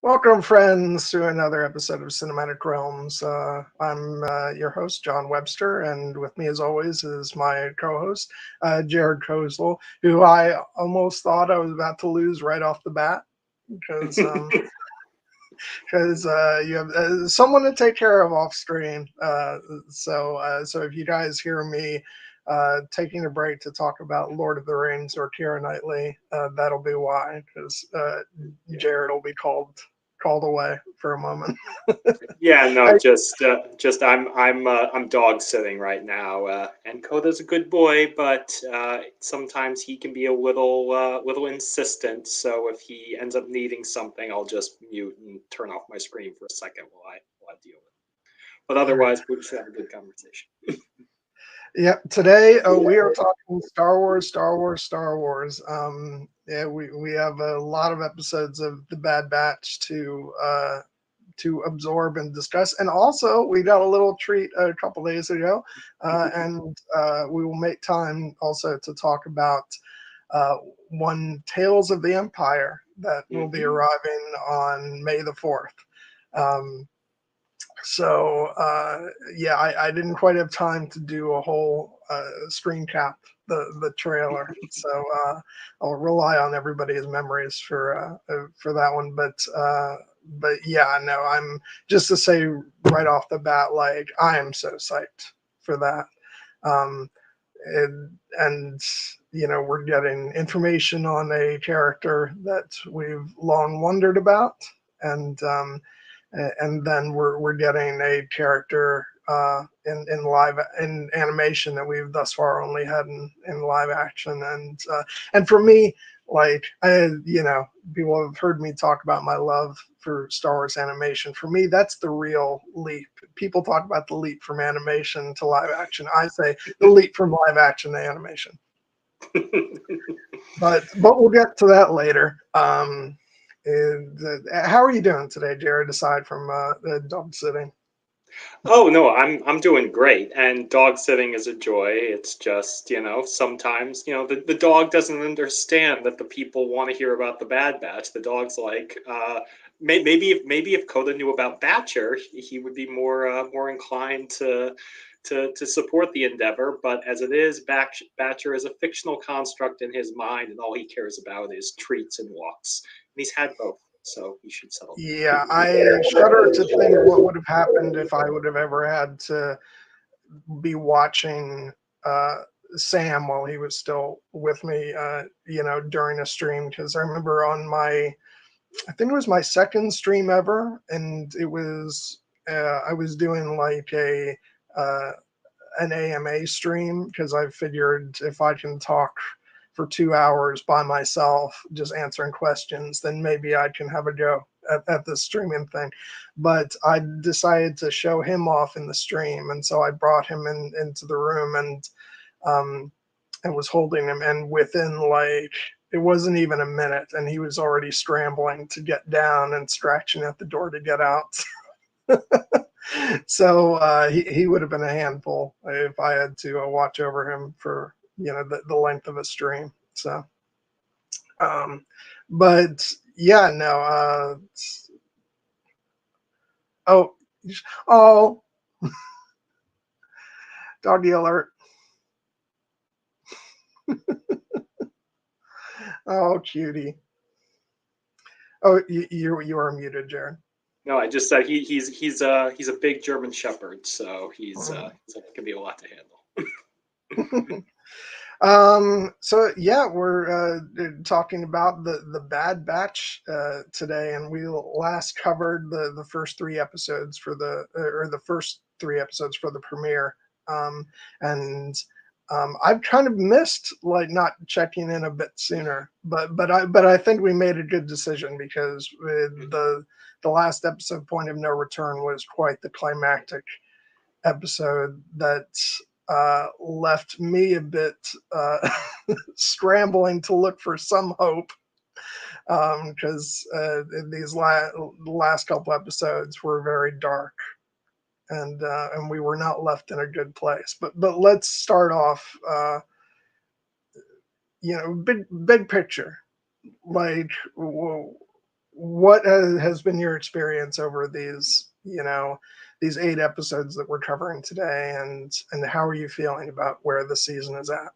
Welcome, friends, to another episode of Cinematic Realms. I'm your host, John Webster, and with me, as always, is my co-host, Jared Kozel, who I almost thought I was about to lose right off the bat because you have someone to take care of off screen. So if you guys hear me taking a break to talk about Lord of the Rings or Keira Knightley, that'll be why, because Jared will be called away for a moment. Yeah, no, just I'm dog sitting right now, and Coda's a good boy, but sometimes he can be a little insistent. So if he ends up needing something, I'll just mute and turn off my screen for a second while I deal with it. But otherwise, we should have a good conversation. Yeah, today we are talking Star Wars, Star Wars, Star Wars. Yeah, we have a lot of episodes of the Bad Batch to absorb and discuss, and also we got a little treat a couple days ago, and we will make time also to talk about one Tales of the Empire that will be arriving on May the 4th. Um, so I didn't quite have time to do a whole screen cap the trailer. So I'll rely on everybody's memories for that one. But yeah, no, I'm just to say right off the bat, like I am so psyched for that. Um, and we're getting information on a character that we've long wondered about, and then we're getting a character in animation that we've thus far only had in live action, and for me, like people have heard me talk about my love for Star Wars animation. For me, that's the real leap. People talk about the leap from animation to live action. I say the leap from live action to animation. But we'll get to that later. How are you doing today, Jared? Aside from dog sitting. Oh no, I'm doing great, and dog sitting is a joy. It's just, sometimes, the dog doesn't understand that the people want to hear about the Bad Batch. The dog's like, maybe if Coda knew about Batcher, he would be more inclined to support the endeavor. But as it is, Batcher is a fictional construct in his mind, and all he cares about is treats and walks. And he's had both, so he should settle down. Yeah, I shudder to think what would have happened if I would have ever had to be watching Sam while he was still with me, during a stream. Because I remember I think it was my second stream ever, and it was I was doing like an AMA stream because I figured if I can talk for 2 hours by myself, just answering questions, then maybe I can have a go at this streaming thing. But I decided to show him off in the stream, and so I brought him into the room and was holding him, and within like it wasn't even a minute, and he was already scrambling to get down and scratching at the door to get out. So he would have been a handful if I had to watch over him for the length of a stream. So, um, but yeah, no. Oh, oh, doggy alert! Oh, cutie. Oh, you are muted, Jared. No, I just said he's a big German Shepherd, so Mhm. he's can be a lot to handle. So yeah, we're talking about the Bad Batch today, and we last covered the first three episodes for the first three episodes for the premiere. And I've kind of missed like not checking in a bit sooner, but I think we made a good decision because the last episode, Point of No Return, was quite the climactic episode that left me a bit scrambling to look for some hope because these last couple episodes were very dark, and we were not left in a good place. But let's start off, big picture. Like, what has been your experience over these, these 8 episodes that we're covering today, and how are you feeling about where the season is at?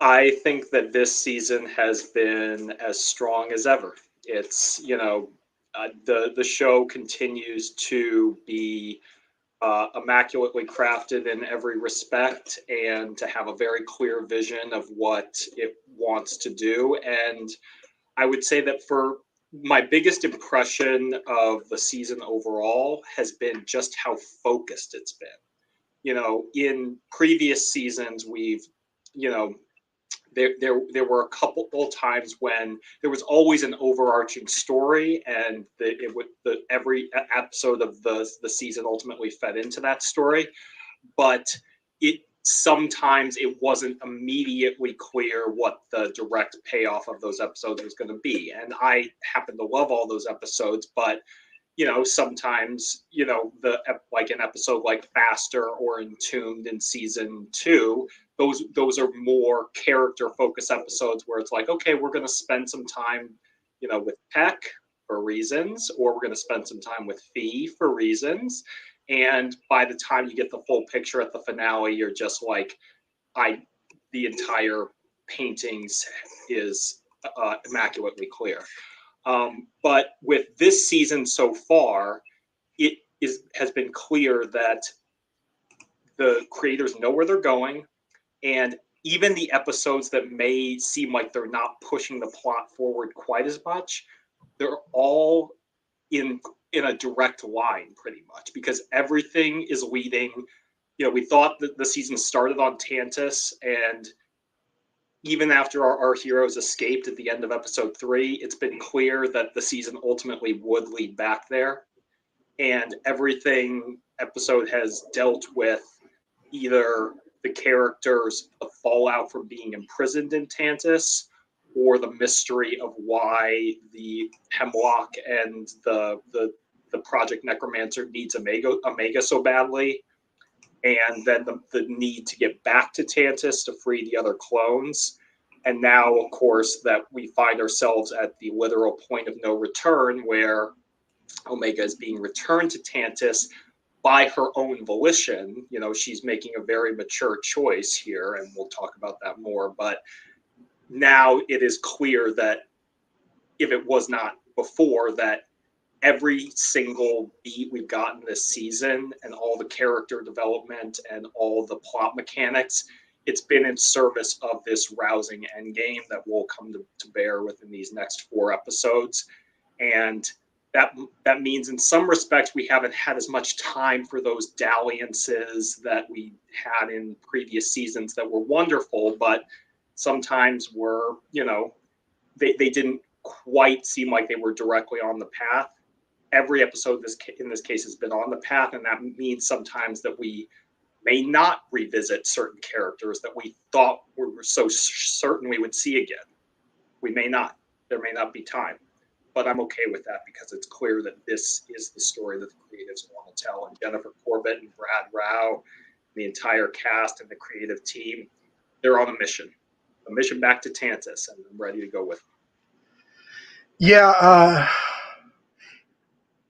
I think that this season has been as strong as ever. It's, the show continues to be immaculately crafted in every respect, and to have a very clear vision of what it wants to do. And I would say that for my biggest impression of the season overall has been just how focused it's been. In previous seasons, we've, you know, there were a couple of times when there was always an overarching story, and every episode of the season ultimately fed into that story. But sometimes it wasn't immediately clear what the direct payoff of those episodes was going to be. And I happen to love all those episodes, but sometimes, like an episode like Faster or Entombed in season 2, those are more character focused episodes where it's like, okay, we're going to spend some time, with Peck for reasons, or we're going to spend some time with Fee for reasons. And by the time you get the full picture at the finale, you're just like, the entire paintings is immaculately clear. But with this season so far, has been clear that the creators know where they're going, and even the episodes that may seem like they're not pushing the plot forward quite as much, they're all in a direct line pretty much, because everything is leading. We thought that the season started on Tantiss, and even after our heroes escaped at the end of episode 3, it's been clear that the season ultimately would lead back there. And everything episode has dealt with either the characters' fallout from being imprisoned in Tantiss, or the mystery of why the Hemlock and the Project Necromancer needs Omega so badly, and then the need to get back to Tantiss to free the other clones. And now, of course, that we find ourselves at the literal point of no return, where Omega is being returned to Tantiss by her own volition. She's making a very mature choice here, and we'll talk about that more. But now it is clear that, if it was not before, that every single beat we've gotten this season, and all the character development and all the plot mechanics, it's been in service of this rousing endgame that will come to bear within these next 4 episodes. And that means, in some respects, we haven't had as much time for those dalliances that we had in previous seasons that were wonderful, but sometimes they didn't quite seem like they were directly on the path. Every episode in this case has been on the path, and that means sometimes that we may not revisit certain characters that we thought we were so certain we would see again. We may not. There may not be time. But I'm okay with that, because it's clear that this is the story that the creatives want to tell. And Jennifer Corbett and Brad Rao, the entire cast and the creative team, they're on a mission back to Tantiss, and I'm ready to go with them. Yeah,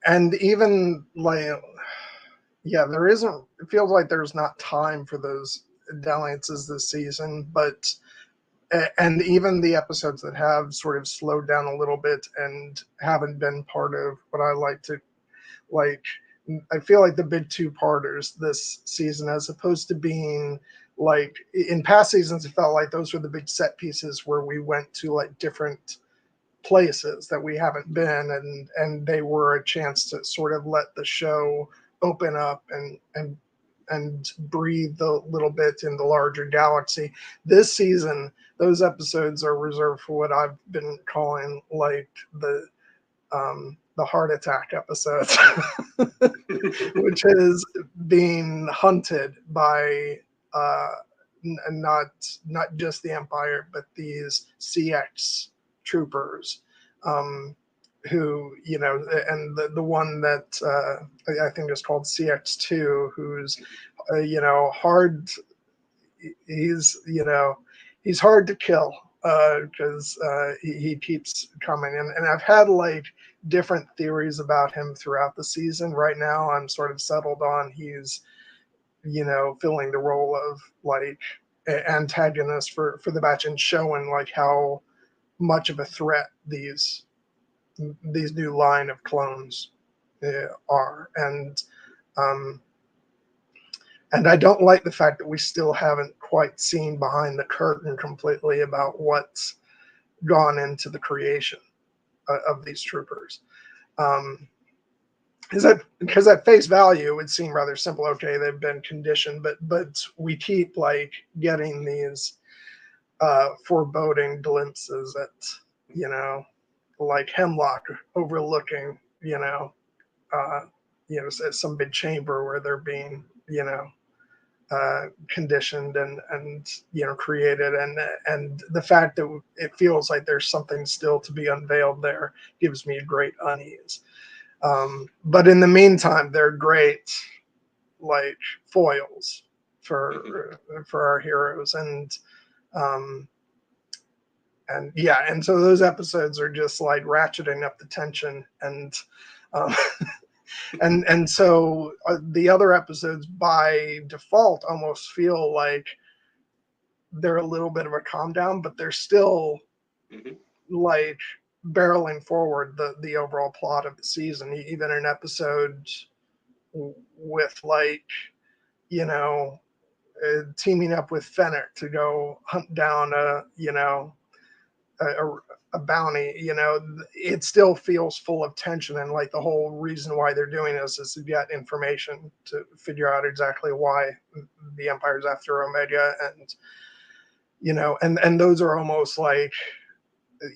and even there isn't. It feels like there's not time for those dalliances this season, and even the episodes that have sort of slowed down a little bit and haven't been part of what I like to I feel like the big 2-parters this season, as opposed to being like in past seasons, it felt like those were the big set pieces where we went to different places that we haven't been, and they were a chance to sort of let the show open up and breathe a little bit in the larger galaxy. This season, those episodes are reserved for what I've been calling the heart attack episodes, which is being hunted by not just the Empire, but these CX troopers, who, and the one that I think is called CX2, who's hard. He's hard to kill. because he keeps coming. And I've had like different theories about him throughout the season. Right now, I'm sort of settled on he's, filling the role of like antagonist for the batch and showing like how much of a threat these new line of clones are. Um, and I don't like the fact that we still haven't quite seen behind the curtain completely about what's gone into the creation of these troopers. Because at face value, it would seem rather simple. Okay, they've been conditioned, but we keep like getting these foreboding glimpses at like Hemlock overlooking some big chamber where they're being conditioned and created, and the fact that it feels like there's something still to be unveiled there gives me a great unease. But in the meantime, they're great like foils for our heroes, um, and so those episodes are just like ratcheting up the tension, and um, and so the other episodes by default almost feel like they're a little bit of a calm down, but they're still like barreling forward the overall plot of the season. Even an episode with like teaming up with Fennec to go hunt down a bounty, it still feels full of tension. And like the whole reason why they're doing this is to get information to figure out exactly why the Empire's after Omega. And those are almost like,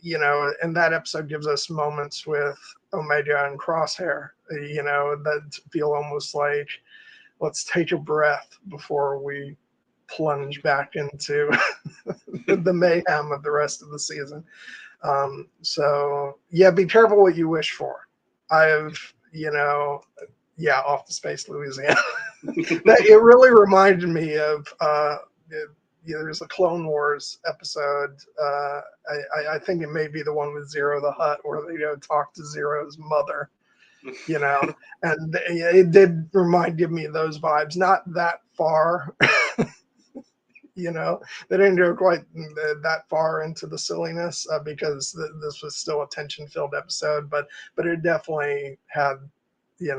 and that episode gives us moments with Omega and Crosshair, that feel almost like, let's take a breath before we plunge back into the mayhem of the rest of the season. So yeah, be careful what you wish for. Off to Space Louisiana. It really reminded me of there's a Clone Wars episode. I think it may be the one with Zero the Hutt where they go talk to Zero's mother. And it did give me those vibes. Not that far. They didn't go quite that far into the silliness because this was still a tension-filled episode, but it definitely had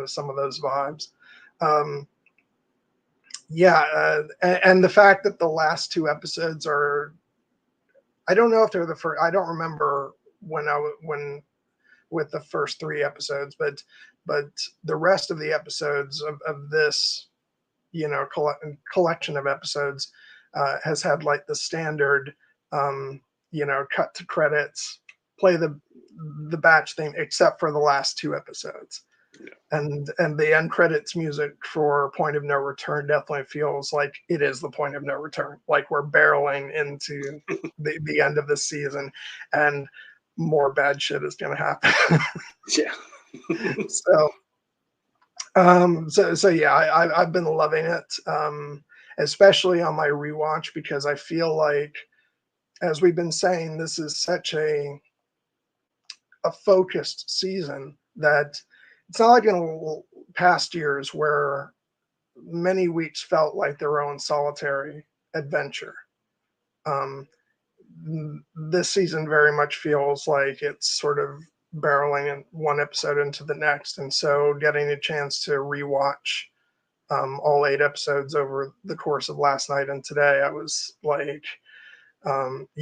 some of those vibes. And the fact that the last two episodes are, I don't know if they're the first. I don't remember when with the first three episodes, but the rest of the episodes of this collection of episodes has had like the standard cut to credits, play the batch thing, except for the last two episodes. And the end credits music for Point of No Return definitely feels like it is the point of no return. Like we're barreling into the end of the season, and more bad shit is going to happen. So yeah, I've been loving it, especially on my rewatch, because I feel like, as we've been saying, this is such a focused season that it's not like in past years where many weeks felt like their own solitary adventure. This season very much feels like it's sort of barreling in one episode into the next, and so getting a chance to rewatch all 8 episodes over the course of last night and today, I was like,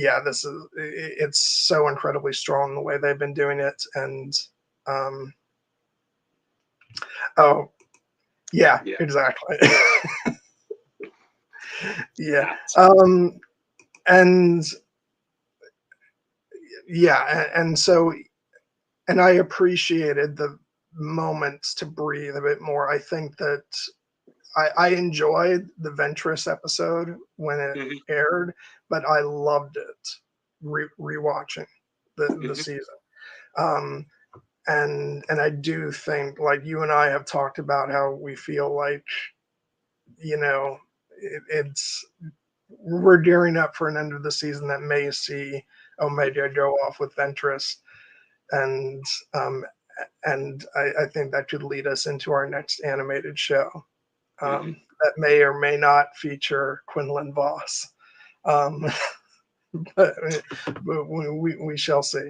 it's so incredibly strong the way they've been doing it. And exactly. And I appreciated the moments to breathe a bit more. I think that I enjoyed the Ventress episode when it aired, but I loved it rewatching the season. And I do think, like you and I have talked about, how we feel like, we're gearing up for an end of the season that may see Omega go off with Ventress, and I think that could lead us into our next animated show that may or may not feature Quinlan Voss. But we shall see.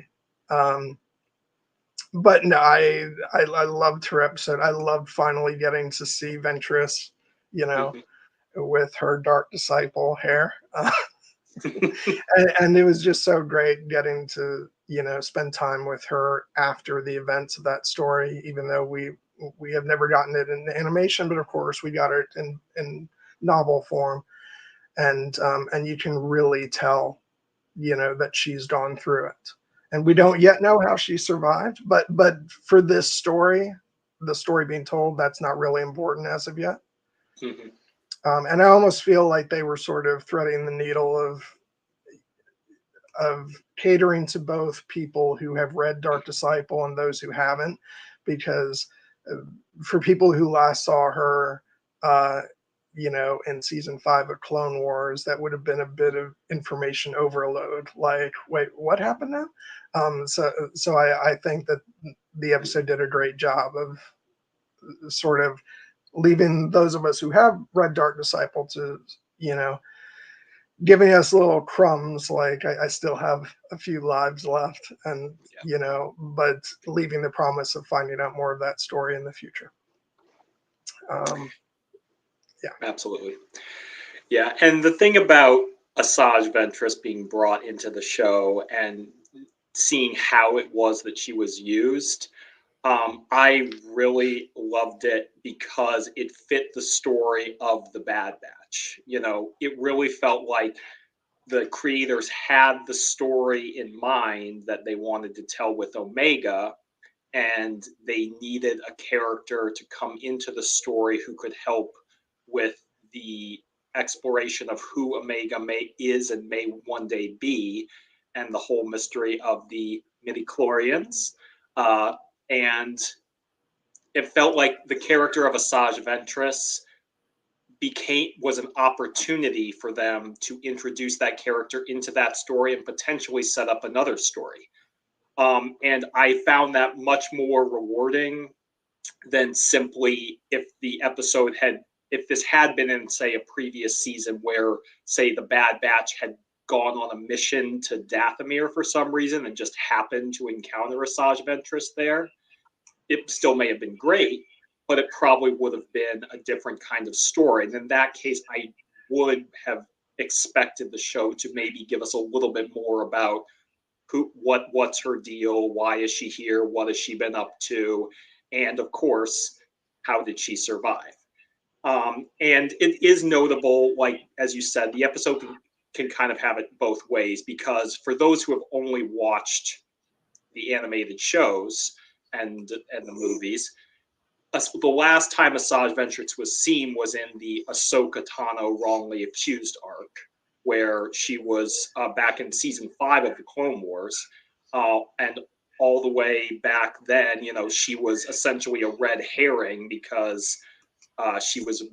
But no, I loved her episode. I loved finally getting to see Ventress, with her Dark Disciple hair. And it was just so great getting to spend time with her after the events of that story, even though we have never gotten it in animation, but of course we got it in novel form, and you can really tell that she's gone through it, and we don't yet know how she survived, but for this story, the story being told, that's not really important as of yet. And I almost feel like they were sort of threading the needle of catering to both people who have read Dark Disciple and those who haven't, because for people who last saw her, in season 5 of Clone Wars, that would have been a bit of information overload. Like, wait, what happened now? So I think that the episode did a great job of sort of leaving those of us who have read Dark Disciple to, giving us little crumbs, like I still have a few lives left, and but leaving the promise of finding out more of that story in the future. Yeah, absolutely. Yeah, and the thing about Asajj Ventress being brought into the show and seeing how it was that she was used, I really loved it because it fit the story of the Bad Batch. It really felt like the creators had the story in mind that they wanted to tell with Omega, and they needed a character to come into the story who could help with the exploration of who Omega is and may one day be, and the whole mystery of the midichlorians. And it felt like the character of Asajj Ventress was an opportunity for them to introduce that character into that story and potentially set up another story. And I found that much more rewarding than simply if this had been in, say, a previous season where, say, the Bad Batch had gone on a mission to Dathomir for some reason and just happened to encounter Asajj Ventress there. It still may have been great, but it probably would have been a different kind of story. And in that case, I would have expected the show to maybe give us a little bit more about what's her deal, why is she here, what has she been up to, and of course, how did she survive? And it is notable, like as you said, the episode can kind of have it both ways, because for those who have only watched the animated shows and the movies, the last time Asajj Ventress was seen was in the Ahsoka Tano Wrongly Accused arc, where she was back in season 5 of the Clone Wars, and all the way back then, she was essentially a red herring because she was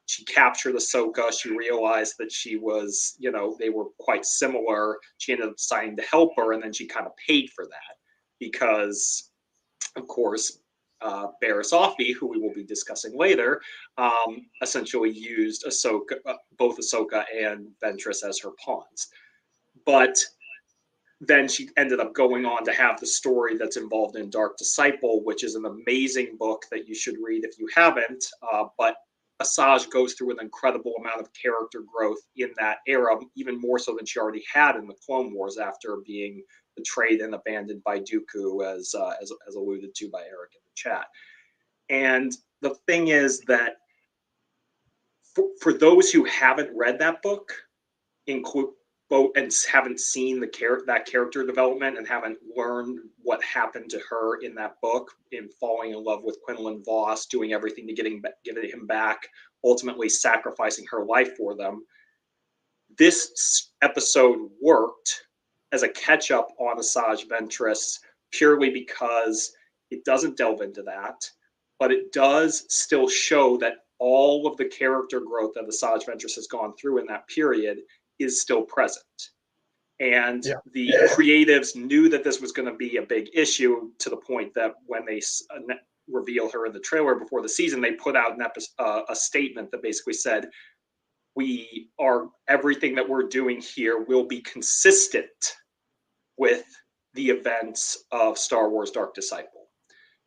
she captured Ahsoka. She realized that she was, they were quite similar. She ended up deciding to help her, and then she kind of paid for that because, of course, Barriss Offee, who we will be discussing later, essentially used both Ahsoka and Ventress as her pawns. But then she ended up going on to have the story that's involved in Dark Disciple, which is an amazing book that you should read if you haven't. But Asajj goes through an incredible amount of character growth in that era, even more so than she already had in the Clone Wars after being betrayed and abandoned by Dooku, as alluded to by Eric in the chat. And the thing is that for those who haven't read that book, and haven't seen that character development and haven't learned what happened to her in that book, in falling in love with Quinlan Voss, doing everything to getting him back, ultimately sacrificing her life for them, this episode worked as a catch-up on Asajj Ventress purely because it doesn't delve into that, but it does still show that all of the character growth that Asajj Ventress has gone through in that period is still present. And Yeah. the creatives knew that this was going to be a big issue, to the point that when they reveal her in the trailer before the season, they put out a statement that basically said, everything that we're doing here will be consistent with the events of Star Wars Dark Disciple.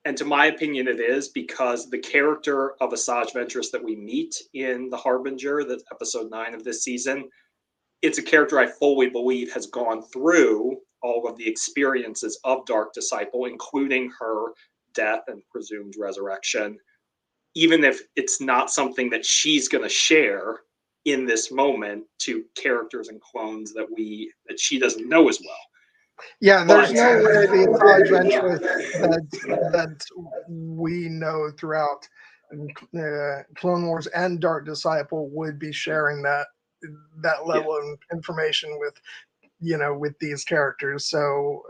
And to my opinion, it is, because the character of Asajj Ventress that we meet in The Harbinger, that's episode 9 of this season, it's a character I fully believe has gone through all of the experiences of Dark Disciple, including her death and presumed resurrection, even if it's not something that she's going to share in this moment to characters and clones that she doesn't know as well. Yeah, there's no way the Asajj Ventress that we know throughout Clone Wars and Dark Disciple would be sharing that level of information with with these characters. So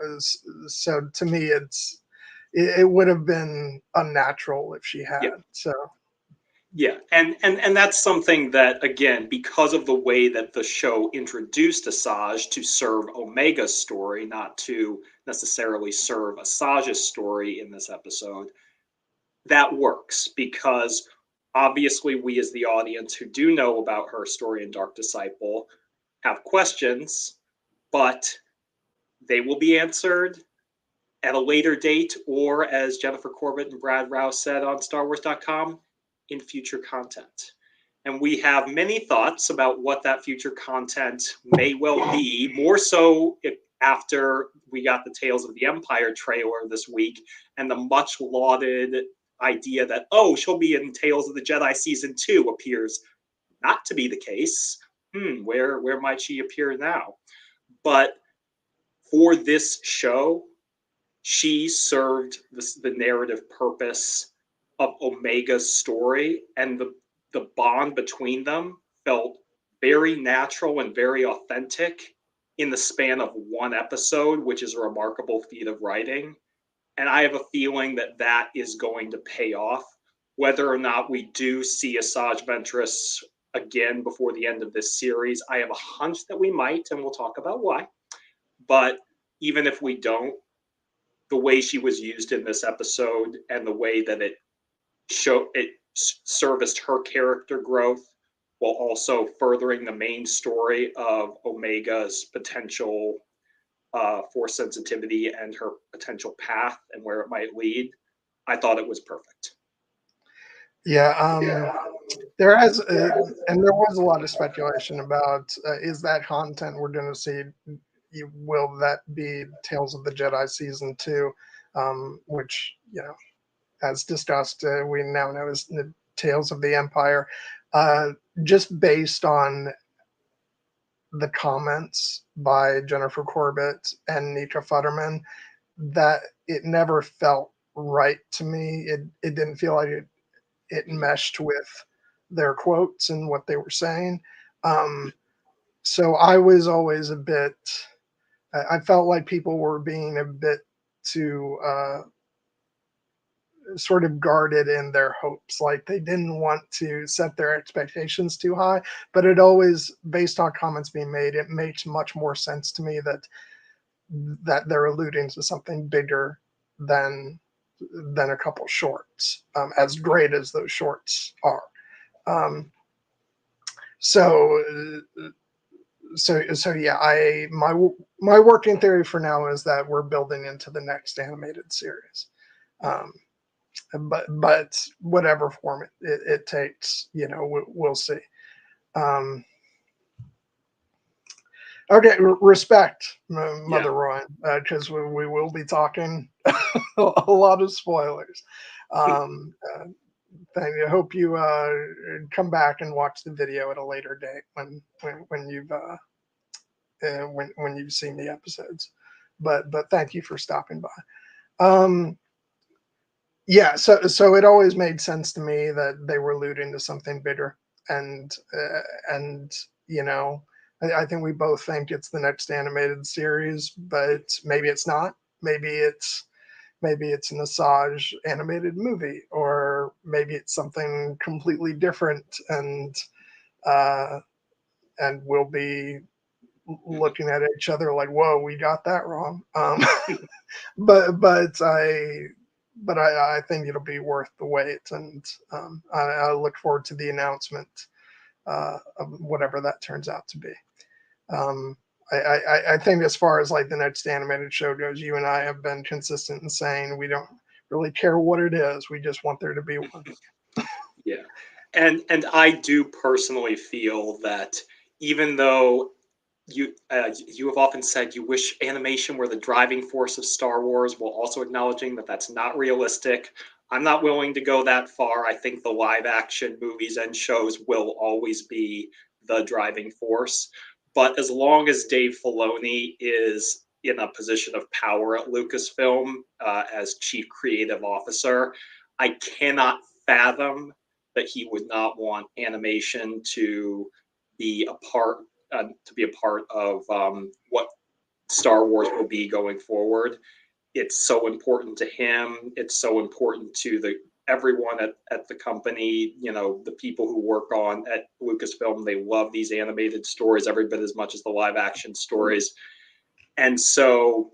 to me, it would have been unnatural if she had. So. Yeah, and that's something that, again, because of the way that the show introduced Asajj to serve Omega's story, not to necessarily serve Asajj's story in this episode, that works, because obviously we as the audience who do know about her story in Dark Disciple have questions, but they will be answered at a later date, or as Jennifer Corbett and Brad Rouse said on StarWars.com, in future content. And we have many thoughts about what that future content may well be, more so after we got the Tales of the Empire trailer this week, and the much lauded idea that, she'll be in Tales of the Jedi Season 2 appears not to be the case. Where might she appear now? But for this show, she served the narrative purpose of Omega's story, and the bond between them felt very natural and very authentic in the span of one episode, which is a remarkable feat of writing. And I have a feeling that that is going to pay off, whether or not we do see Asajj Ventress again before the end of this series. I have a hunch that we might, and we'll talk about why. But even if we don't, the way she was used in this episode and the way that it serviced her character growth, while also furthering the main story of Omega's potential force sensitivity and her potential path and where it might lead, I thought it was perfect. Yeah, there has, and there was a lot of speculation about is that content we're going to see, will that be Tales of the Jedi Season 2, which, as discussed, we now know is the Tales of the Empire, just based on the comments by Jennifer Corbett and Nika Futterman, that it never felt right to me. It didn't feel like it meshed with their quotes and what they were saying. So I was always a bit, I felt like people were being a bit too sort of guarded in their hopes. Like they didn't want to set their expectations too high, but it always, based on comments being made, it makes much more sense to me that they're alluding to something bigger than a couple shorts, as great as those shorts are. So yeah, my working theory for now is that we're building into the next animated series. But whatever form it takes, we'll see. Okay, respect, Mother Rowan, because we will be talking a lot of spoilers. I hope you come back and watch the video at a later date when you've seen the episodes. But thank you for stopping by. Yeah, so it always made sense to me that they were alluding to something bigger, and I think we both think it's the next animated series, but maybe it's not. Maybe it's an Asajj animated movie, or maybe it's something completely different, and will be looking at each other like, "Whoa, we got that wrong." But I think it'll be worth the wait, and I look forward to the announcement of whatever that turns out to be. Um, I think as far as like the next animated show goes, you and I have been consistent in saying we don't really care what it is. We just want there to be one. Yeah. And I do personally feel that even though you have often said you wish animation were the driving force of Star Wars, while also acknowledging that that's not realistic. I'm not willing to go that far. I think the live action movies and shows will always be the driving force. But as long as Dave Filoni is in a position of power at Lucasfilm as chief creative officer, I cannot fathom that he would not want animation be a part a part of what Star Wars will be going forward. It's so important to him. It's so important to the everyone at the company. You know, the people who work on at Lucasfilm. They love these animated stories every bit as much as the live action stories. And so,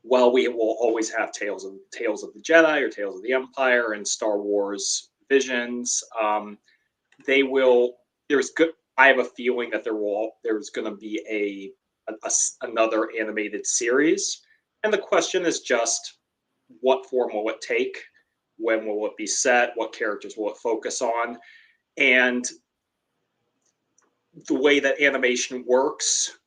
while we will always have Tales of the Jedi or Tales of the Empire and Star Wars Visions, they will. There's good. I have a feeling that there's going to be another animated series, and the question is just what form will it take, when will it be set, what characters will it focus on, and the way that animation works.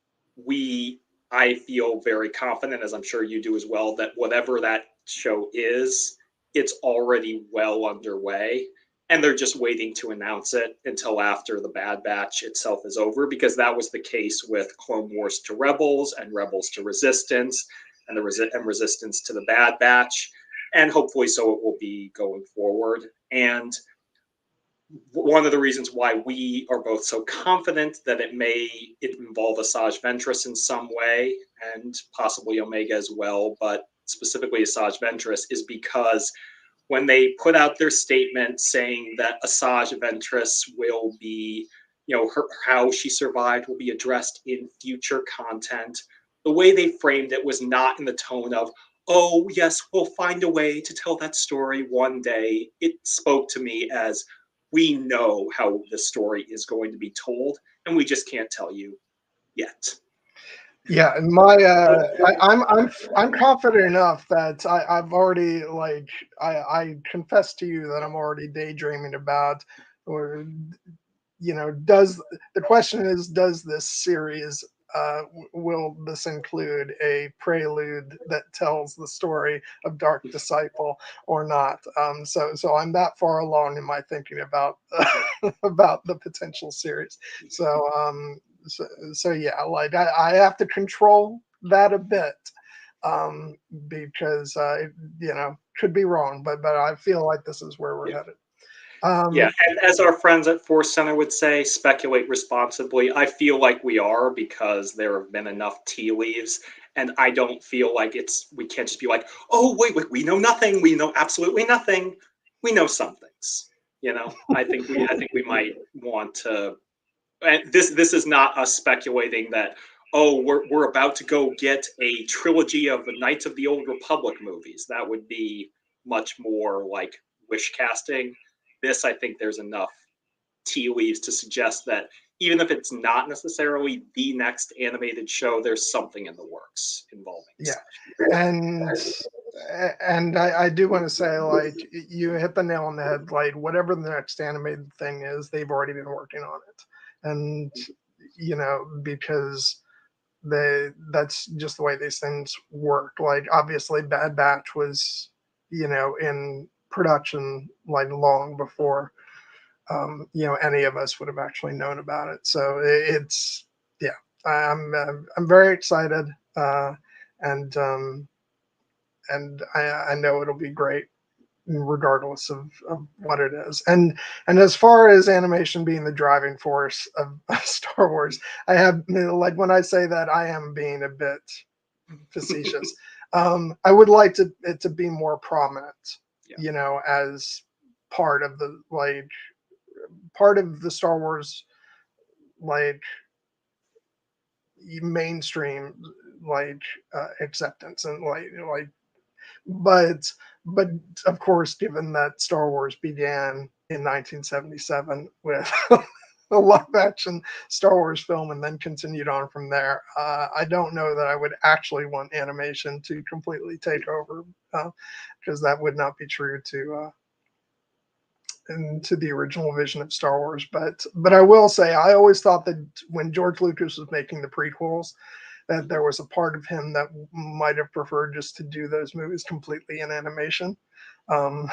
I feel very confident, as I'm sure you do as well, that whatever that show is, it's already well underway and they're just waiting to announce it until after the Bad Batch itself is over, because that was the case with Clone Wars to Rebels and Rebels to Resistance and Resistance to the Bad Batch, and hopefully so it will be going forward. And one of the reasons why we are both so confident that it involve Asajj Ventress in some way, and possibly Omega as well, but specifically Asajj Ventress, is because when they put out their statement saying that Asajj Ventress will be, how she survived will be addressed in future content, the way they framed it was not in the tone of, oh, yes, we'll find a way to tell that story one day. It spoke to me as, we know how the story is going to be told, and we just can't tell you yet. Yeah, and I'm confident enough that I've already I confess to you that I'm already daydreaming about, or does the question is, does this series will this include a prelude that tells the story of Dark Disciple or not? So I'm that far along in my thinking about about the potential series. So yeah, like I have to control that a bit, because could be wrong, but I feel like this is where we're headed. Yeah, and as our friends at Force Center would say, speculate responsibly. I feel like we are, because there have been enough tea leaves, and I don't feel like we can't just be like, oh, wait, we know nothing. We know absolutely nothing. We know some things. I think we might want to. And this is not us speculating that, oh, we're about to go get a trilogy of the Knights of the Old Republic movies. That would be much more like wish casting. This, I think there's enough tea leaves to suggest that even if it's not necessarily the next animated show, there's something in the works involving. And I do want to say, like, you hit the nail on the head. Like, whatever the next animated thing is, they've already been working on it, and because that's just the way these things work. Like, obviously Bad Batch was in production like long before any of us would have actually known about it. So it's I'm very excited, and I know it'll be great regardless of what it is. And as far as animation being the driving force of Star Wars, I have, like, when I say that, I am being a bit facetious. I would like it to be more prominent, as part of the Star Wars, like, mainstream like acceptance and but but of course, given that Star Wars began in 1977 with a live action Star Wars film and then continued on from there, I don't know that I would actually want animation to completely take over, because that would not be true to the original vision of Star Wars. But I will say, I always thought that when George Lucas was making the prequels, that there was a part of him that might have preferred just to do those movies completely in animation. Um,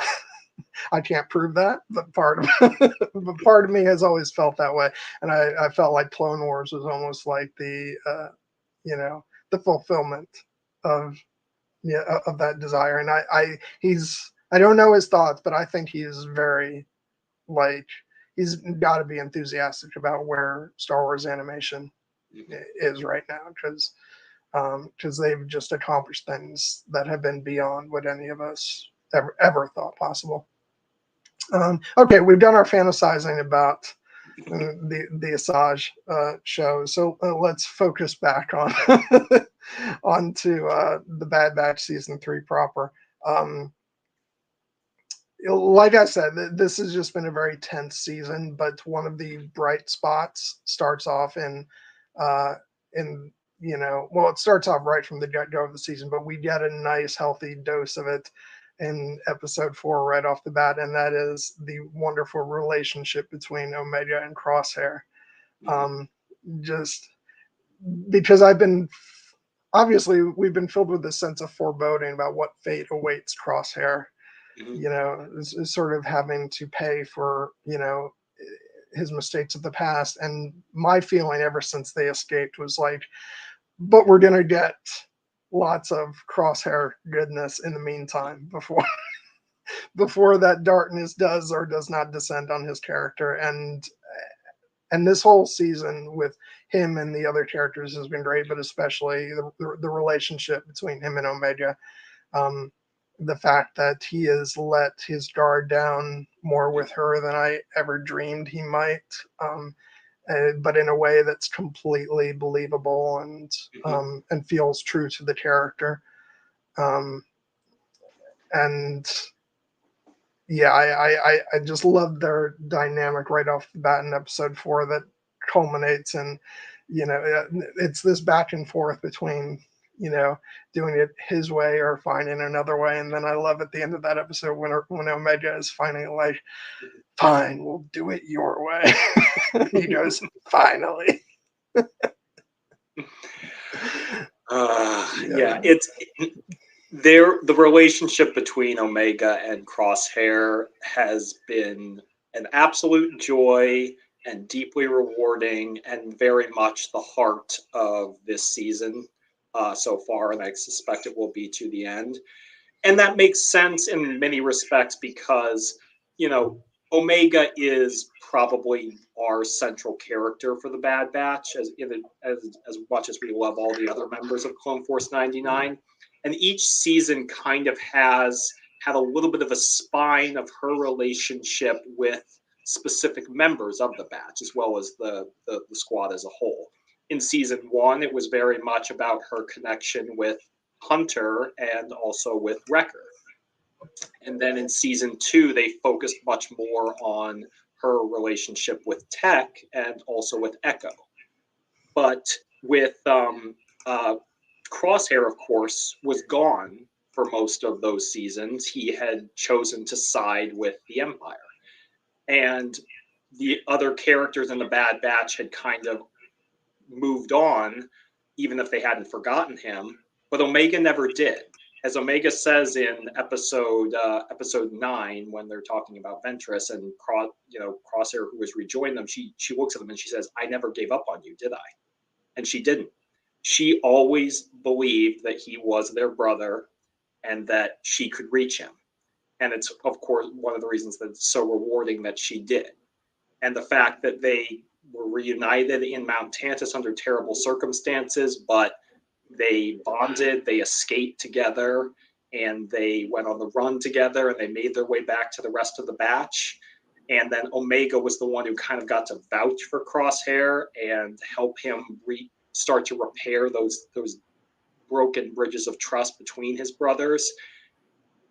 I can't prove that, but part of me has always felt that way, and I felt like Clone Wars was almost like the fulfillment of of that desire. And I don't know his thoughts, but I think he's very like he's got to be enthusiastic about where Star Wars animation is right now, because they've just accomplished things that have been beyond what any of us ever thought possible. Okay, we've done our fantasizing about the Asajj show, so let's focus back on onto the Bad Batch season 3 proper. Like I said, this has just been a very tense season, but one of the bright spots starts off in well, it starts off right from the get-go of the season, but we get a nice healthy dose of it in episode 4 right off the bat, and that is the wonderful relationship between Omega and Crosshair. Just because obviously we've been filled with this sense of foreboding about what fate awaits Crosshair. Is sort of having to pay for his mistakes of the past. And my feeling ever since they escaped was like, but we're gonna get lots of Crosshair goodness in the meantime before that darkness does or does not descend on his character. And this whole season with him and the other characters has been great, but especially the relationship between him and Omega. The fact that he has let his guard down more with her than I ever dreamed he might, but in a way that's completely believable and feels true to the character. And yeah, I just love their dynamic right off the bat in episode 4 that culminates in, it's this back and forth between, doing it his way or finding another way. And then I love at the end of that episode when Omega is finally like, fine, we'll do it your way. He goes, finally. Yeah, it's the relationship between Omega and Crosshair has been an absolute joy and deeply rewarding and very much the heart of this season so far, and I suspect it will be to the end. And that makes sense in many respects because, Omega is probably our central character for the Bad Batch, as much as we love all the other members of Clone Force 99. And each season kind of has had a little bit of a spine of her relationship with specific members of the Batch, as well as the squad as a whole. In season 1, it was very much about her connection with Hunter and also with Wrecker. And then in season 2, they focused much more on her relationship with Tech and also with Echo. But with Crosshair, of course, was gone for most of those seasons. He had chosen to side with the Empire. And the other characters in the Bad Batch had kind of moved on, even if they hadn't forgotten him. But Omega never did. As Omega says in episode 9, when they're talking about Ventress and Crosshair, who has rejoined them, she looks at them and she says, "I never gave up on you, did I?" And she didn't. She always believed that he was their brother and that she could reach him. And it's, of course, one of the reasons that it's so rewarding that she did. And the fact that they were reunited in Mount Tantiss under terrible circumstances, but they bonded, they escaped together, and they went on the run together, and they made their way back to the rest of the batch. And then Omega was the one who kind of got to vouch for Crosshair and help him start to repair those broken bridges of trust between his brothers.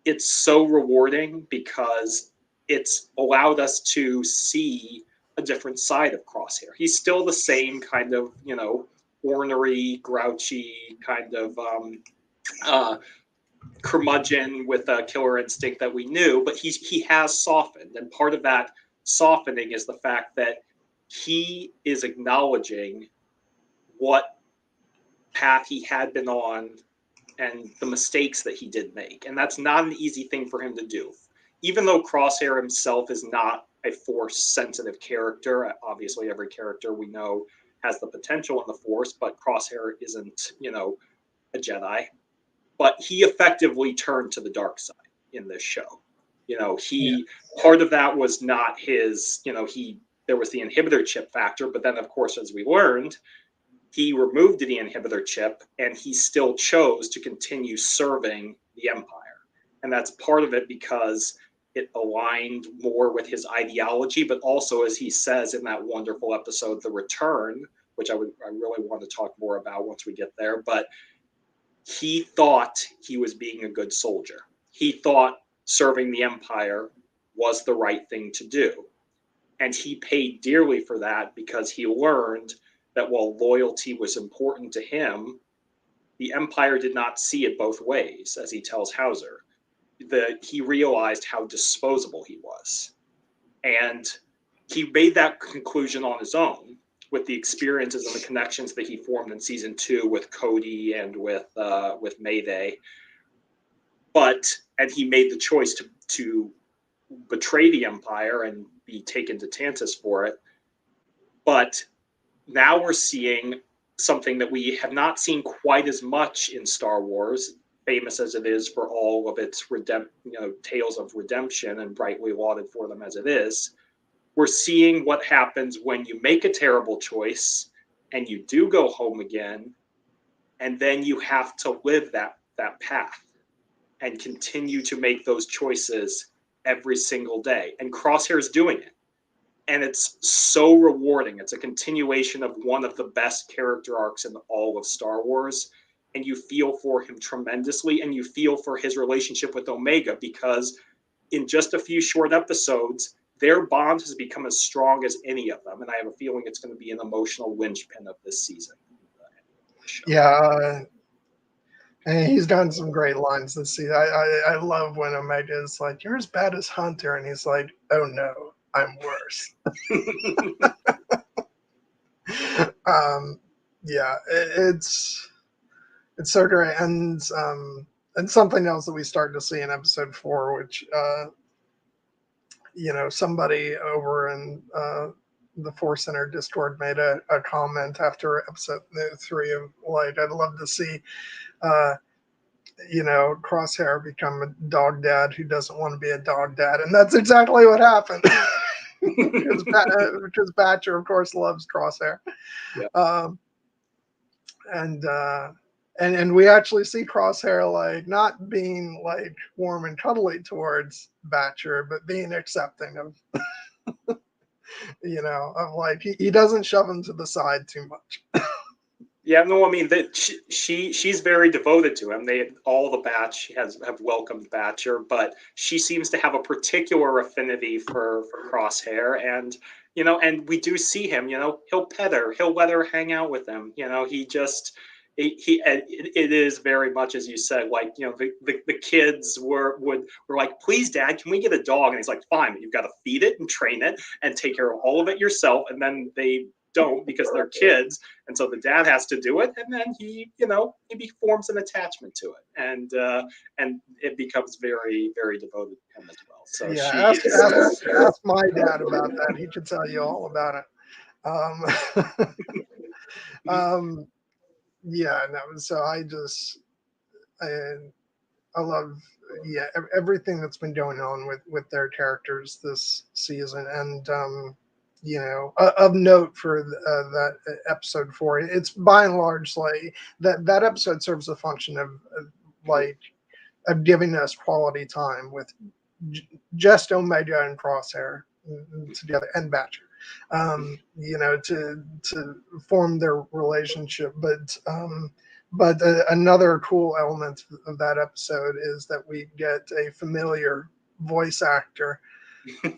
It's so rewarding because it's allowed us to see a different side of Crosshair. He's still the same kind of, ornery, grouchy kind of curmudgeon with a killer instinct that we knew, but he has softened. And part of that softening is the fact that he is acknowledging what path he had been on and the mistakes that he did make. And that's not an easy thing for him to do. Even though Crosshair himself is not a Force-sensitive character, obviously every character we know has the potential in the Force, but Crosshair isn't, a Jedi. But he effectively turned to the dark side in this show. Part of that was not his, there was the inhibitor chip factor, but then of course, as we learned, he removed the inhibitor chip and he still chose to continue serving the Empire. And that's part of it because it aligned more with his ideology, but also, as he says in that wonderful episode, The Return, which I really want to talk more about once we get there, but he thought he was being a good soldier. He thought serving the Empire was the right thing to do. And he paid dearly for that because he learned that while loyalty was important to him, the Empire did not see it both ways, as he tells Hauser. He realized how disposable he was. And he made that conclusion on his own with the experiences and the connections that he formed in season 2 with Cody and with Mayday. And he made the choice to betray the Empire and be taken to Tantiss for it. But now we're seeing something that we have not seen quite as much in Star Wars, famous as it is for all of its tales of redemption and brightly lauded for them as it is. We're seeing what happens when you make a terrible choice and you do go home again, and then you have to live that path and continue to make those choices every single day. And Crosshair is doing it. And it's so rewarding. It's a continuation of one of the best character arcs in all of Star Wars. And you feel for him tremendously, and you feel for his relationship with Omega, because in just a few short episodes, their bond has become as strong as any of them. And I have a feeling it's going to be an emotional linchpin of this season. Yeah. And he's done some great lines this season. I love when Omega is like, "You're as bad as Hunter." And he's like, "Oh no, I'm worse." Yeah, it's so great. And something else that we start to see in episode 4, which, somebody over in the Force Center Discord made a comment after episode 3 of like, I'd love to see Crosshair become a dog dad who doesn't want to be a dog dad. And that's exactly what happened. because Batcher, of course, loves Crosshair. Yeah. And we actually see Crosshair like not being like warm and cuddly towards Batcher, but being accepting of of like he doesn't shove him to the side too much. Yeah, no, I mean that she's very devoted to him. All the Batch have welcomed Batcher, but she seems to have a particular affinity for Crosshair, and and we do see him. He'll pet her, he'll let her hang out with him. It is very much as you said, like the kids were like, "Please, Dad, can we get a dog?" And he's like, "Fine, but you've got to feed it and train it and take care of all of it yourself." And then they don't, because they're kids, and so the dad has to do it, and then he forms an attachment to it, and it becomes very, very devoted to him as well. So yeah, ask my dad about that. He could tell you all about it. Yeah, no. So I love everything that's been going on with their characters this season, and of note for that episode 4, it's by and large like that episode serves a function of giving us quality time with just Omega and Crosshair together, and Batcher. you know, to form their relationship. But another cool element of that episode is that we get a familiar voice actor,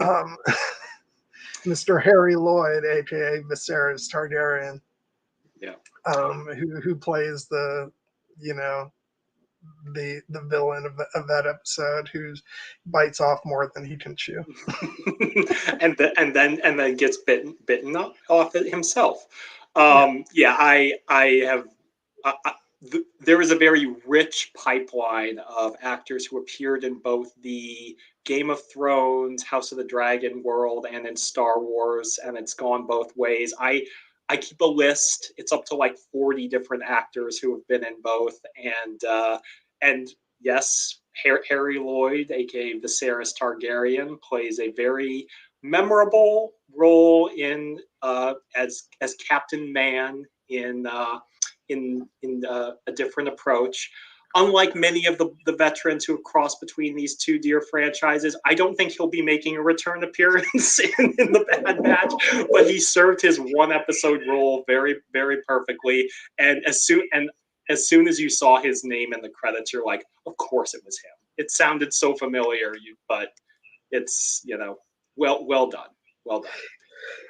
um, Mr. Harry Lloyd, aka Viserys Targaryen, Yeah. who plays the, you know, the villain of that episode, who bites off more than he can chew. and then gets bitten off it himself. Yeah, I have. There is a very rich pipeline of actors who appeared in both the Game of Thrones, House of the Dragon world, and in Star Wars, and it's gone both ways. I keep a list. It's up to like 40 different actors who have been in both, and yes, Harry Lloyd, aka Viserys Targaryen, plays a very memorable role in as Captain Man in a different approach. Unlike many of the veterans who have crossed between these two dear franchises, I don't think he'll be making a return appearance in the Bad Batch, but he served his one episode role very, very perfectly. And as soon as you saw his name in the credits, you're like, of course it was him. It sounded so familiar, but it's, you know, well done. Well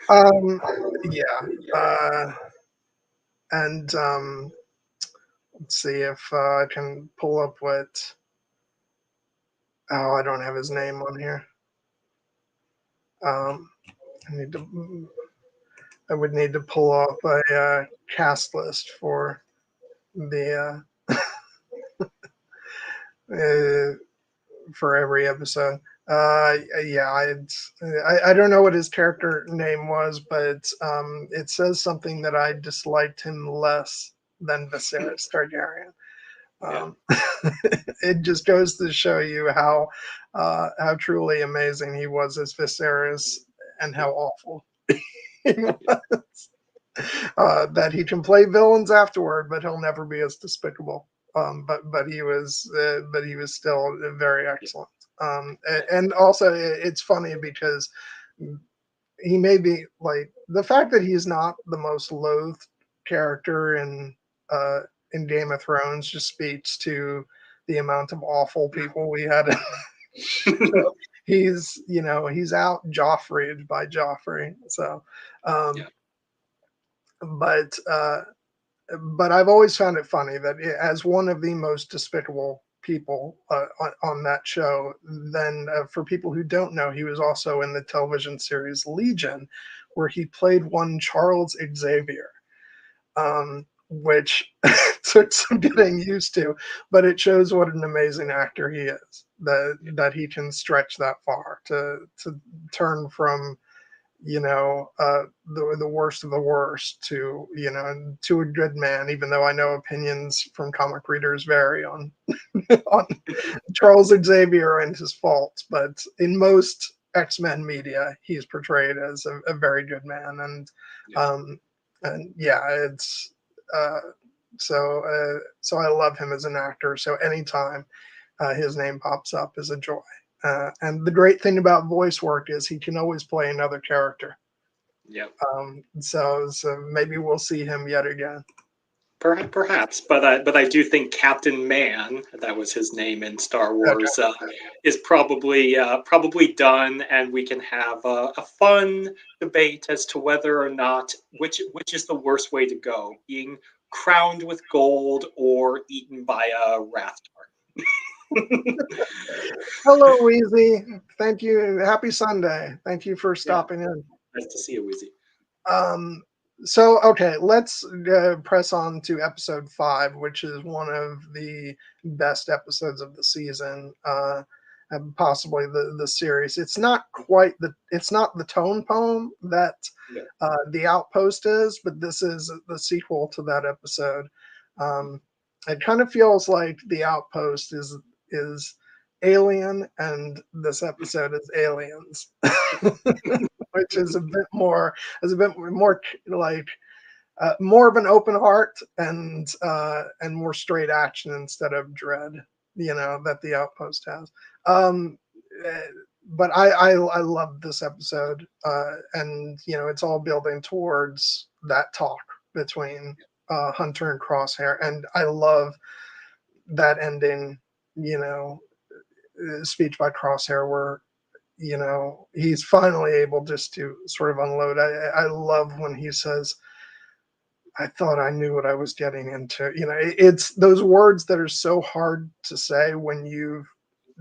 done. Yeah. And let's see if I can pull up what. Oh, I don't have his name on here. I would need to pull up a cast list for the for every episode. Yeah, I don't know what his character name was, but it says something that I disliked him less than Viserys Targaryen. It just goes to show you how truly amazing he was as Viserys, and how awful he was. That he can play villains afterward, but he'll never be as despicable. But he was still very excellent. And also it's funny because he may be like, the fact that he's not the most loathed character in Game of Thrones just speaks to the amount of awful people we had. He's, you know, he's out Joffreyed by Joffrey. So, but I've always found it funny that as one of the most despicable people on that show, then for people who don't know, he was also in the television series Legion, where he played one Charles Xavier, which took some getting used to, but it shows what an amazing actor he is, that he can stretch that far to turn from, you know, the worst of the worst to, you know, to a good man, even though I know opinions from comic readers vary on on Charles Xavier and his faults, but in most X-Men media, he's portrayed as a very good man. And yeah, it's so I love him as an actor. So anytime his name pops up is a joy. And the great thing about voice work is he can always play another character. Yep. So maybe we'll see him yet again. Perhaps, but I do think Captain Man, that was his name in Star Wars, is probably done, and we can have a fun debate as to whether or not which is the worst way to go: being crowned with gold or eaten by a wrath dart. Hello, Weezy. Thank you. Happy Sunday. Thank you for stopping in. Nice to see you, Weezy. So, okay, let's press on to episode 5, which is one of the best episodes of the season, and possibly the series. It's not the tone poem that The Outpost is, but this is the sequel to that episode. It kind of feels like The Outpost is Alien, and this episode is Aliens. Which is a bit more like more of an open heart and more straight action instead of dread, you know, that The Outpost has. but I love this episode, and you know, it's all building towards that talk between Hunter and Crosshair, and I love that ending. You know, speech by Crosshair where, you know, he's finally able just to sort of unload. I love when he says, I thought I knew what I was getting into. You know, it's those words that are so hard to say when you've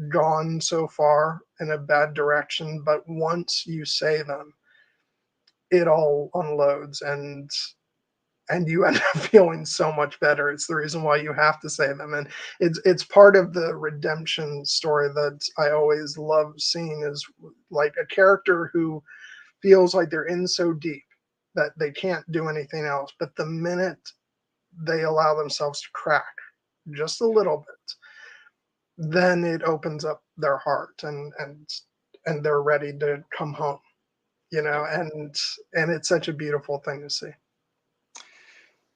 gone so far in a bad direction, but once you say them, it all unloads, and you end up feeling so much better. It's the reason why you have to say them, and it's part of the redemption story that I always love seeing, is like a character who feels like they're in so deep that they can't do anything else, but the minute they allow themselves to crack just a little bit, then it opens up their heart, and they're ready to come home, you know, and it's such a beautiful thing to see.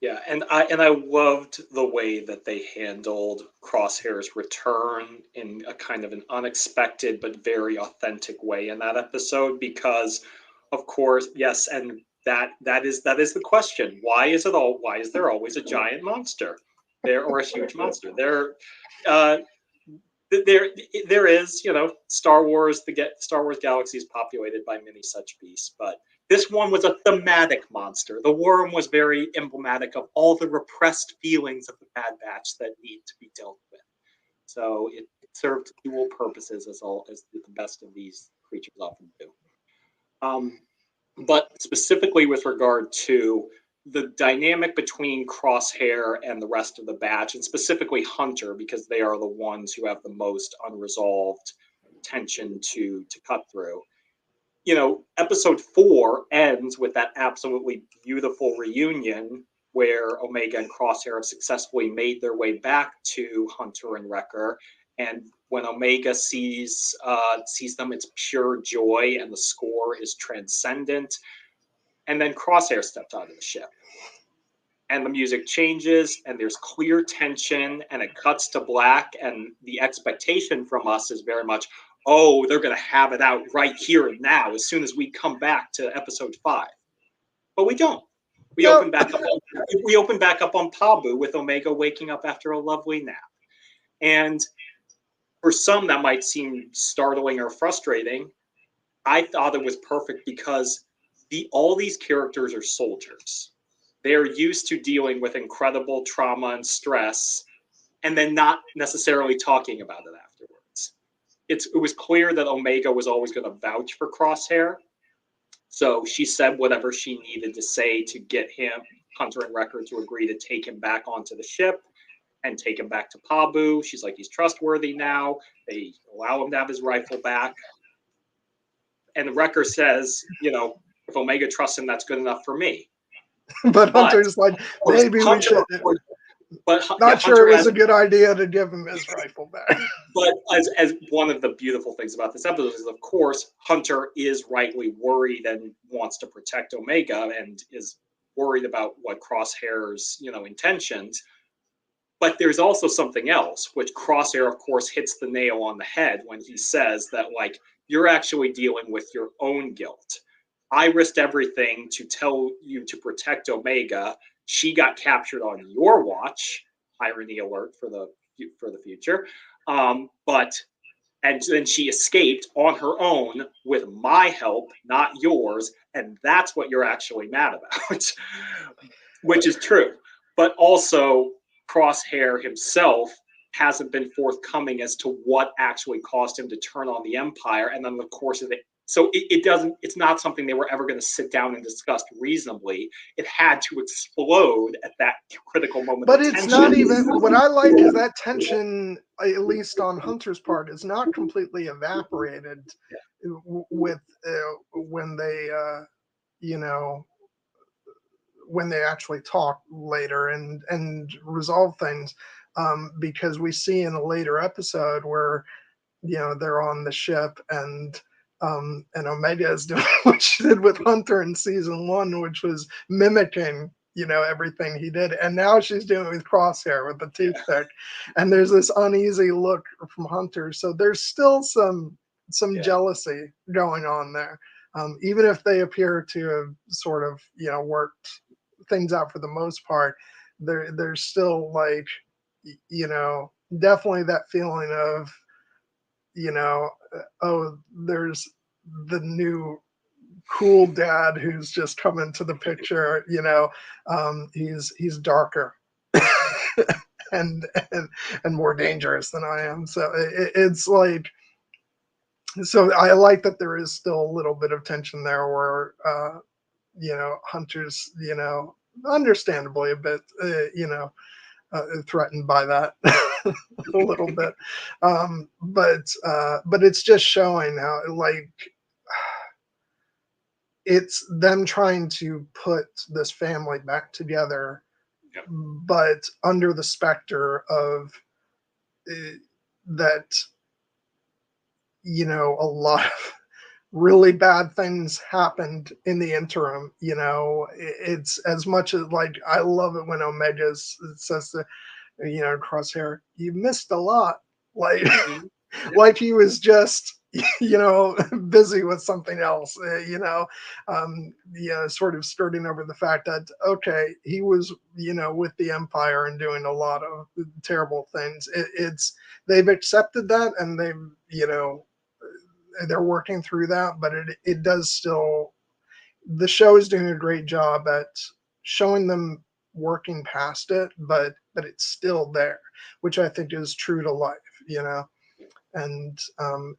Yeah, and I loved the way that they handled Crosshair's return in a kind of an unexpected but very authentic way in that episode, because of course, yes, and that is the question. Why is there always a giant monster there, or a huge monster? Uh there there is, you know, Star Wars galaxy is populated by many such beasts, but this one was a thematic monster. The worm was very emblematic of all the repressed feelings of the Bad Batch that need to be dealt with. So it served dual purposes, as the best of these creatures often do. Um, but specifically with regard to the dynamic between Crosshair and the rest of the batch, and specifically Hunter, because they are the ones who have the most unresolved tension to cut through. You know, episode 4 ends with that absolutely beautiful reunion where Omega and Crosshair have successfully made their way back to Hunter and Wrecker. And when Omega sees them, it's pure joy, and the score is transcendent. And then Crosshair steps out of the ship, and the music changes, and there's clear tension, and it cuts to black, and the expectation from us is very much, oh, they're going to have it out right here and now as soon as we come back to episode 5. But we don't. We No. open back up on Pabu with Omega waking up after a lovely nap. And for some that might seem startling or frustrating. I thought it was perfect because all these characters are soldiers. They're used to dealing with incredible trauma and stress, and then not necessarily talking about it afterwards. It was clear that Omega was always going to vouch for Crosshair, so she said whatever she needed to say to get Hunter and Wrecker, to agree to take him back onto the ship and take him back to Pabu. She's like, he's trustworthy now. They allow him to have his rifle back. And Wrecker says, you know, if Omega trusts him, that's good enough for me. But Hunter's like, maybe we should. But not sure it was a good idea to give him his rifle back. But as one of the beautiful things about this episode is, of course, Hunter is rightly worried and wants to protect Omega and is worried about what Crosshair's, you know, intentions. But there's also something else, which Crosshair, of course, hits the nail on the head when he says that, like, you're actually dealing with your own guilt. I risked everything to tell you to protect Omega. She got captured on your watch. Irony alert for the future. And then she escaped on her own with my help, not yours. And that's what you're actually mad about, which is true. But also, Crosshair himself hasn't been forthcoming as to what actually caused him to turn on the Empire. And then, of course, so it's not something they were ever going to sit down and discuss reasonably. It had to explode at that critical moment. But it's not even, what I like is that tension, at least on Hunter's part, is not completely evaporated with when they, you know, when they actually talk later and resolve things. Because we see in a later episode where, you know, they're on the ship and Omega is doing what she did with Hunter in season 1, which was mimicking, you know, everything he did. And now she's doing it with Crosshair with the toothpick. And there's this uneasy look from Hunter. So there's still some some jealousy going on there. Even if they appear to have sort of, worked things out for the most part, there's still like, definitely that feeling of, oh, there's the new cool dad who's just come into the picture. He's darker and more dangerous than I am. So it's like, so I like that there is still a little bit of tension there where Hunter's, understandably a bit threatened by that a little bit. But it's just showing how, like, it's them trying to put this family back together, but under the specter of that, a lot of really bad things happened in the interim. It's as much as, like, I love it when Omega says to, Crosshair, you missed a lot. Like, like he was just, busy with something else, sort of skirting over the fact that, okay, he was, with the Empire and doing a lot of terrible things. It's, they've accepted that, and they're working through that, but it does still, the show is doing a great job at showing them working past it, but it's still there, which I think is true to life, and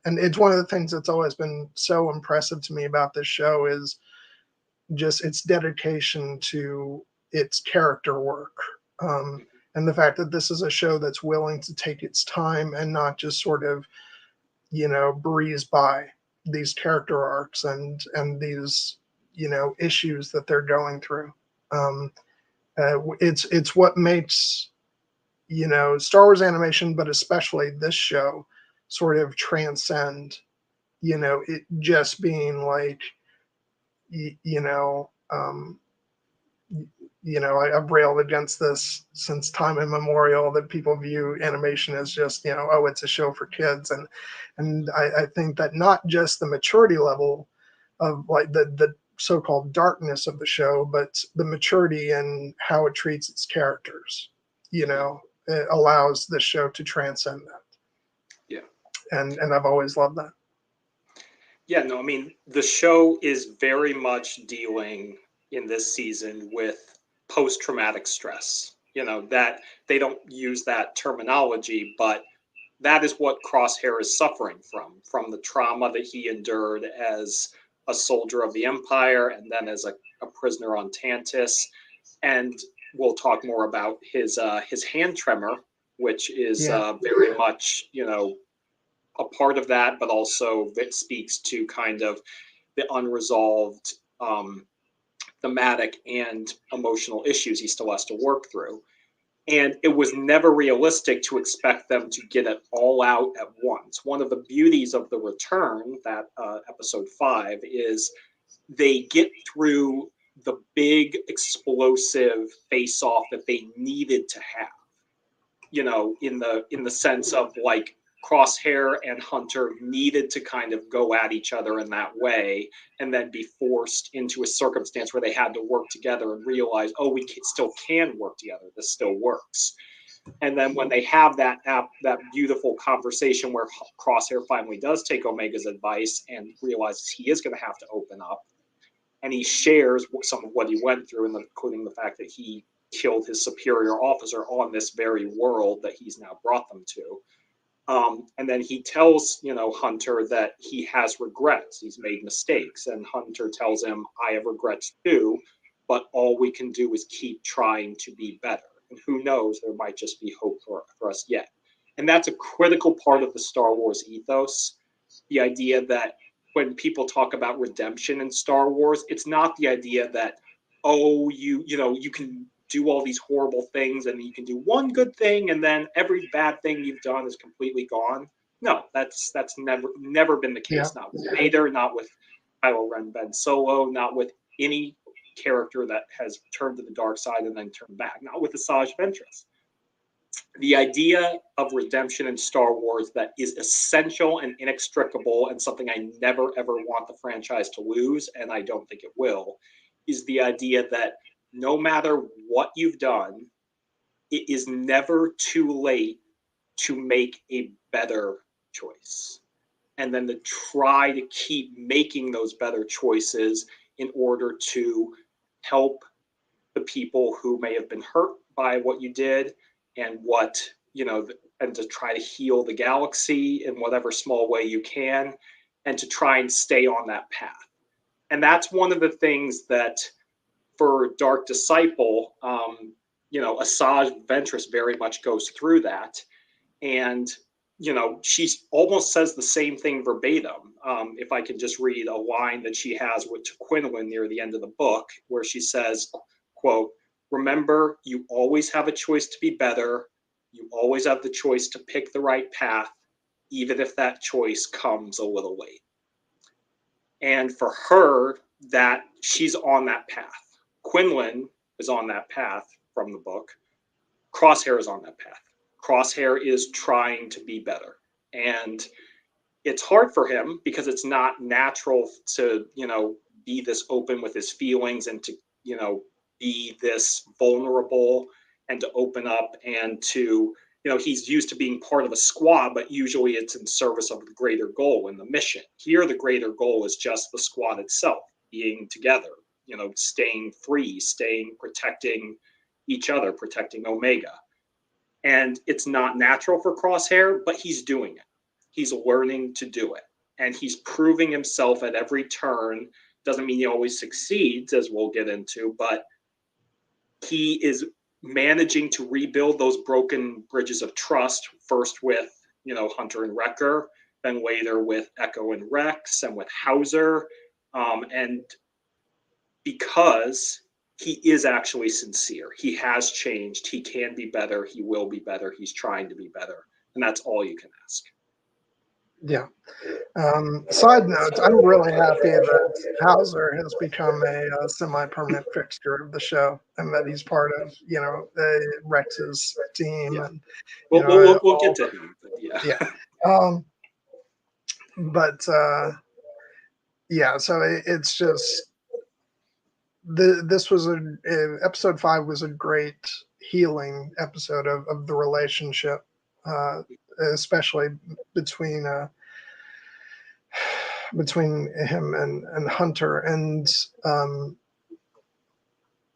it's one of the things that's always been so impressive to me about this show is just its dedication to its character work, and the fact that this is a show that's willing to take its time and not just sort of, breeze by these character arcs and these, issues that they're going through. It's what makes, Star Wars animation, but especially this show, sort of transcend, it just being like, I've railed against this since time immemorial, that people view animation as just, oh, it's a show for kids. And I think that not just the maturity level of, like, the so-called darkness of the show, but the maturity in how it treats its characters, it allows the show to transcend that. Yeah. And I've always loved that. Yeah, no, I mean, the show is very much dealing in this season with post-traumatic stress. That they don't use that terminology, but that is what Crosshair is suffering from the trauma that he endured as a soldier of the Empire and then as a prisoner on Tantiss. And we'll talk more about his hand tremor, which is very much, a part of that, but also it speaks to kind of the unresolved thematic and emotional issues he still has to work through. And it was never realistic to expect them to get it all out at once. One of the beauties of The Return, that episode 5, is they get through the big explosive face-off that they needed to have. In the sense of, like, Crosshair and Hunter needed to kind of go at each other in that way and then be forced into a circumstance where they had to work together and realize, oh, we still can work together. This still works. And then when they have that beautiful conversation where Crosshair finally does take Omega's advice and realizes he is going to have to open up, and he shares some of what he went through, including the fact that he killed his superior officer on this very world that he's now brought them to. And then he tells, Hunter that he has regrets. He's made mistakes. And Hunter tells him, I have regrets too, but all we can do is keep trying to be better. And who knows, there might just be hope for us yet. And that's a critical part of the Star Wars ethos. The idea that when people talk about redemption in Star Wars, it's not the idea that, oh, you can do all these horrible things and you can do one good thing and then every bad thing you've done is completely gone. No, that's never been the case. Not with Vader, not with Kylo Ren, Ben Solo, not with any character that has turned to the dark side and then turned back, not with Asajj Ventress. the idea of redemption in Star Wars that is essential and inextricable and something I never ever want the franchise to lose, and I don't think it will, is the idea that no matter what you've done, it is never too late to make a better choice. And then to try to keep making those better choices in order to help the people who may have been hurt by what you did, and what, and to try to heal the galaxy in whatever small way you can, and to try and stay on that path. And that's one of the things that for Dark Disciple, Asajj Ventress very much goes through that. And, she almost says the same thing verbatim. If I can just read a line that she has with Quinlan near the end of the book, where she says, quote, "Remember, you always have a choice to be better. You always have the choice to pick the right path, even if that choice comes a little late." And for her, that she's on that path. Quinlan is on that path from the book. Crosshair is on that path. Crosshair is trying to be better. And it's hard for him because it's not natural to, be this open with his feelings and to, be this vulnerable and to open up and to, he's used to being part of a squad, but usually it's in service of the greater goal in the mission. Here, the greater goal is just the squad itself being together, staying free, protecting each other, protecting Omega. And it's not natural for Crosshair, but he's doing it. He's learning to do it. And he's proving himself at every turn. Doesn't mean he always succeeds, as we'll get into, but he is managing to rebuild those broken bridges of trust, first with, Hunter and Wrecker, then later with Echo and Rex, and with Hauser. And because he is actually sincere. He has changed. He can be better. He will be better. He's trying to be better. And that's all you can ask. Yeah. Side note, I'm really happy that Hauser has become a semi-permanent fixture of the show, and that he's part of, Rex's team. Yeah. And we'll get to him. Yeah. So it's just this was episode 5 was a great healing episode of the relationship, especially between him and Hunter, and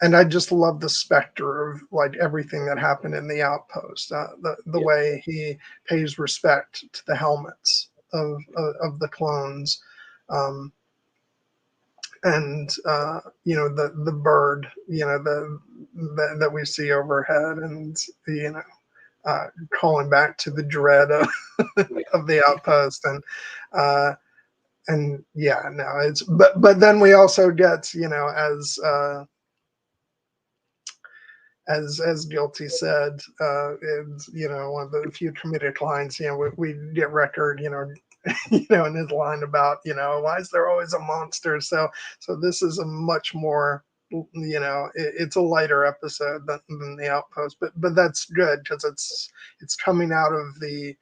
I just love the specter of like everything that happened in the outpost, the way he pays respect to the helmets of the clones, and the bird, that we see overhead, and calling back to the dread of, of the outpost, and it's but then we also get, as Guilty said, it's, one of the few comedic lines, we get Record, in his line about, why is there always a monster? So this is a much more, it's a lighter episode than the Outpost, but that's good because it's coming out of the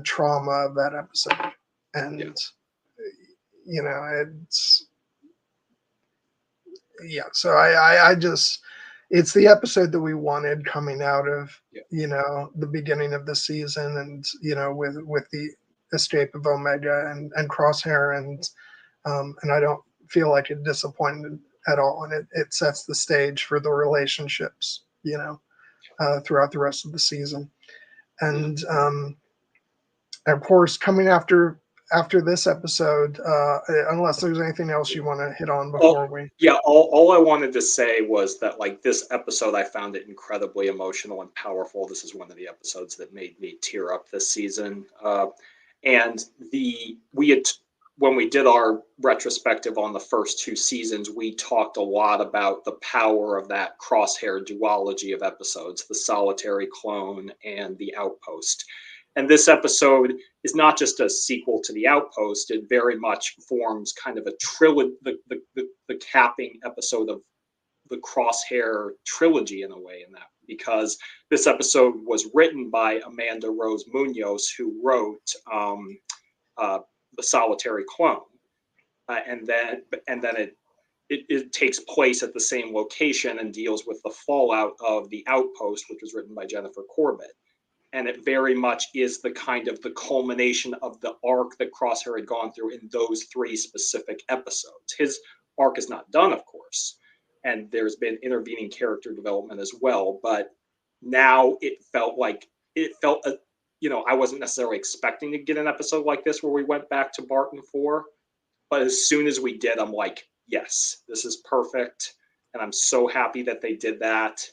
trauma of that episode, and it's So I just, it's the episode that we wanted coming out of the beginning of the season, and with the escape of Omega and Crosshair, and I don't feel like it disappointed at all, and it sets the stage for the relationships throughout the rest of the season, and of course coming after this episode, unless there's anything else you want to hit on before we. Yeah, all I wanted to say was that, like, this episode, I found it incredibly emotional and powerful. This is one of the episodes that made me tear up this season. And when we did our retrospective on the first 2 seasons, we talked a lot about the power of that Crosshair duology of episodes, the Solitary Clone and the Outpost. And this episode is not just a sequel to The Outpost. It very much forms kind of a trilogy, the capping episode of Crosshair trilogy in a way, in that, because this episode was written by Amanda Rose Munoz, who wrote The Solitary Clone, and then it takes place at the same location and deals with the fallout of The Outpost, which was written by Jennifer Corbett. And it very much is the kind of the culmination of the arc that Crosshair had gone through in those 3 specific episodes. His arc is not done, of course, and there's been intervening character development as well, but now it felt, I wasn't necessarily expecting to get an episode like this where we went back to Barton 4, but as soon as we did, I'm like, yes, this is perfect, and I'm so happy that they did that.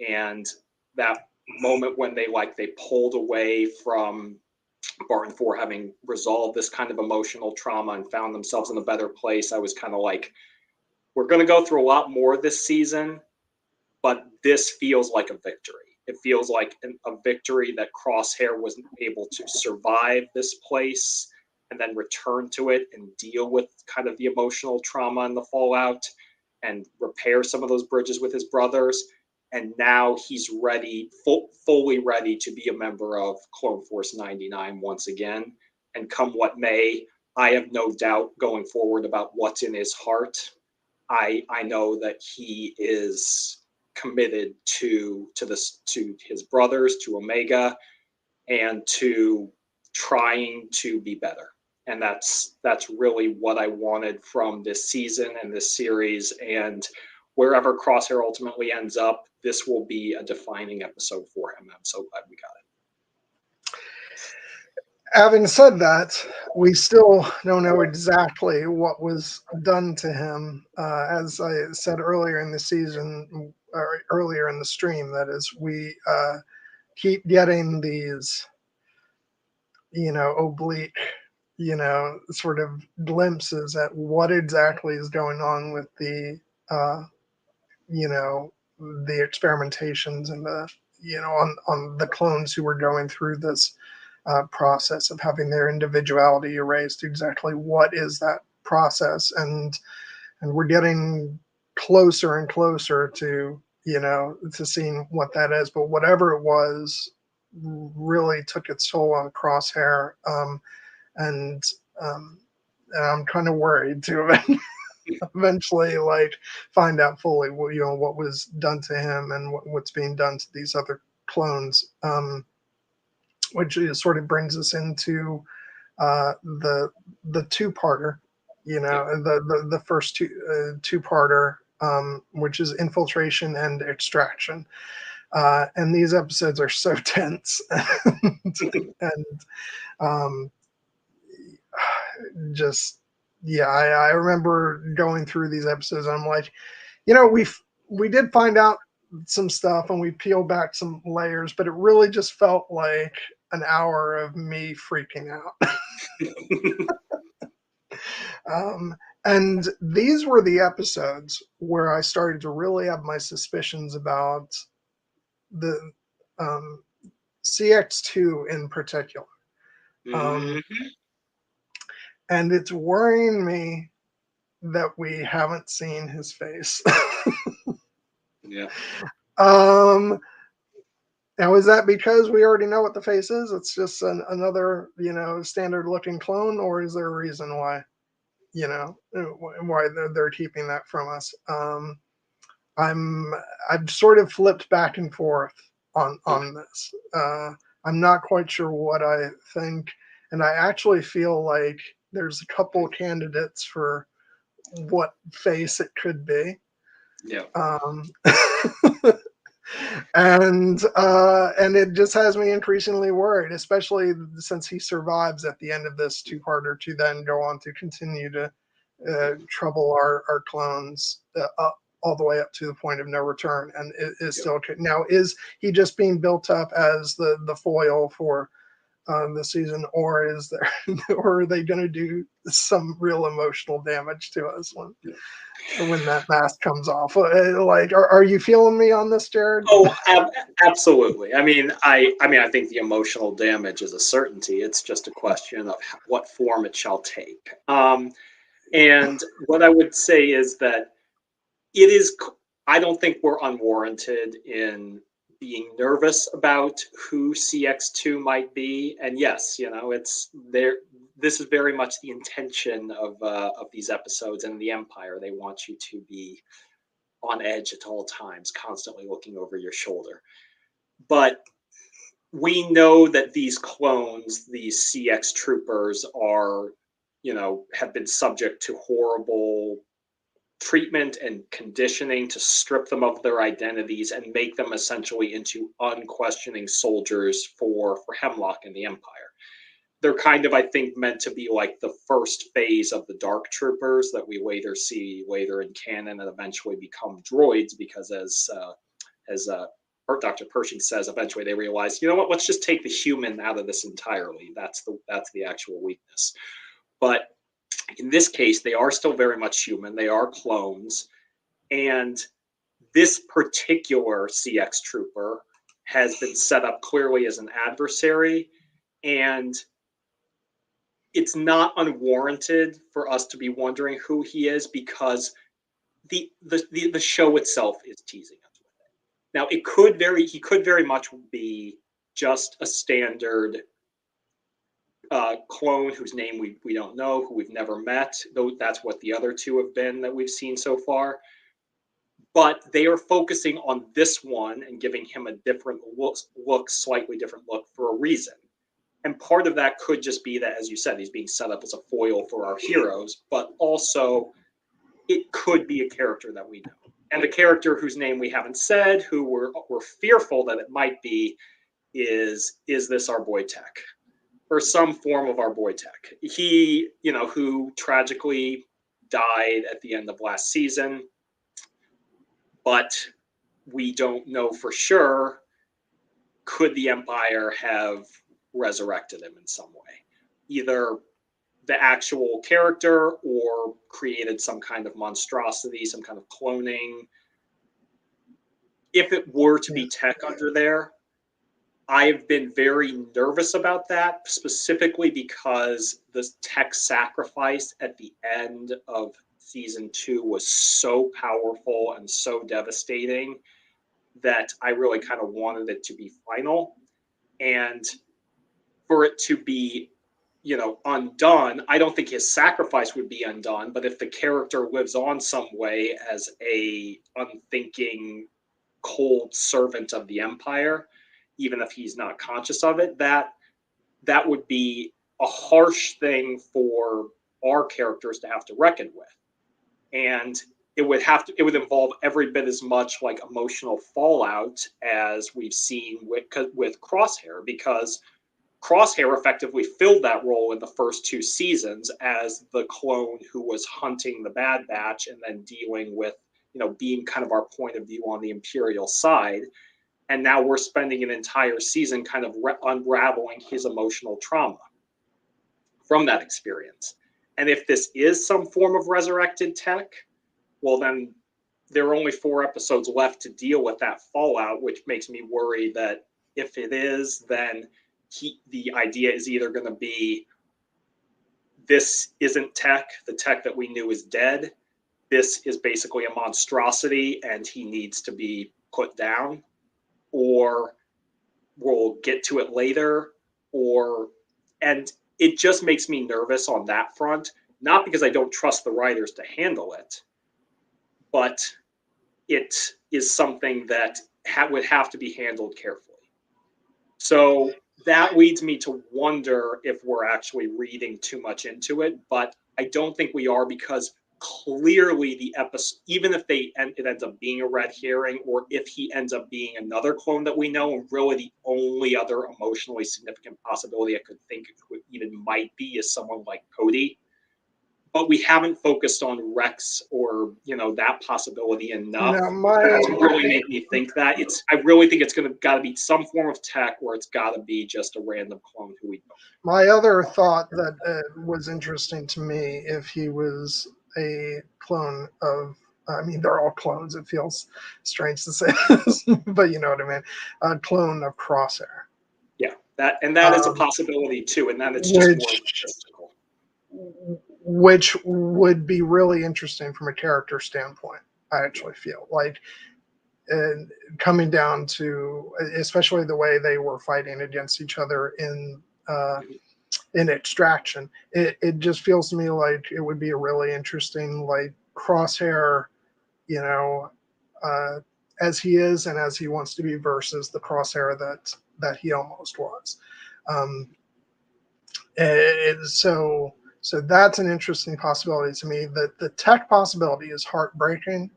And that moment when they pulled away from Barton 4 having resolved this kind of emotional trauma and found themselves in a better place, I was kind of like, we're going to go through a lot more this season, but this feels like a victory. It feels like a victory that Crosshair was able to survive this place and then return to it and deal with kind of the emotional trauma and the fallout and repair some of those bridges with his brothers. And now he's ready, fully ready to be a member of Clone Force 99 once again. And come what may, I have no doubt going forward about what's in his heart. I know that he is committed to his brothers, to Omega, and to trying to be better. And that's really what I wanted from this season and this series. And wherever Crosshair ultimately ends up, this will be a defining episode for him. I'm so glad we got it. Having said that, we still don't know exactly what was done to him. As I said earlier in the season, or earlier in the stream, that is, we keep getting these, oblique, sort of glimpses at what exactly is going on with the, the experimentations and the, on the clones who were going through this process of having their individuality erased. Exactly what is that process? And we're getting closer and closer to, to seeing what that is. But whatever it was really took its toll on Crosshair. And I'm kind of worried to eventually find out fully what was done to him and what's being done to these other clones, which sort of brings us into the two-parter, the first two-parter, which is Infiltration and Extraction. And these episodes are so tense and just, yeah, I remember going through these episodes. I'm like, we did find out some stuff and we peeled back some layers, but it really just felt like an hour of me freaking out. And these were the episodes where I started to really have my suspicions about the CX2 in particular. And it's worrying me that we haven't seen his face. Yeah. Now, is that because we already know what the face is? It's just another, standard looking clone, or is there a reason why, why they're keeping that from us? I've sort of flipped back and forth on this. I'm not quite sure what I think, and I actually feel like there's a couple candidates for what face it could be. Yeah. And it just has me increasingly worried, especially since he survives at the end of this two-parter to then go on to continue to trouble our clones all the way up to the point of no return. And it is still now. Is he just being built up as the foil for the season, or is there, or are they going to do some real emotional damage to us when that mask comes off? Are you feeling me on this, Jared? Oh, absolutely. I mean, I think the emotional damage is a certainty. It's just a question of what form it shall take. And what I would say is that it is I don't think we're unwarranted in being nervous about who CX2 might be. And yes, it's there. This is very much the intention of these episodes and the Empire. They want you to be on edge at all times, constantly looking over your shoulder. But we know that these clones, these CX troopers, are, have been subject to horrible treatment and conditioning to strip them of their identities and make them essentially into unquestioning soldiers for Hemlock and the Empire. They're kind of, I think, meant to be like the first phase of the Dark Troopers that we later see later in canon and eventually become droids, because as Dr. Pershing says, eventually they realize, you know what, let's just take the human out of this entirely. That's the actual weakness. But in this case, they are still very much human. They are clones. And this particular CX trooper has been set up clearly as an adversary. And it's not unwarranted for us to be wondering who he is, because the show itself is teasing us with it. Now, he could very much be just a standard clone whose name we don't know, who we've never met, though that's what the other two have been that we've seen so far. But they are focusing on this one and giving him a different look, slightly different look, for a reason. And part of that could just be that, as you said, he's being set up as a foil for our heroes, but also it could be a character that we know. And the character whose name we haven't said, who we're fearful that it might be, is this our boy Tech? Or some form of our boy Tech. He, who tragically died at the end of last season, but we don't know for sure. Could the Empire have resurrected him in some way? Either the actual character or created some kind of monstrosity, some kind of cloning. If it were to be Tech under there, I've been very nervous about that, specifically because the Tech sacrifice at the end of season 2 was so powerful and so devastating that I really kind of wanted it to be final. And for it to be, undone, I don't think his sacrifice would be undone, but if the character lives on some way as a unthinking, cold servant of the Empire, even if he's not conscious of it, that would be a harsh thing for our characters to have to reckon with. And it would involve every bit as much like emotional fallout as we've seen with Crosshair, because Crosshair effectively filled that role in the first 2 seasons as the clone who was hunting the Bad Batch and then dealing with, being kind of our point of view on the Imperial side. And now we're spending an entire season kind of unraveling his emotional trauma from that experience. And if this is some form of resurrected Tech, well, then there are only 4 episodes left to deal with that fallout, which makes me worry that if it is, then the idea is either going to be, this isn't Tech, the Tech that we knew is dead. This is basically a monstrosity and he needs to be put down. Or we'll get to it later, and it just makes me nervous on that front, not because I don't trust the writers to handle it, but it is something that would have to be handled carefully. So that leads me to wonder if we're actually reading too much into it, but I don't think we are, because clearly the episode, even if it ends up being a red herring, or if he ends up being another clone that we know, and really the only other emotionally significant possibility I could think it even might be is someone like Cody. But we haven't focused on Rex or that possibility enough to really make me think that. I really think it's got to be some form of Tech, or it's got to be just a random clone who we know. My other thought that was interesting to me, if he was a clone of, they're all clones. It feels strange to say this, but you know what I mean. A clone of Crosshair. Yeah, that is a possibility too, and then it's just more logistical. Which would be really interesting from a character standpoint. I actually feel like, and coming down to especially the way they were fighting against each other in Extraction, it just feels to me like it would be a really interesting, like, Crosshair, you know, uh, as he is and as he wants to be versus the Crosshair that he almost was. Um, so that's an interesting possibility to me. That the tech possibility is heartbreaking,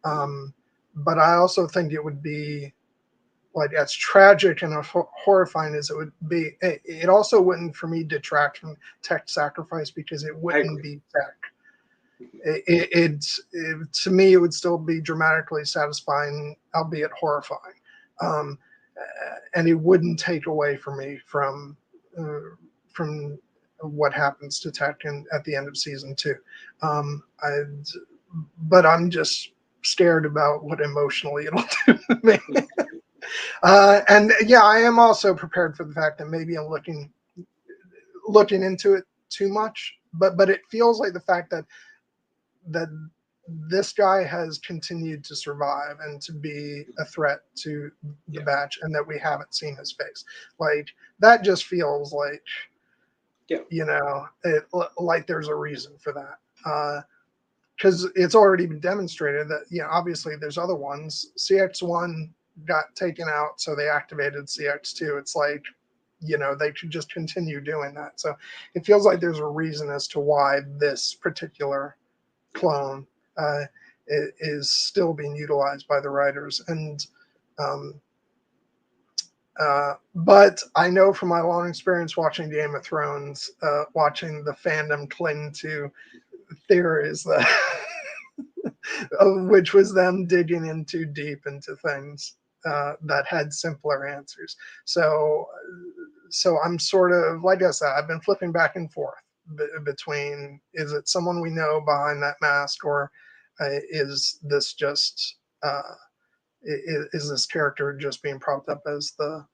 um, but I also think it would be, like, as tragic and horrifying as it would be. It also wouldn't, for me, detract from tech sacrifice, because it I wouldn't agree. be tech. To me, it would still be dramatically satisfying, albeit horrifying, um, and it wouldn't take away from me from what happens to Tech at the end of season 2. Um, I, but I'm just scared about what emotionally it'll do to me. And yeah, I am also prepared for the fact that maybe I'm looking into it too much. But it feels like the fact that this guy has continued to survive and to be a threat to the batch, and that we haven't seen his face. Like, that just feels like, like there's a reason for that. Because it's already been demonstrated that, obviously there's other ones. CX1 got taken out, so they activated CX2. It's like, they could just continue doing that. So it feels like there's a reason as to why this particular clone is still being utilized by the writers. And um, but I know from my long experience watching Game of Thrones, watching the fandom cling to theories that which was them digging in too deep into things that had simpler answers. So I'm sort of, like I said, I've been flipping back and forth between, is it someone we know behind that mask, or is this just is this character just being propped up as the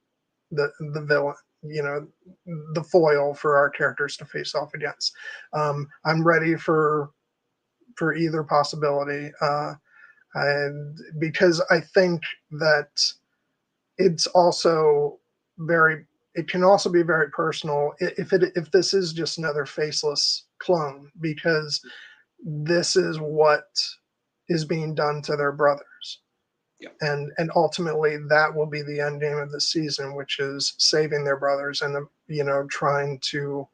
villain, the foil for our characters to face off against. I'm ready for either possibility, and because I think that it's also it can also be very personal if this is just another faceless clone, because this is what is being done to their brothers. And ultimately that will be the end game of the season, which is saving their brothers and trying to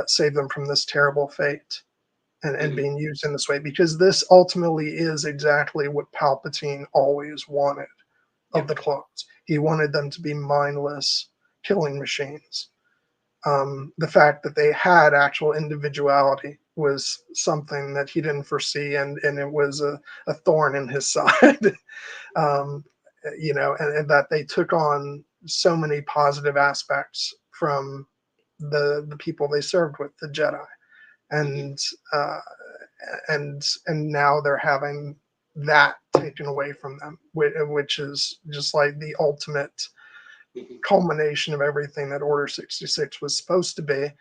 save them from this terrible fate, and being used in this way, because this ultimately is exactly what Palpatine always wanted of the clones. He wanted them to be mindless killing machines. The fact that they had actual individuality was something that he didn't foresee, and it was a thorn in his side. um, and that they took on so many positive aspects from the people they served with, the Jedi, and and now they're having that taken away from them, which is just like the ultimate culmination of everything that Order 66 was supposed to be.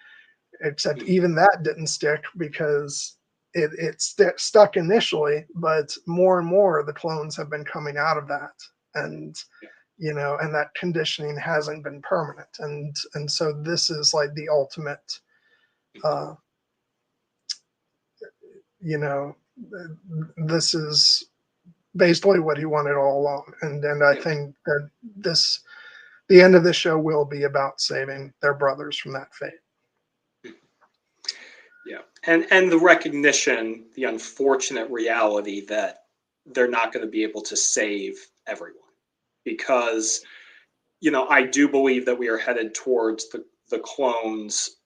Except even that didn't stick, because it stuck initially, but more and more the clones have been coming out of that, and and that conditioning hasn't been permanent, and so this is like the ultimate, this is basically what he wanted all along, and I think that the end of this show will be about saving their brothers from that fate. Yeah, and the recognition, the unfortunate reality that they're not going to be able to save everyone, because I do believe that we are headed towards the clones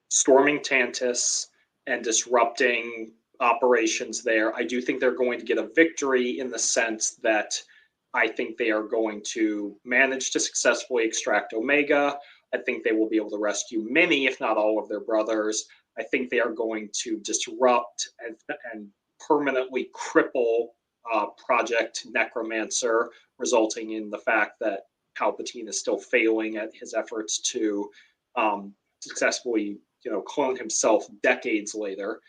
storming Tantiss and disrupting operations there. I do think they're going to get a victory, in the sense that I think they are going to manage to successfully extract Omega. I think they will be able to rescue many, if not all, of their brothers. I think they are going to disrupt and permanently cripple Project Necromancer, resulting in the fact that Palpatine is still failing at his efforts to successfully, clone himself decades later.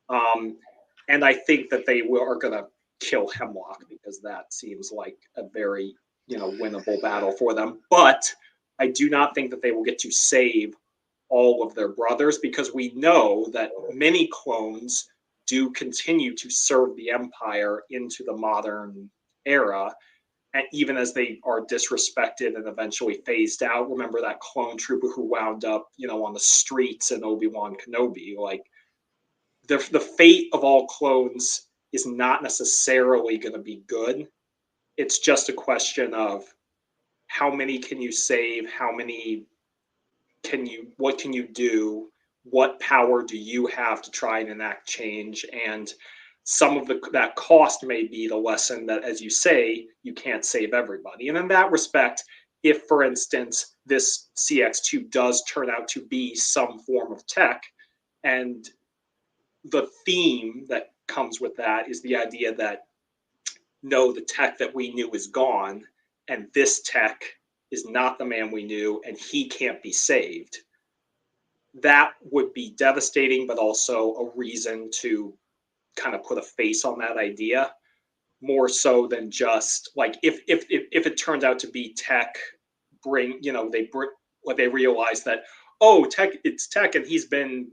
And I think that they are going to kill Hemlock, because that seems like a very, winnable battle for them. But I do not think that they will get to save all of their brothers, because we know that many clones do continue to serve the Empire into the modern era, and even as they are disrespected and eventually phased out. Remember that clone trooper who wound up, on the streets in Obi-Wan Kenobi? Like, the fate of all clones is not necessarily going to be good. It's just a question of how many can you save, how many what can you do, what power do you have to try and enact change. And some of that cost may be the lesson that, as you say, you can't save everybody. And in that respect, if, for instance, this CX2 does turn out to be some form of tech, and the theme that comes with that is the idea that, no, the tech that we knew is gone, and this tech is not the man we knew, and he can't be saved, that would be devastating, but also a reason to kind of put a face on that idea, more so than just like, if it turns out to be tech, they realize that, oh, it's tech, and he's been,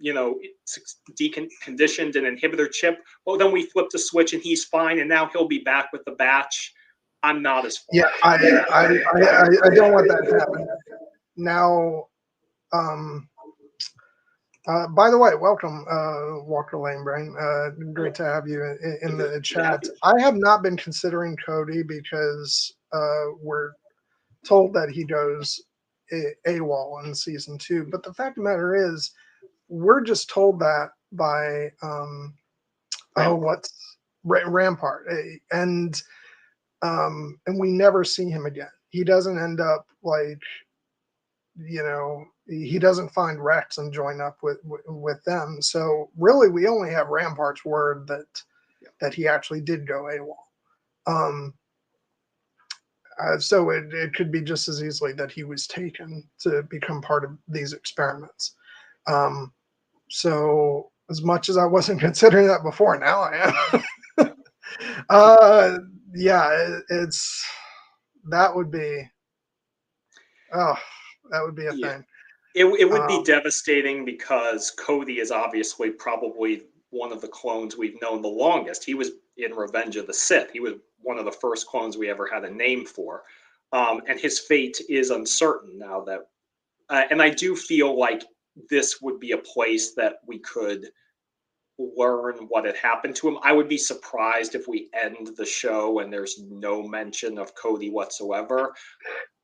deconditioned an inhibitor chip. Well, then we flip the switch and he's fine, and now he'll be back with the batch. I'm not as far. Yeah, I don't want that to happen. Now, by the way, welcome, Walker Lane Brain. Great to have you in the chat. I have not been considering Cody because we're told that he goes AWOL in season 2. But the fact of the matter is, we're just told that by Rampart, and we never see him again. He doesn't end up like, he doesn't find Rex and join up with them. So really, we only have Rampart's word that he actually did go AWOL. So it could be just as easily that he was taken to become part of these experiments. So as much as I wasn't considering that before, now I am. That would be a thing. It would be devastating, because Cody is obviously probably one of the clones we've known the longest. He was in Revenge of the Sith. He was one of the first clones we ever had a name for. And his fate is uncertain now that, and I do feel like this would be a place that we could learn what had happened to him. I would be surprised if we end the show and there's no mention of Cody whatsoever.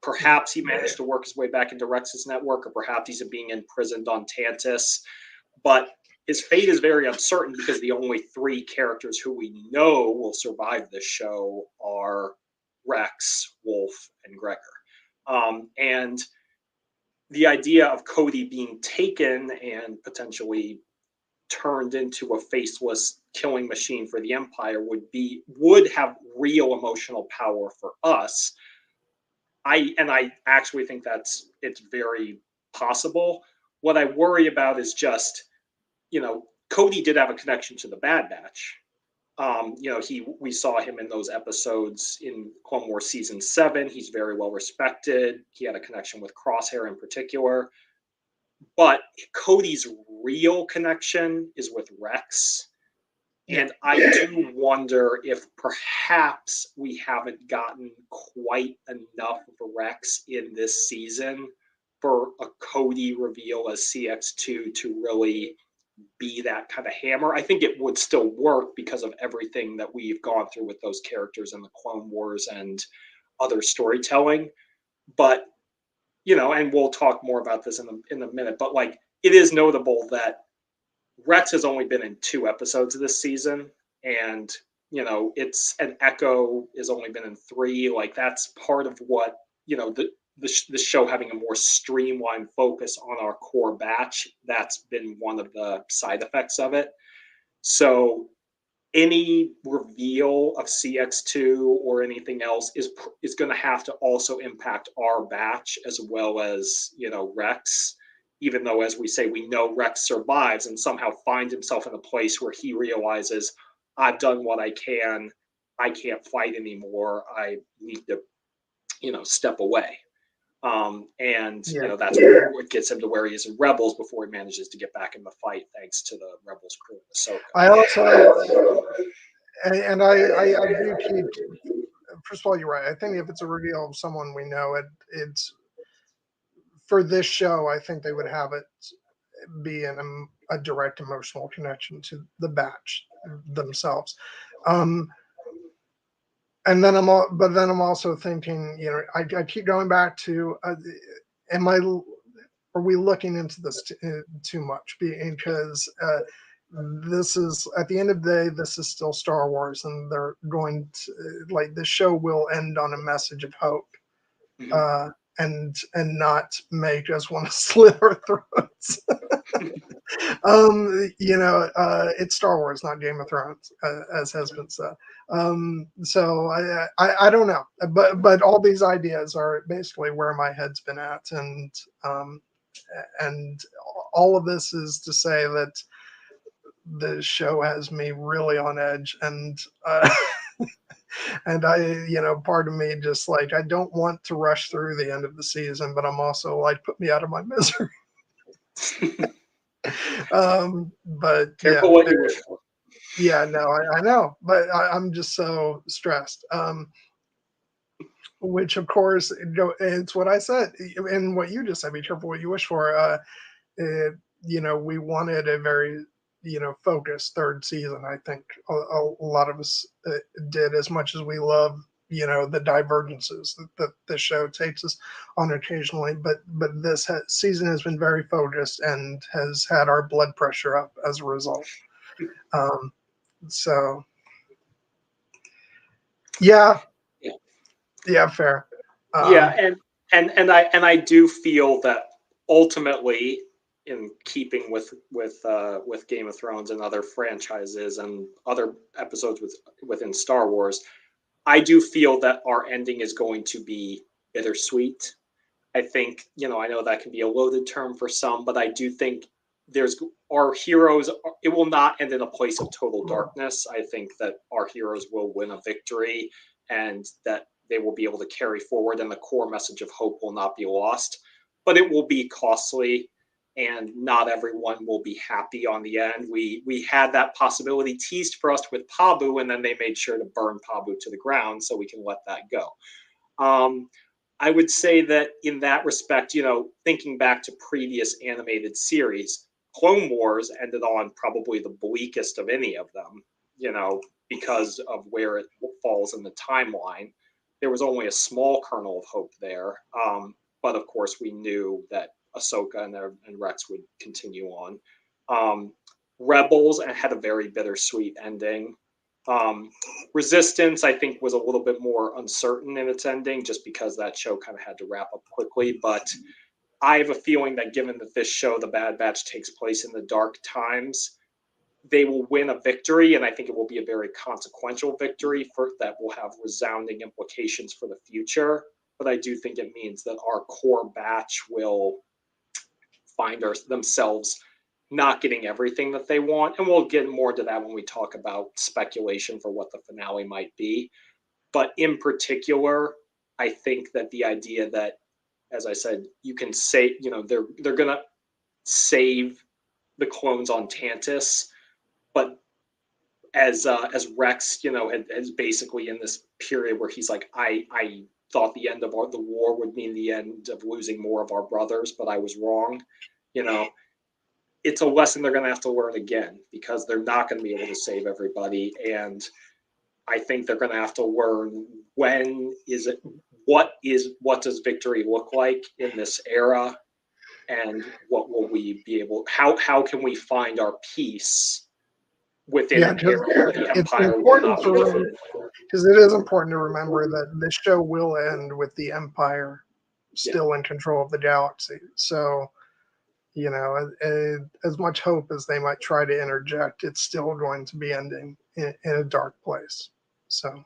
Perhaps he managed to work his way back into Rex's network, or perhaps he's being imprisoned on Tantiss. But his fate is very uncertain, because the only 3 characters who we know will survive this show are Rex, Wolf, and Gregor. And the idea of Cody being taken and potentially turned into a faceless killing machine for the Empire would have real emotional power for us. I actually think it's very possible. What I worry about is just, Cody did have a connection to the Bad Batch. We saw him in those episodes in Clone Wars season 7. He's very well respected. He had a connection with Crosshair in particular. But Cody's real connection is with Rex. And I do wonder if perhaps we haven't gotten quite enough of Rex in this season for a Cody reveal as CX2 to really be that kind of hammer. I think it would still work because of everything that we've gone through with those characters in the Clone Wars and other storytelling. But, and we'll talk more about this in a minute, but like, it is notable that Rex has only been in 2 episodes of this season, and it's an Echo has only been in 3. Like, that's part of what the show having a more streamlined focus on our core batch. That's been one of the side effects of it. So any reveal of CX2 or anything else is going to have to also impact our batch as well as Rex. Even though, as we say, we know Rex survives and somehow finds himself in a place where he realizes, I've done what I can. I can't fight anymore. I need to, step away. And that's what gets him to where he is in Rebels before he manages to get back in the fight, thanks to the Rebels crew and Ahsoka. I also, and I do keep. First of all, you're right. I think if it's a reveal of someone we know, it's for this show. I think they would have it be a direct emotional connection to the batch themselves. And then I'm also thinking, I keep going back to, are we looking into this too much? Because this is, at the end of the day, this is still Star Wars, and they're going to, like, the show will end on a message of hope, and not make us want to slit our throats. It's Star Wars, not Game of Thrones, as has been said. So I don't know, but all these ideas are basically where my head's been at, and all of this is to say that the show has me really on edge, and and part of me just like, I don't want to rush through the end of the season, but I'm also like, put me out of my misery. But careful what you wish for. Yeah, no, I know, but I'm just so stressed. Which, of course, it's what I said, and what you just said. Be careful what you wish for. We wanted a very, focused third season. I think a lot of us did, as much as we love, the divergences that the show takes us on occasionally. But this season has been very focused and has had our blood pressure up as a result. So, yeah, fair. And I do feel that ultimately, in keeping with Game of Thrones and other franchises and other episodes within Star Wars, I do feel that our ending is going to be bittersweet. I think, I know that can be a loaded term for some, but I do think our heroes, it will not end in a place of total darkness. I think that our heroes will win a victory, and that they will be able to carry forward, and the core message of hope will not be lost. But it will be costly, and not everyone will be happy on the end. We had that possibility teased for us with Pabu, and then they made sure to burn Pabu to the ground so we can let that go. I would say that in that respect, thinking back to previous animated series, Clone Wars ended on probably the bleakest of any of them, because of where it falls in the timeline. There was only a small kernel of hope there. But of course, we knew that Ahsoka and Rex would continue on. Rebels had a very bittersweet ending. Resistance, I think, was a little bit more uncertain in its ending, just because that show kind of had to wrap up quickly. But I have a feeling that, given that this show, The Bad Batch, takes place in the dark times, they will win a victory, and I think it will be a very consequential victory that will have resounding implications for the future. But I do think it means that our core batch will find themselves not getting everything that they want. And we'll get more to that when we talk about speculation for what the finale might be. But in particular, I think that the idea that, as I said, you can say, they're going to save the clones on Tantiss, but as Rex, is basically in this period where he's like, I thought the end of the war would mean the end of losing more of our brothers, but I was wrong. It's a lesson they're going to have to learn again, because they're not going to be able to save everybody. And I think they're going to have to learn, what does victory look like in this era, and what will we be able, how can we find our peace within an era where the Empire will not be defeated? Because it is important to remember that this show will end with the Empire still in control of the galaxy. So, as much hope as they might try to interject, it's still going to be ending in a dark place. So,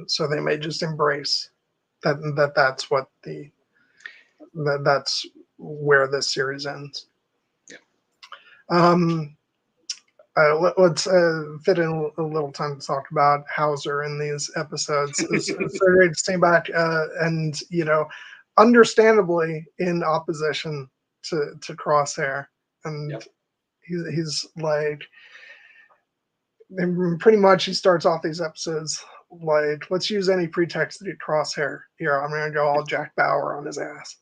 so they may just embrace that's what that's where this series ends. Let's fit in a little time to talk about Hauser in these episodes. It's so great to stay back and, you know, understandably in opposition to Crosshair. And Yep. he's like, and pretty much he starts off these episodes like, let's use any pretext to get Crosshair. Here, I'm going to go all Jack Bauer on his ass.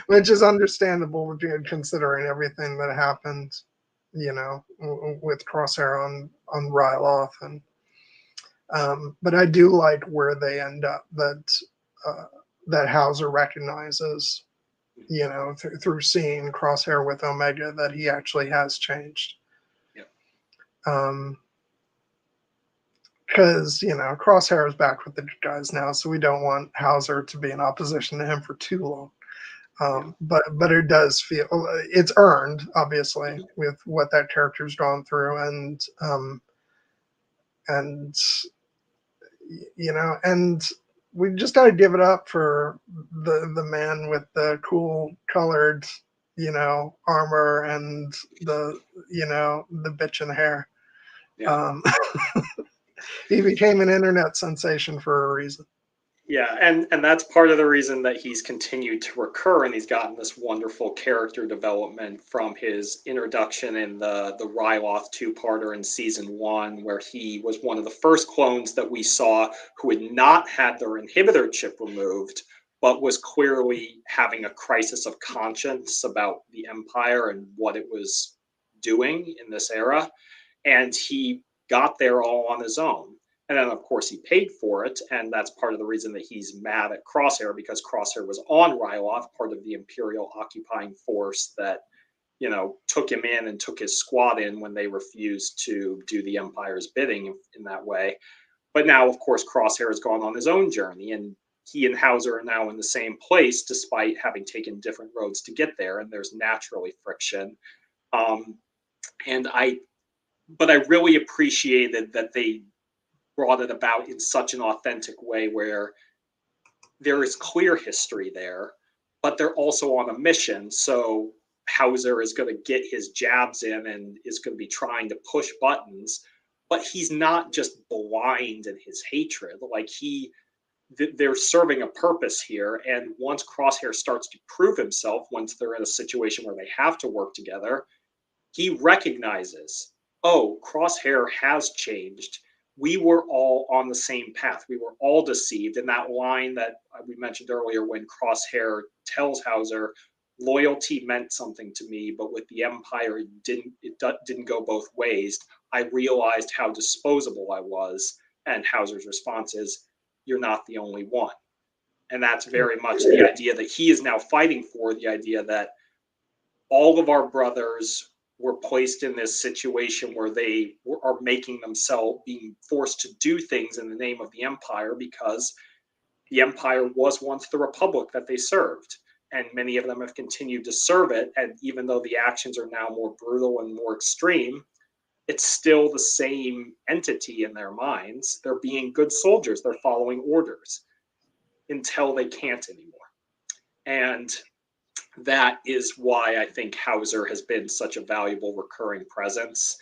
Which is understandable considering everything that happened, you know, with Crosshair on Ryloth, and but I do like where they end up. That Hauser recognizes, you know, through seeing Crosshair with Omega, that he actually has changed. Yeah. Because, you know, Crosshair is back with the guys now, so we don't want Hauser to be in opposition to him for too long. But it does feel it's earned, obviously, with what that character's gone through, and you know, and we just got to give it up for the man with the cool colored, you know, armor and the, you know, the bitchin' hair. Yeah. He became an internet sensation for a reason. Yeah, and that's part of the reason that he's continued to recur, and he's gotten this wonderful character development from his introduction in the Ryloth two-parter in season 1, where he was one of the first clones that we saw who had not had their inhibitor chip removed, but was clearly having a crisis of conscience about the Empire and what it was doing in this era, and he got there all on his own. And then, of course, he paid for it, and that's part of the reason that he's mad at Crosshair, because Crosshair was on Ryloth, part of the Imperial occupying force that, you know, took him in and took his squad in when they refused to do the Empire's bidding in that way. But now, of course, Crosshair has gone on his own journey, and he and Hauser are now in the same place, despite having taken different roads to get there, and there's naturally friction. But I really appreciated that they brought it about in such an authentic way where there is clear history there, but they're also on a mission. So Hauser is going to get his jabs in and is going to be trying to push buttons, but he's not just blind in his hatred. Like they're serving a purpose here. And once Crosshair starts to prove himself, once they're in a situation where they have to work together, he recognizes, oh, Crosshair has changed. We were all on the same path. We were all deceived. And that line that we mentioned earlier, when Crosshair tells Hauser, loyalty meant something to me, but with the Empire, it didn't go both ways. I realized how disposable I was. And Hauser's response is, you're not the only one. And that's very much the idea that he is now fighting for, the idea that all of our brothers were placed in this situation where they are making themselves, being forced to do things in the name of the Empire, because the Empire was once the Republic that they served. And many of them have continued to serve it. And even though the actions are now more brutal and more extreme, it's still the same entity in their minds. They're being good soldiers. They're following orders until they can't anymore. And that is why I think Hauser has been such a valuable recurring presence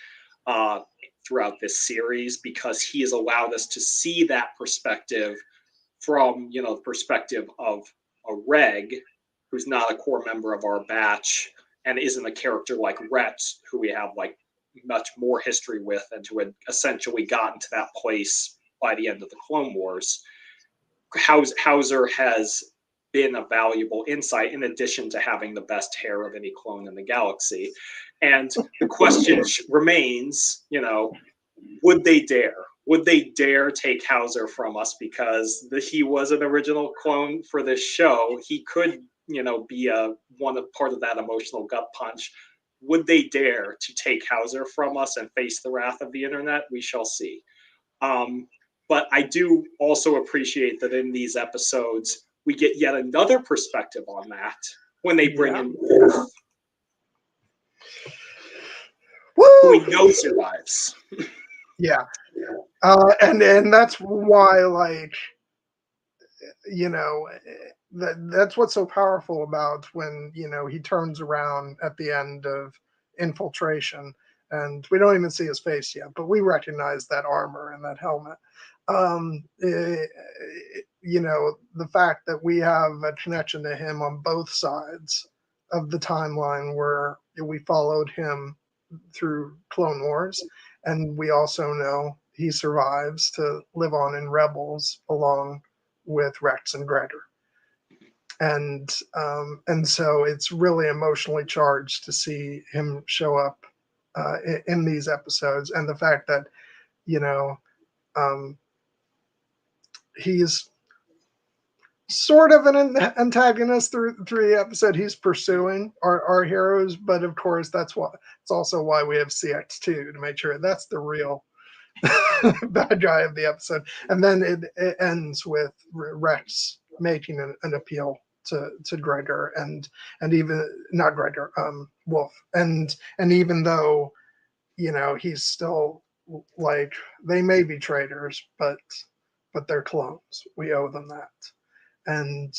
throughout this series, because he has allowed us to see that perspective from, you know, the perspective of a Reg, who's not a core member of our batch and isn't a character like Rhett, who we have like much more history with and who had essentially gotten to that place by the end of the Clone Wars. Hauser has been a valuable insight, in addition to having the best hair of any clone in the galaxy. And the question remains, you know, would they dare? Would they dare take Hauser from us? Because he was an original clone for this show. He could, you know, be part of that emotional gut punch. Would they dare to take Hauser from us and face the wrath of the internet? We shall see. But I do also appreciate that in these episodes, we get yet another perspective on that when they bring in Wolf, who we know survives. Yeah. And that's why, like, you know, that's what's so powerful about when, you know, he turns around at the end of Infiltration, and we don't even see his face yet, but we recognize that armor and that helmet. You know, the fact that we have a connection to him on both sides of the timeline, where we followed him through Clone Wars, and we also know he survives to live on in Rebels along with Rex and Gregor. And so it's really emotionally charged to see him show up in these episodes, and the fact that, you know, he's sort of an antagonist through the episode. He's pursuing our heroes, but of course it's also why we have CX2, to make sure that's the real bad guy of the episode. And then it ends with Rex making an appeal to Gregor, and even not Gregor, Wolf, and even though, you know, he's still like, they may be traitors, but they're clones. We owe them that, and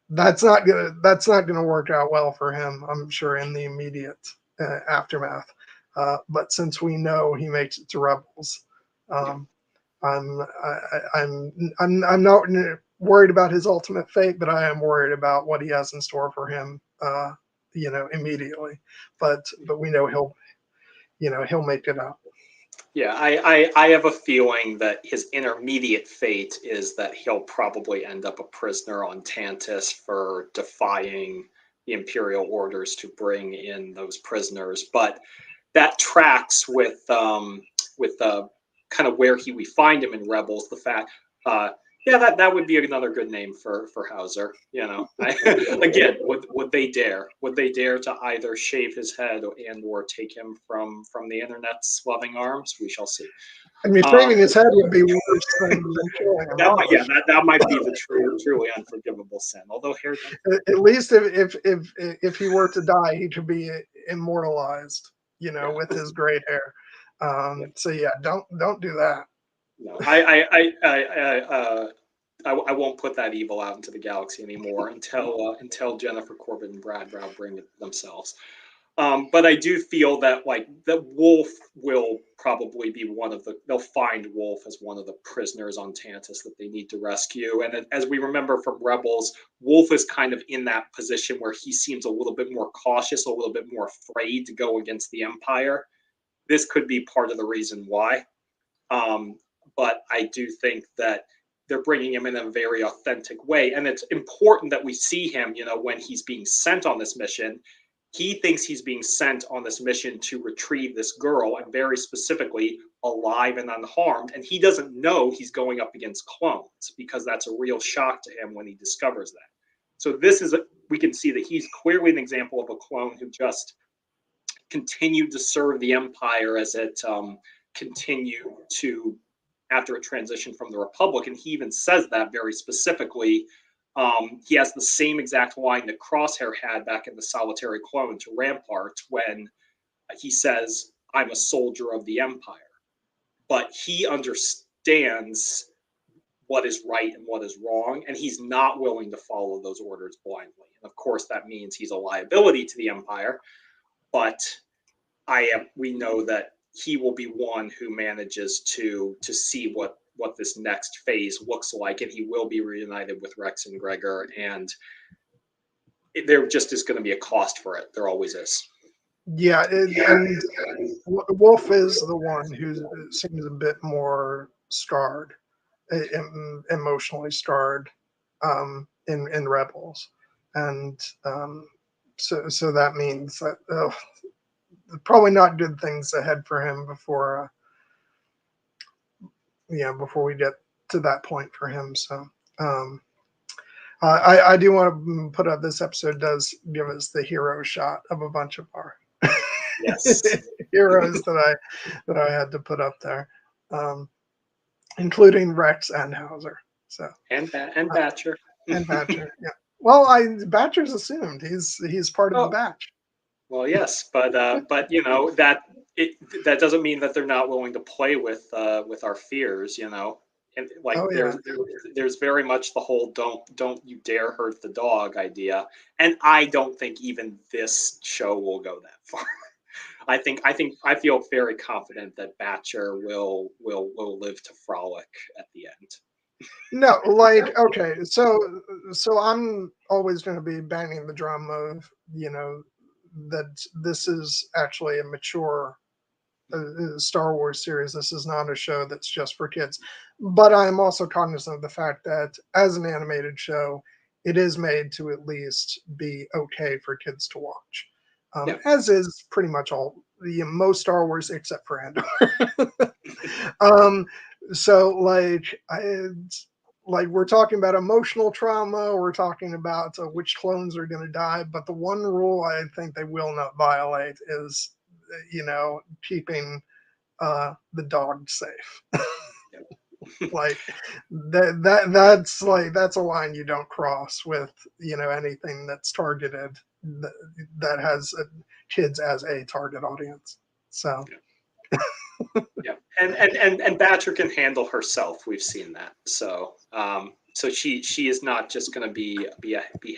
that's not gonna work out well for him, I'm sure, in the immediate aftermath. But since we know he makes it to Rebels, I'm not worried about his ultimate fate, but I am worried about what he has in store for him, you know, immediately. But we know he'll make it up. Yeah, I have a feeling that his intermediate fate is that he'll probably end up a prisoner on Tantiss for defying the Imperial orders to bring in those prisoners. But that tracks with kind of where we find him in Rebels. The fact, yeah, that would be another good name for Hauser. You know, again, would they dare? Would they dare to either shave his head and or take him from the internet's loving arms? We shall see. I mean, shaving his head would be worse than killing him. That might be the truly unforgivable sin. Although hair, at least if he were to die, he could be immortalized, you know, with his great hair. So yeah, don't do that. No, I won't put that evil out into the galaxy anymore until Jennifer Corbett and Brad Brown bring it themselves. But I do feel that that Wolf will probably be they'll find Wolf as one of the prisoners on Tantiss that they need to rescue. And as we remember from Rebels, Wolf is kind of in that position where he seems a little bit more cautious, a little bit more afraid to go against the Empire. This could be part of the reason why. But I do think that they're bringing him in a very authentic way. And it's important that we see him, you know, when he's being sent on this mission. He thinks he's being sent on this mission to retrieve this girl, and very specifically alive and unharmed. And he doesn't know he's going up against clones, because that's a real shock to him when he discovers that. So we can see that he's clearly an example of a clone who just continued to serve the Empire as it continued to, after a transition from the Republic. And he even says that very specifically. He has the same exact line that Crosshair had back in the Solitary Clone to Rampart, when he says, "I'm a soldier of the Empire." But he understands what is right and what is wrong, and he's not willing to follow those orders blindly. And of course, that means he's a liability to the Empire. But we know that he will be one who manages to see what this next phase looks like, and he will be reunited with Rex and Gregor, and there just is going to be a cost for it. There always is. Yeah, and Wolf is the one who seems a bit more scarred, emotionally scarred, in Rebels, and so that means that probably not good things ahead for him before we get to that point for him. So I do want to put up, this episode does give us the hero shot of a bunch of our heroes that I had to put up there, including Rex and Hauser. So and Batcher and Batcher. Yeah. Well, Batcher's assumed he's part of the batch. Well, yes, but you know that doesn't mean that they're not willing to play with our fears. You know, And like Oh yeah. there's very much the whole don't you dare hurt the dog idea. And I don't think even this show will go that far. I feel very confident that Batcher will live to frolic at the end. No, like okay, so I'm always going to be banging the drum of, you know, that this is actually a mature Star Wars series. This is not a show that's just for kids. But I'm also cognizant of the fact that as an animated show, it is made to at least be okay for kids to watch. Yeah. As is pretty much all the most Star Wars except for Andor. um, so like we're talking about emotional trauma, we're talking about which clones are going to die, but the one rule I think they will not violate is, you know, keeping the dog safe. Like that's a line you don't cross with, you know, anything that's targeted that has kids as a target audience. So Yeah, and Batcher can handle herself. We've seen that. So so she is not just going to be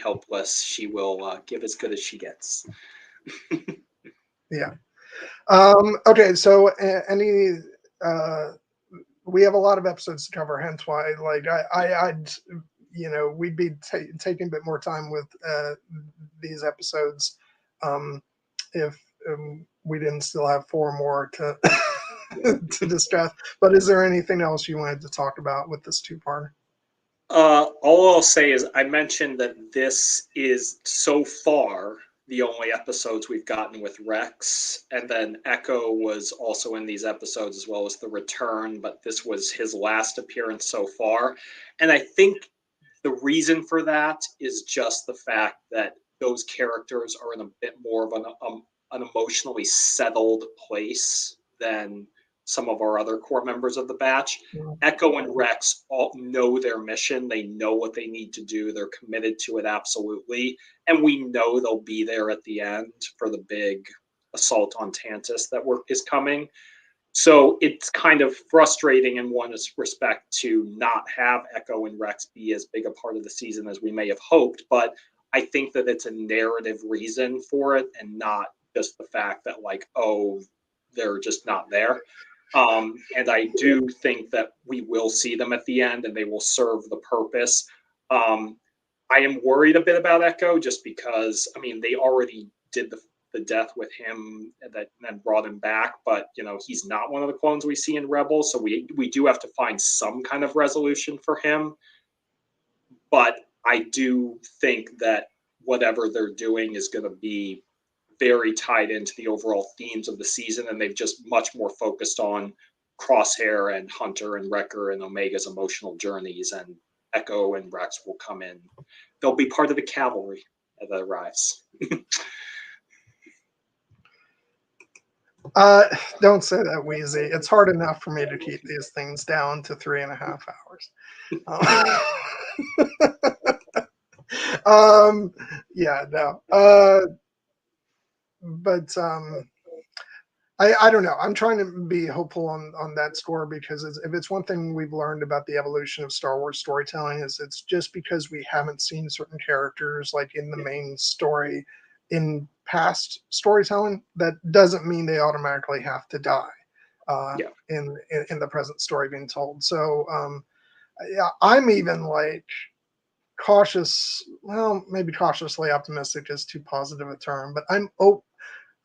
helpless. She will give as good as she gets. yeah. Okay, so any we have a lot of episodes to cover, hence why like I'd you know, we'd be taking a bit more time with these episodes if we didn't still have four more to to discuss. But is there anything else you wanted to talk about with this two-parter? All I'll say is I mentioned that this is so far the only episodes we've gotten with Rex, and then Echo was also in these episodes as well as the return, but this was his last appearance so far. And I think the reason for that is just the fact that those characters are in a bit more of an emotionally settled place than some of our other core members of the batch. Echo and Rex all know their mission. They know what they need to do. They're committed to it absolutely. And we know they'll be there at the end for the big assault on Tantiss that is coming. So it's kind of frustrating in one respect to not have Echo and Rex be as big a part of the season as we may have hoped. But I think that it's a narrative reason for it and not just the fact that, like, oh, they're just not there. And I do think that we will see them at the end and they will serve the purpose. I am worried a bit about Echo just because, I mean, they already did the death with him that then brought him back, but you know, he's not one of the clones we see in Rebels, so we do have to find some kind of resolution for him. But I do think that whatever they're doing is going to be very tied into the overall themes of the season, and they've just much more focused on Crosshair and Hunter and Wrecker and Omega's emotional journeys, and Echo and Rex will come in. They'll be part of the cavalry that arrives. Don't say that, Wheezy. It's hard enough for me to keep these things down to 3.5 hours. Yeah, no. But I don't know. I'm trying to be hopeful on that score because if it's one thing we've learned about the evolution of Star Wars storytelling is it's just because we haven't seen certain characters like in the main story in past storytelling, that doesn't mean they automatically have to die in the present story being told. So yeah, I'm even like cautious. Well, maybe cautiously optimistic is too positive a term, but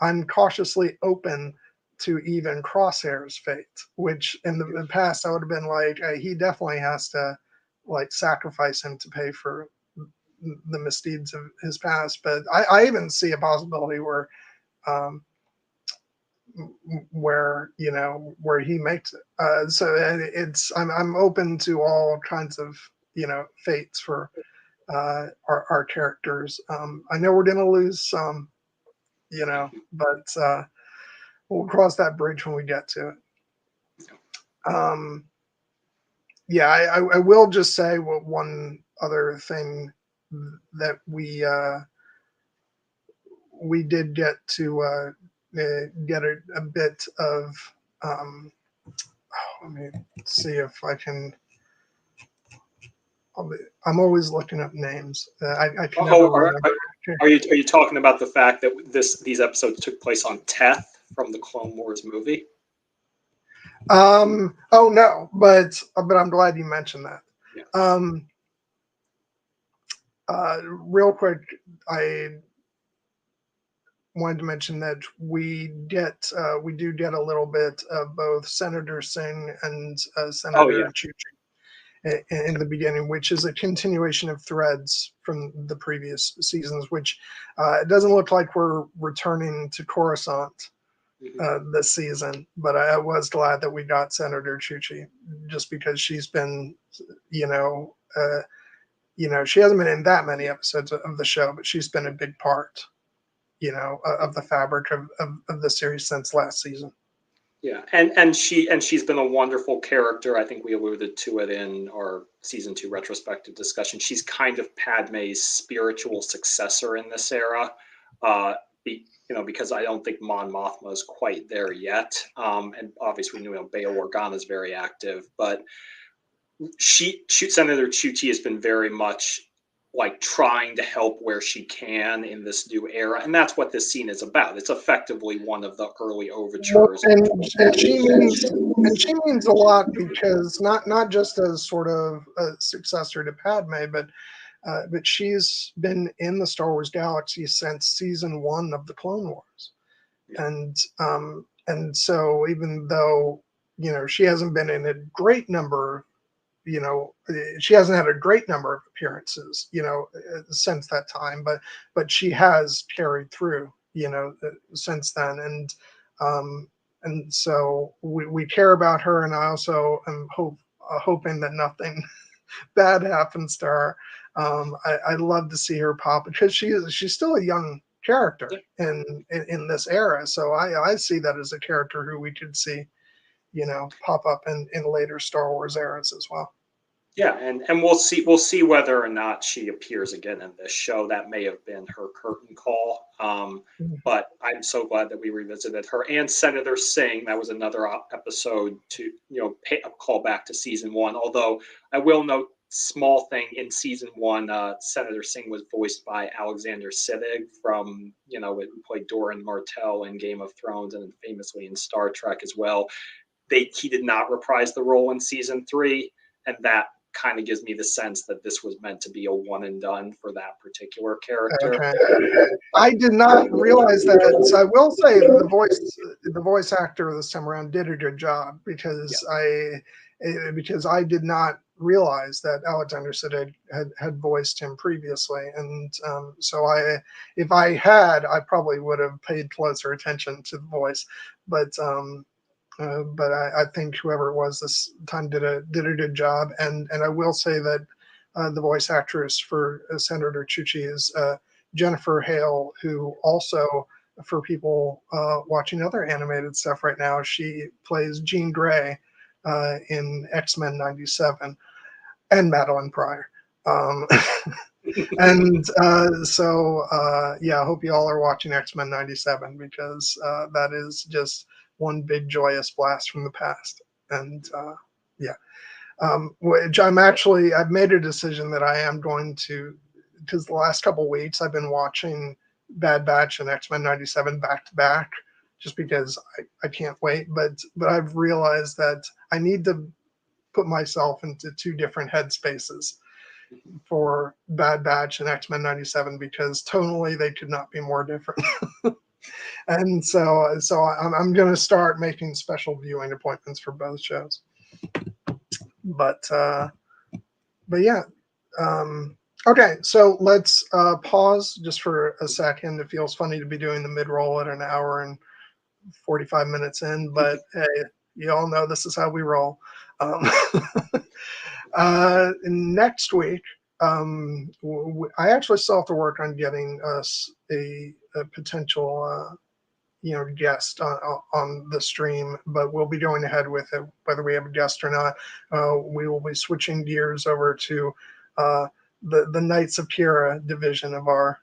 I'm cautiously open to even Crosshair's fate, which in the past I would have been like, he definitely has to like sacrifice him to pay for the misdeeds of his past. But I even see a possibility where you know where he makes it. So it's I'm open to all kinds of, you know, fates for our characters. I know we're gonna lose some, you know, but we'll cross that bridge when we get to it. Yeah, I will just say one other thing that we did get to get a bit of. Let me see if I can I'm always looking up names. I can never Oh, remember. are you talking about the fact that these episodes took place on Teth from the Clone Wars movie? Oh no, but I'm glad you mentioned that. Yeah. Real quick, I wanted to mention that we do get a little bit of both Senator Singh and Senator Chuchi in the beginning, which is a continuation of threads from the previous seasons, which it doesn't look like we're returning to Coruscant this season, but I was glad that we got Senator Chuchi, just because she's been, she hasn't been in that many episodes of the show, but she's been a big part, of the fabric of the series since last season. Yeah, and she's been a wonderful character. I think we alluded to it in our season 2 retrospective discussion. She's kind of Padme's spiritual successor in this era, because I don't think Mon Mothma is quite there yet. And obviously, Bail Organa is very active, but Senator Chuchi has been very much like trying to help where she can in this new era, and that's what this scene is about. It's effectively one of the early overtures. And she means a lot, because not just as sort of a successor to Padme, but she's been in the Star Wars galaxy since season 1 of the Clone Wars, and so even though she hasn't been in a great number, she hasn't had a great number of appearances, since that time, but she has carried through, since then, and so we care about her, and I also am hoping that nothing bad happens to her. I'd love to see her pop, because she's still a young character in this era, so I see that as a character who we could see, pop up in later Star Wars eras as well. Yeah, and we'll see whether or not she appears again in this show. That may have been her curtain call, but I'm so glad that we revisited her and Senator Singh. That was another episode to pay a call back to season 1. Although I will note, small thing, in season 1, Senator Singh was voiced by Alexander Siddig from who played Doran Martell in Game of Thrones and famously in Star Trek as well. He did not reprise the role in season 3, and that kind of gives me the sense that this was meant to be a one and done for that particular character. Okay. I did not realize that. So I will say the voice actor this time around did a good job, because I did not realize that Alexander Siddig had voiced him previously, and so if I had, I probably would have paid closer attention to the voice, but I think whoever it was this time did a good job, and I will say that the voice actress for Senator Chuchi is Jennifer Hale, who also, for people watching other animated stuff right now, she plays Jean Grey in X-Men '97, and Madeline Pryor. And so I hope you all are watching X-Men '97, because that is just one big joyous blast from the past. And which I've made a decision that I am going to, because the last couple of weeks I've been watching Bad Batch and X-Men '97 back to back, just because I can't wait. But I've realized that I need to put myself into 2 different headspaces for Bad Batch and X-Men '97, because tonally they could not be more different. And so I'm going to start making special viewing appointments for both shows. But yeah. Okay, so let's pause just for a second. It feels funny to be doing the mid-roll at an hour and 45 minutes in, but hey, you all know this is how we roll. Next week, I actually still have to work on getting us a potential guest on the stream, but we'll be going ahead with it whether we have a guest or not. We will be switching gears over to the Knights of Kira division of our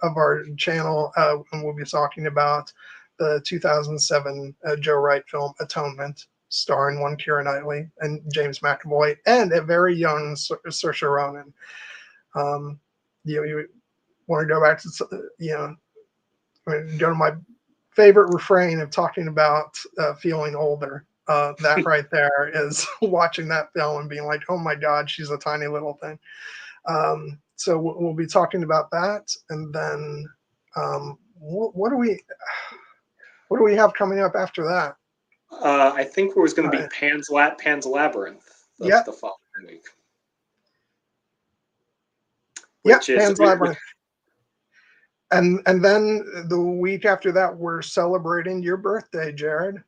of our channel, and we'll be talking about the 2007 Joe Wright film Atonement, starring one Keira Knightley and James McAvoy and a very young Saoirse Ronan. You want to go back to, go to my favorite refrain of talking about feeling older. That right there is watching that film and being like, oh my God, she's a tiny little thing. So we'll be talking about that. And then what do we have coming up after that? I think it was going to be Pan's Labyrinth the following week. Pan's Labyrinth. And then the week after that, we're celebrating your birthday, Jared.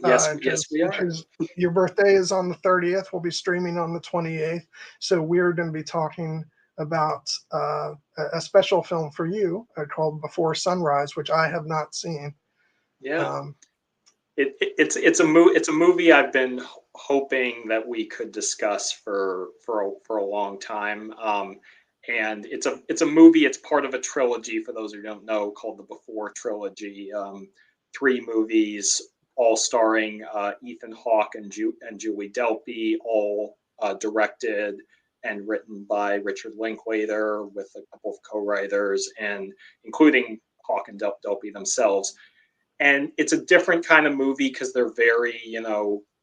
Yes, we are. Because your birthday is on the 30th. We'll be streaming on the 28th. So we're going to be talking about a special film for you called Before Sunrise, which I have not seen. Yeah. It's a movie I've been hoping that we could discuss for a long time. And it's a movie. It's part of a trilogy, for those who don't know, called the Before trilogy. 3 movies, all starring Ethan Hawke and Julie Delpy, all directed and written by Richard Linklater, with a couple of co-writers, and including Hawke and Delpy themselves. And it's a different kind of movie because they're very,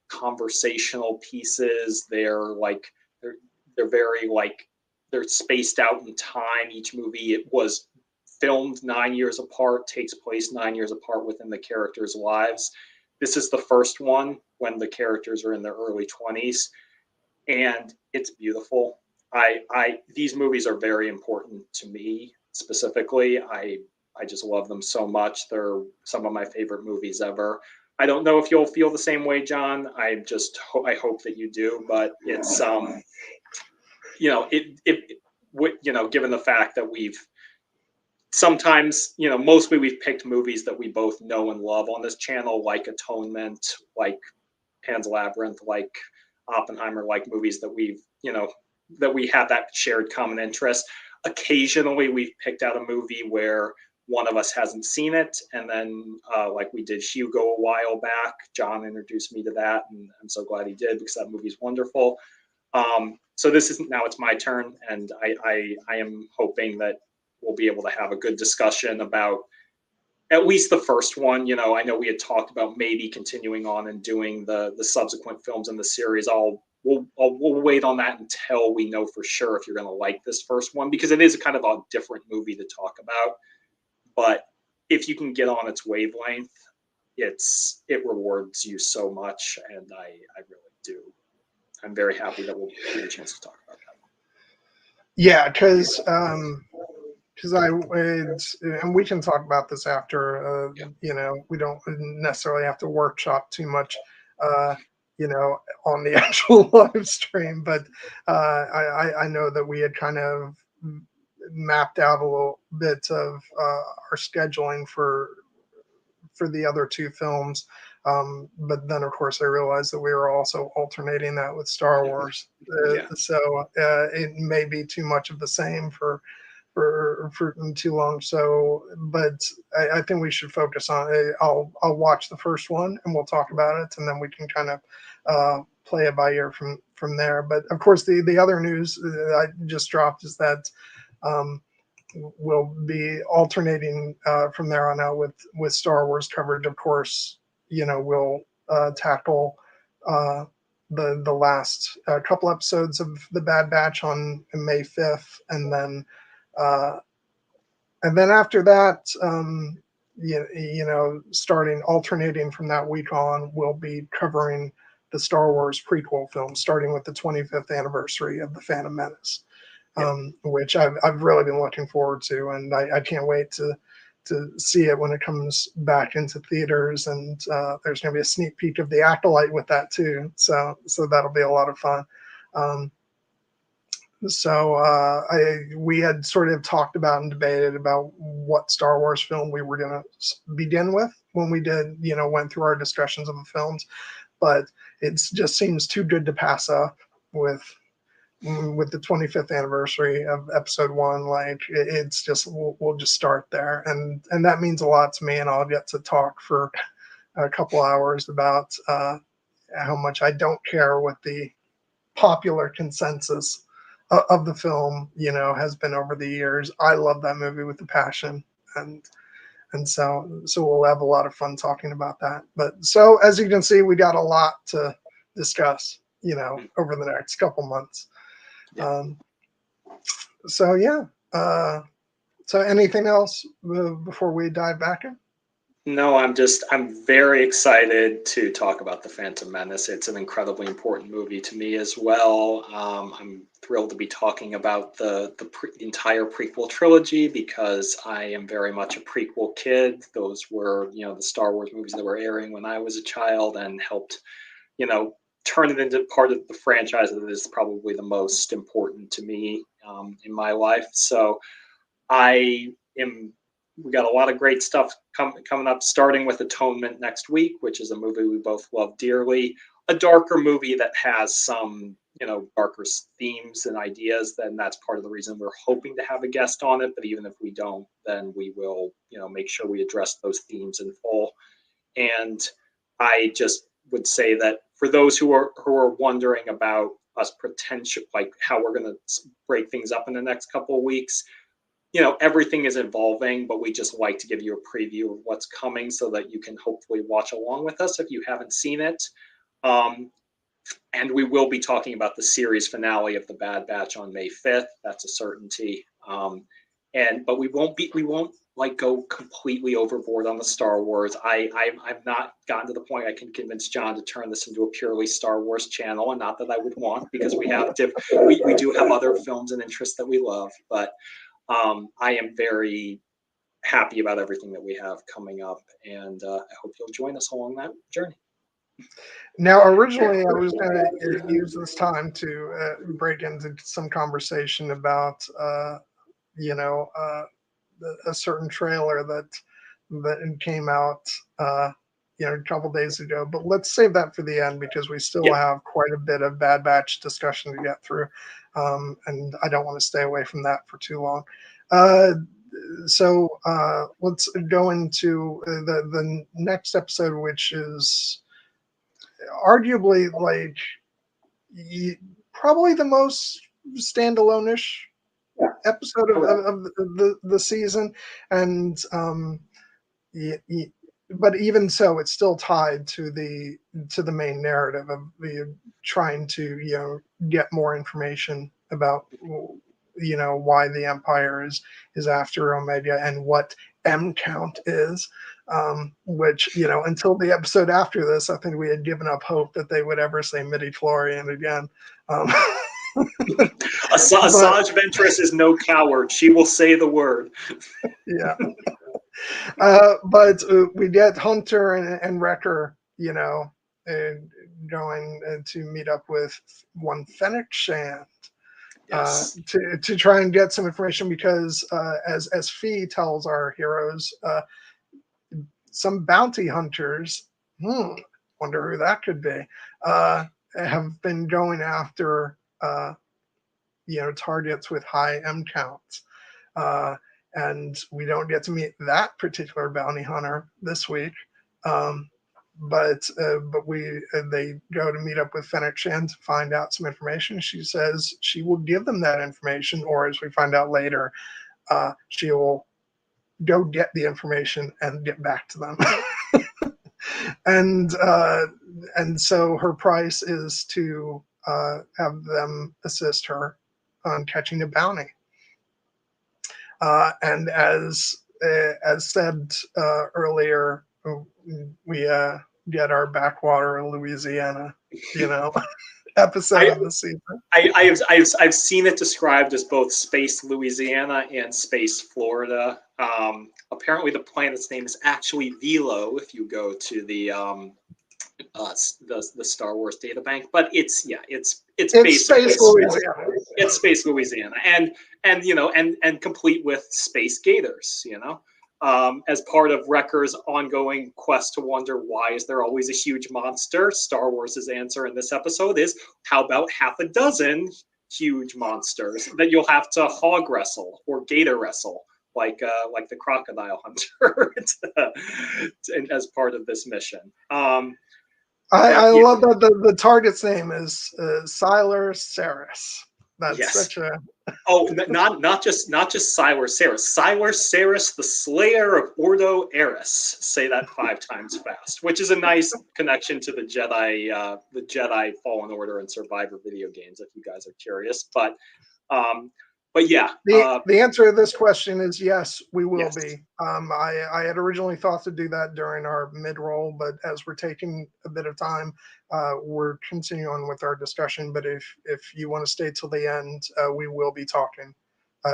conversational pieces. They're very they're spaced out in time. Each movie, it was filmed 9 years apart, takes place 9 years apart within the characters' lives. This is the first one when the characters are in their early 20s, and it's beautiful. These movies are very important to me specifically. I just love them so much. They're some of my favorite movies ever. I don't know if you'll feel the same way, John. I hope that you do, but it's given the fact that we've sometimes, mostly we've picked movies that we both know and love on this channel, like Atonement, like Pan's Labyrinth, like Oppenheimer, like movies that that we have that shared common interest. Occasionally we've picked out a movie where one of us hasn't seen it, and then like we did Hugo a while back. John introduced me to that, and I'm so glad he did, because that movie's wonderful. So now it's my turn, and I am hoping that we'll be able to have a good discussion about at least the first one. I know we had talked about maybe continuing on and doing the subsequent films in the series. We'll wait on that until we know for sure if you're going to like this first one, because it is a kind of a different movie to talk about. But if you can get on its wavelength, it rewards you so much, and I really do. I'm very happy that we'll get a chance to talk about that. Yeah, because and we can talk about this after. We don't necessarily have to workshop too much, on the actual live stream. But I know that we had kind of mapped out a little bit of our scheduling for the other 2 films. But then, of course, I realized that we were also alternating that with Star Wars. So it may be too much of the same for too long. So, but I think we should focus on it. I'll watch the first one and we'll talk about it, and then we can kind of play it by ear from there. But of course, the other news that I just dropped is that we'll be alternating from there on out with Star Wars coverage. Of course, we'll tackle the last couple episodes of The Bad Batch on May 5th, and then after that, alternating from that week on, we'll be covering the Star Wars prequel films, starting with the 25th anniversary of The Phantom Menace. Which I've really been looking forward to, and I can't wait to see it when it comes back into theaters. And there's going to be a sneak peek of The Acolyte with that too, so that'll be a lot of fun. We had sort of talked about and debated about what Star Wars film we were going to begin with when we did, went through our discussions of the films, but it just seems too good to pass up with the 25th anniversary of episode 1. Like, it's just, we'll just start there, and that means a lot to me, and I'll get to talk for a couple hours about how much I don't care what the popular consensus of the film, has been over the years. I love that movie with a passion, and so we'll have a lot of fun talking about that. But so as you can see, we got a lot to discuss, over the next couple months. So yeah. So anything else before we dive back in? No, I'm very excited to talk about The Phantom Menace. It's an incredibly important movie to me as well. I'm thrilled to be talking about the entire prequel trilogy because I am very much a prequel kid. Those were, the Star Wars movies that were airing when I was a child and helped, turn it into part of the franchise that is probably the most important to me in my life. So we got a lot of great stuff coming up, starting with Atonement next week, which is a movie we both love dearly. A darker movie that has some, darker themes and ideas. Then that's part of the reason we're hoping to have a guest on it. But even if we don't, then we will, make sure we address those themes in full. And I just would say that for those who are wondering about us potential, like how we're going to break things up in the next couple of weeks, everything is evolving, but we just like to give you a preview of what's coming so that you can hopefully watch along with us if you haven't seen it. And we will be talking about the series finale of The Bad Batch on May 5th. That's a certainty. But we won't go completely overboard on the Star Wars. I've not gotten to the point I can convince John to turn this into a purely Star Wars channel, and not that I would want, because we do have other films and interests that we love, but I am very happy about everything that we have coming up, and I hope you'll join us along that journey. Now, originally, I was going to use this time to break into some conversation about, a certain trailer that came out, a couple days ago. But let's save that for the end because we still have quite a bit of Bad Batch discussion to get through, and I don't want to stay away from that for too long. So let's go into the next episode, which is arguably probably the most standalone-ish episode of the season, and but even so, it's still tied to the main narrative of trying to get more information about why the Empire is after Omega and what M count is, which until the episode after this, I think we had given up hope that they would ever say midi-chlorian again. Asajj Ventress is no coward. She will say the word. Yeah. But we get Hunter and Wrecker, going to meet up with one Fennec Shand. Yes. To try and get some information because as Fee tells our heroes, some bounty hunters, wonder who that could be, have been going after targets with high M counts. And we don't get to meet that particular bounty hunter this week. But they go to meet up with Fennec Shand to find out some information. She says she will give them that information, or as we find out later, she will go get the information and get back to them. And so her price is to have them assist her on catching a bounty. And as said earlier, we get our backwater Louisiana, episode of the season. I've seen it described as both Space Louisiana and Space Florida. Apparently, the planet's name is actually Velo if you go to the Star Wars data bank, but it's Space Louisiana. It's Space Louisiana, and complete with space gators, as part of Wrecker's ongoing quest to wonder why is there always a huge monster. Star Wars' answer in this episode is, how about half a dozen huge monsters that you'll have to hog wrestle or gator wrestle, like the crocodile hunter, as part of this mission. I Yeah, love that the target's name is Sylar Saris. That's yes. such a Oh, not just Siler Saris. Siler Saris, the Slayer of Ordo Eris. Say that 5 times fast, which is a nice connection to the Jedi Fallen Order and Survivor video games, if you guys are curious. But yeah, the answer to this question is yes, we will yes. be. I had originally thought to do that during our mid-roll, but as we're taking a bit of time, we're continuing on with our discussion. But if you want to stay till the end, we will be talking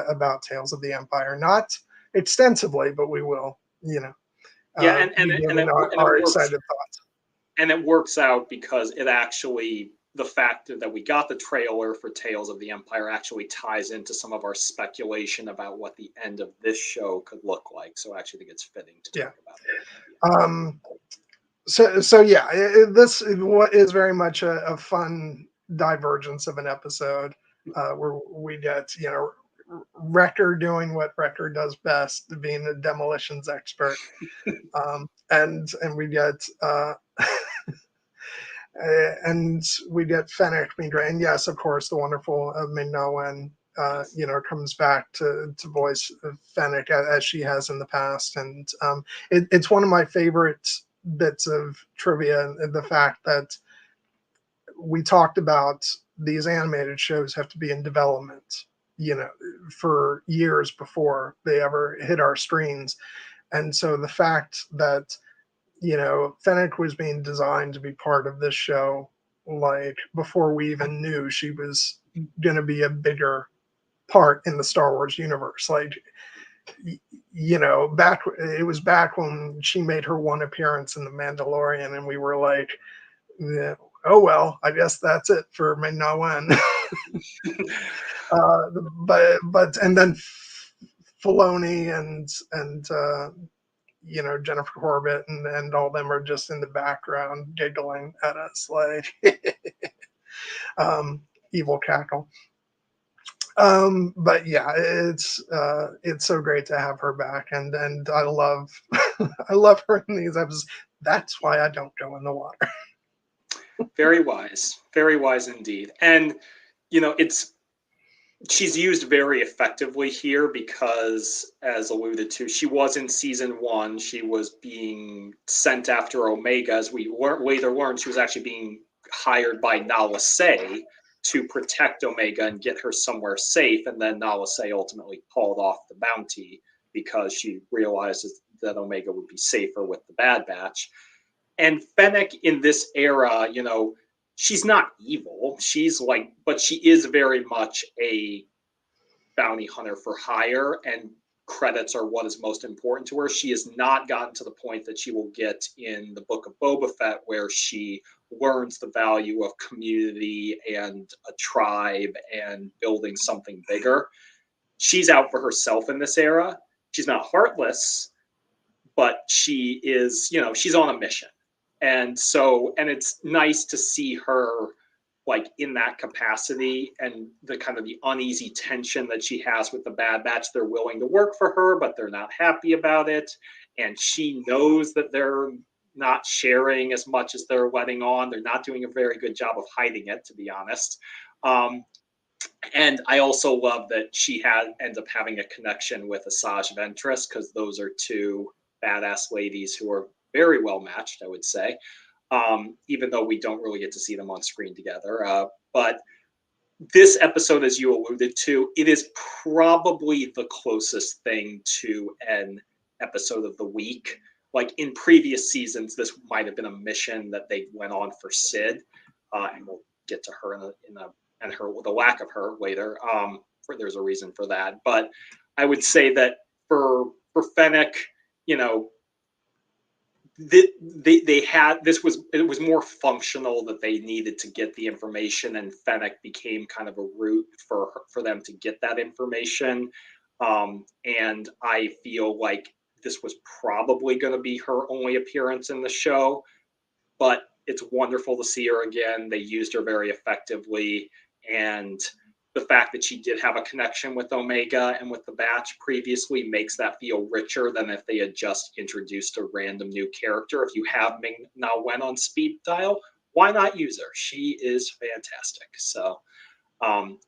about Tales of the Empire, not extensively, but we will. Yeah, be giving our excited thoughts. And it works out because it actually, the fact that we got the trailer for Tales of the Empire actually ties into some of our speculation about what the end of this show could look like. So I actually think it's fitting to talk about it. So yeah, this is very much a fun divergence of an episode where we get Wrecker doing what Wrecker does best, being a demolitions expert, and we get and we get Fennec being great, and yes, of course, the wonderful Ming-Na Wen, comes back to voice Fennec as she has in the past, and it's one of my favorite bits of trivia, the fact that we talked about these animated shows have to be in development, for years before they ever hit our screens, and so the fact that Fennec was being designed to be part of this show, like before we even knew she was going to be a bigger part in the Star Wars universe. Like, it was back when she made her one appearance in The Mandalorian, and we were like, yeah, oh well, I guess that's it for Ming-Na Wen. But and then Filoni and Jennifer Corbett and all them are just in the background giggling at us like evil cackle. But yeah, it's so great to have her back, and I love I love her in these episodes. That's why I don't go in the water. Very wise indeed. And she's used very effectively here because, as alluded to, she was in season 1. She was being sent after Omega. As we later learned, she was actually being hired by Nala Se to protect Omega and get her somewhere safe. And then Nala Se ultimately called off the bounty because she realizes that Omega would be safer with the Bad Batch. And Fennec in this era, she's not evil. But she is very much a bounty hunter for hire, and credits are what is most important to her. She has not gotten to the point that she will get in the Book of Boba Fett, where she learns the value of community and a tribe and building something bigger. She's out for herself in this era. She's not heartless, but she is, she's on a mission. And it's nice to see her like in that capacity, and the kind of the uneasy tension that she has with the Bad Batch. They're willing to work for her, but they're not happy about it. And she knows that they're not sharing as much as they're letting on. They're not doing a very good job of hiding it, to be honest. And I also love that she ends up having a connection with Asajj Ventress, because those are two badass ladies who are very well matched, I would say. Even though we don't really get to see them on screen together. But this episode, as you alluded to, it is probably the closest thing to an episode of the week. Like in previous seasons, this might have been a mission that they went on for Sid, and we'll get to her and the lack of her later. There's a reason for that, but I would say that for Fennec, it was more functional, that they needed to get the information, and Fennec became kind of a route for them to get that information. And I feel like this was probably going to be her only appearance in the show, but it's wonderful to see her again. They used her very effectively, and the fact that she did have a connection with Omega and with the Batch previously makes that feel richer than if they had just introduced a random new character. If you have Ming Na Wen on speed dial, why not use her? She is fantastic. So I'm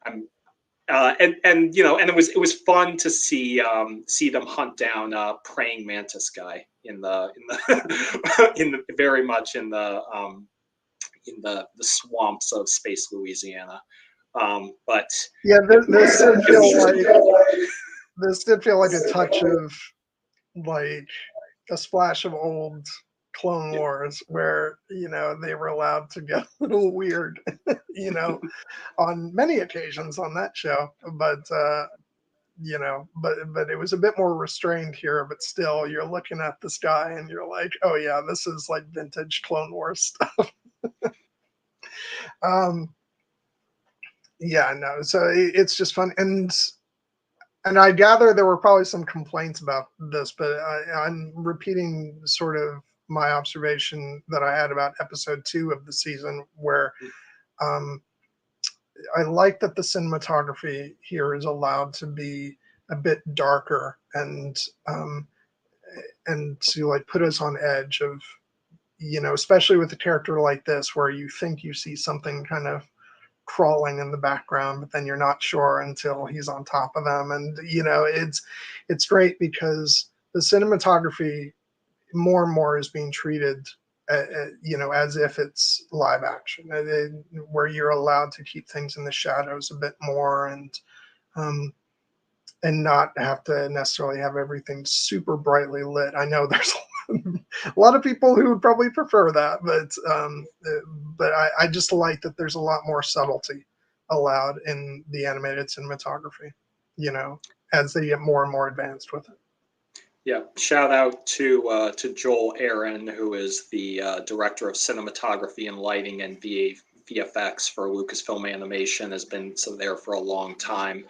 and it was fun to see them hunt down praying mantis guy in the very much in the swamps of space Louisiana. But yeah, this did feel like a touch of like a splash of old Clone Wars, where they were allowed to get a little weird, on many occasions on that show, but but it was a bit more restrained here. But still, you're looking at this guy and you're like, oh yeah, this is like vintage Clone Wars stuff. Yeah, no, so it's just fun, and I gather there were probably some complaints about this, but I'm repeating sort of my observation that I had about episode 2 of the season, where I like that the cinematography here is allowed to be a bit darker and to like put us on edge of, especially with a character like this, where you think you see something kind of crawling in the background, but then you're not sure until he's on top of them. And it's great because the cinematography more and more is being treated as if it's live action, where you're allowed to keep things in the shadows a bit more, and not have to necessarily have everything super brightly lit. I know there's a lot of people who would probably prefer that, but I just like that there's a lot more subtlety allowed in the animated cinematography, as they get more and more advanced with it. Yeah, shout out to Joel Aaron, who is the director of cinematography and lighting and VFX for Lucasfilm Animation, has been there for a long time.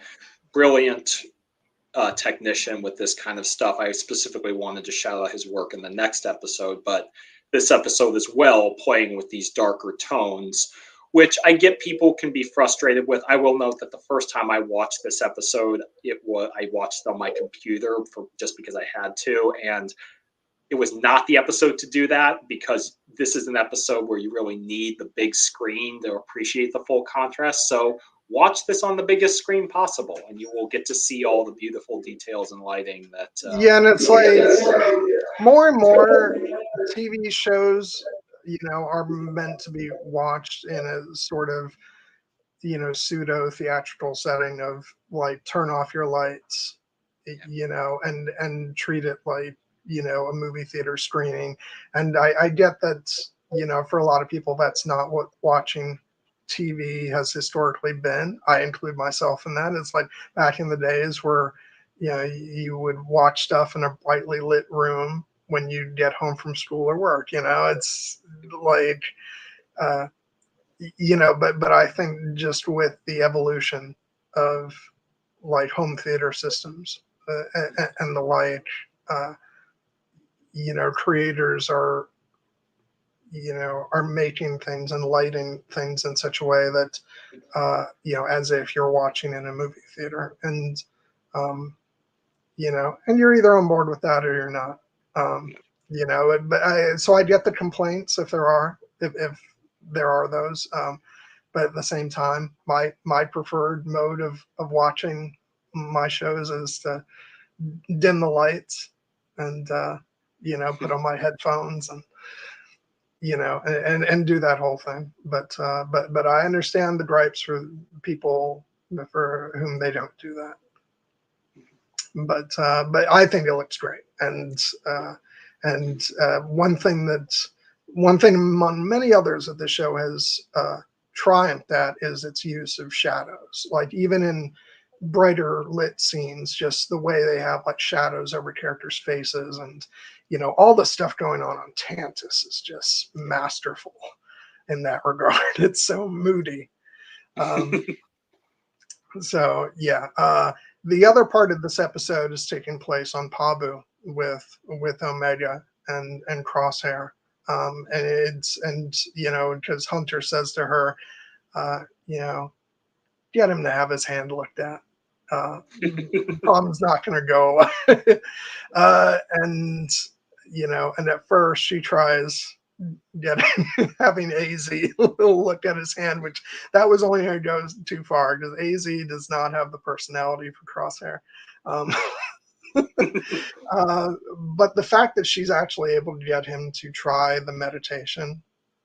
Brilliant technician with this kind of stuff. I specifically wanted to shout out his work in the next episode, but this episode as well, playing with these darker tones, which I get people can be frustrated with. I will note that the first time I watched this episode, I watched it on my computer just because I had to, and it was not the episode to do that, because this is an episode where you really need the big screen to appreciate the full contrast. So watch this on the biggest screen possible, and you will get to see all the beautiful details and lighting that. And it's like more and more TV shows, are meant to be watched in a sort of, pseudo theatrical setting of like turn off your lights, and treat it like, a movie theater screening. And I get that, for a lot of people, that's not what watching TV has historically been. I include myself in that. It's like back in the days where, you would watch stuff in a brightly lit room when you get home from school or work. It's like, but I think just with the evolution of like home theater systems, and the like, creators are making things and lighting things in such a way that, as if you're watching in a movie theater, and and you're either on board with that or you're not. So I get the complaints if there are those. But at the same time, my preferred mode of watching my shows is to dim the lights and put on my headphones and and do that whole thing. But I understand the gripes for people for whom they don't do that. But I think it looks great, and one thing among many others that the show has triumphed at is its use of shadows. Like even in brighter lit scenes, just the way they have like shadows over characters' faces, and all the stuff going on Tantiss is just masterful in that regard. It's so moody. So yeah, the other part of this episode is taking place on Pabu with Omega and Crosshair, and because Hunter says to her, get him to have his hand looked at. Problem's not going to go away. And, and at first she tries having AZ look at his hand, which that was only going to go too far because AZ does not have the personality for Crosshair. But the fact that she's actually able to get him to try the meditation,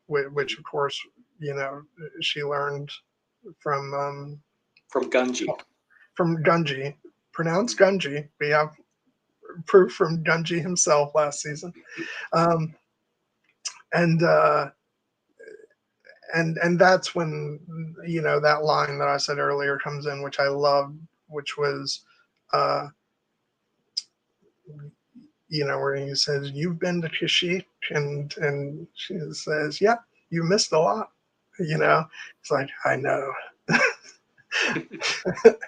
which of course, she learned from Gunji. From Gunji, pronounced Gunji. We have proof from Gunji himself last season. And that's when that line that I said earlier comes in, which I loved, which was where he says, "You've been to Kashyyyk," and she says, "Yep, you missed a lot." It's like, I know.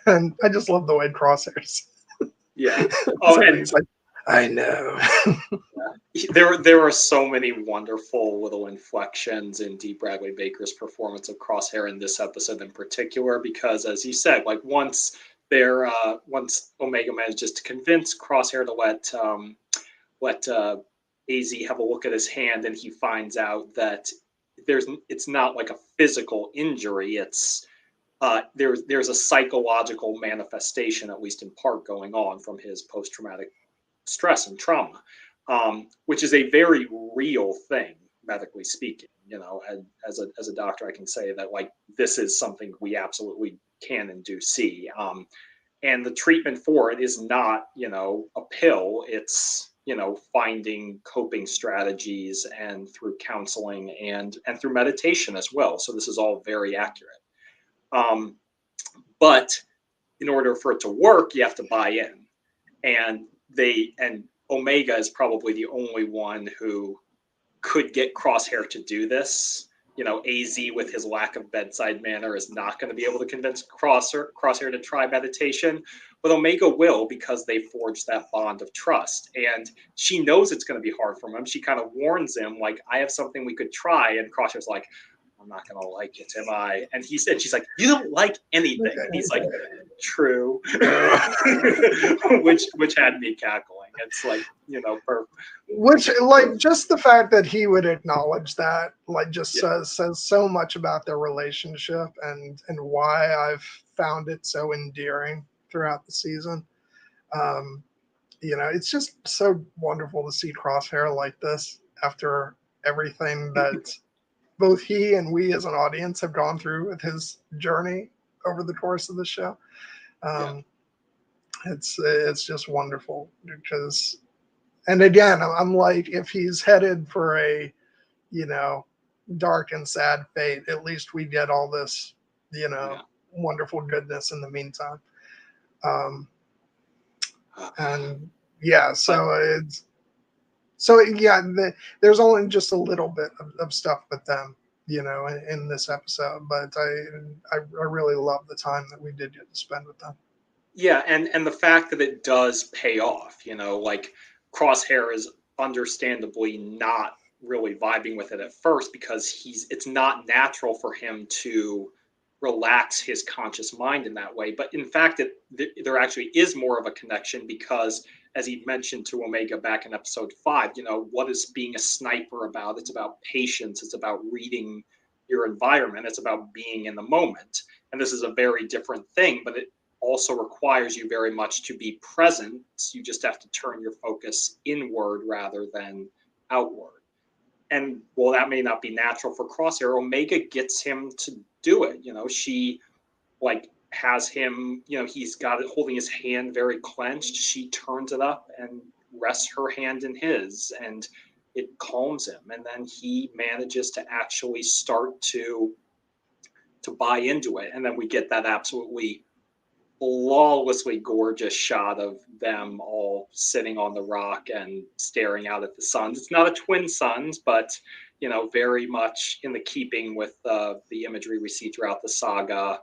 And I just love the way Crosshairs. Yeah. Oh, and it's like, I know. There are so many wonderful little inflections in Dee Bradley Baker's performance of Crosshair in this episode in particular, because as you said, like once Omega manages to convince Crosshair to let AZ have a look at his hand, and he finds out that it's not like a physical injury, it's there's a psychological manifestation, at least in part, going on from his post-traumatic stress and trauma, which is a very real thing, medically speaking. As a doctor, I can say that like this is something we absolutely can and do see. And the treatment for it is not, a pill. It's, finding coping strategies and through counseling and through meditation as well. So this is all very accurate. But in order for it to work, you have to buy in. And Omega is probably the only one who could get Crosshair to do this. AZ with his lack of bedside manner is not going to be able to convince Crosshair to try meditation, but Omega will, because they forged that bond of trust. And she knows it's going to be hard for him. She kind of warns him, like, I have something we could try. And Crosshair's like, I'm not going to like it, am I? And she's like, you don't like anything. And he's like, true. which had me cackling. It's like, perfect. Which, like, just the fact that he would acknowledge that, like, just says so much about their relationship and why I've found it so endearing throughout the season. It's just so wonderful to see Crosshair like this after everything that both he and we as an audience have gone through with his journey over the course of the show. It's just wonderful because, and again, I'm like, if he's headed for a, dark and sad fate, at least we get all this, wonderful goodness in the meantime. And yeah, there's only just a little bit of stuff with them, in this episode, but I really love the time that we did get to spend with them. Yeah, and the fact that it does pay off, like Crosshair is understandably not really vibing with it at first because it's not natural for him to relax his conscious mind in that way. But in fact, there actually is more of a connection because, as he mentioned to Omega back in episode 5, what is being a sniper about? It's about patience. It's about reading your environment. It's about being in the moment. And this is a very different thing, but it also requires you very much to be present. You just have to turn your focus inward rather than outward. And while that may not be natural for Crosshair, Omega gets him to do it. She like has him, he's got it holding his hand very clenched. She turns it up and rests her hand in his, and it calms him. And then he manages to actually start to buy into it. And then we get that absolutely flawlessly gorgeous shot of them all sitting on the rock and staring out at the suns. It's not a twin suns, but very much in the keeping with the imagery we see throughout the saga,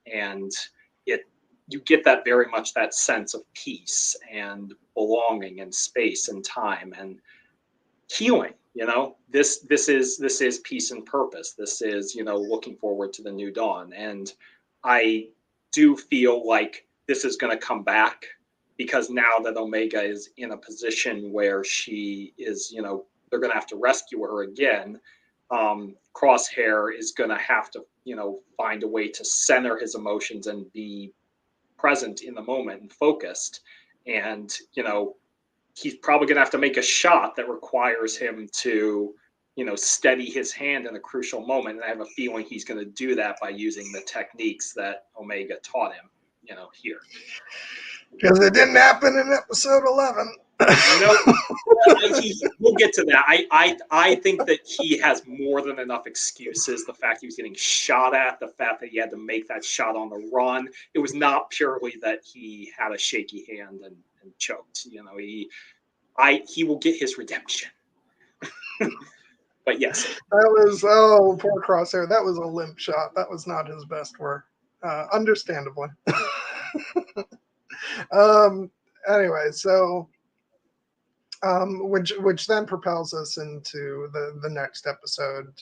and you get that very much that sense of peace and belonging and space and time and healing. This is peace and purpose. This is looking forward to the new dawn. And I do feel like this is going to come back, because now that Omega is in a position where she is, they're going to have to rescue her again. Crosshair is going to have to, find a way to center his emotions and be present in the moment and focused. And, he's probably going to have to make a shot that requires him to, steady his hand in a crucial moment. And I have a feeling he's going to do that by using the techniques that Omega taught him, here. Because it didn't happen in episode 11. We'll get to that. I think that he has more than enough excuses. The fact he was getting shot at, the fact that he had to make that shot on the run. It was not purely that he had a shaky hand and choked. He will get his redemption. But yes. That was, poor Crosshair. That was a limp shot. That was not his best work. Understandably. Anyway, so which then propels us into the next episode,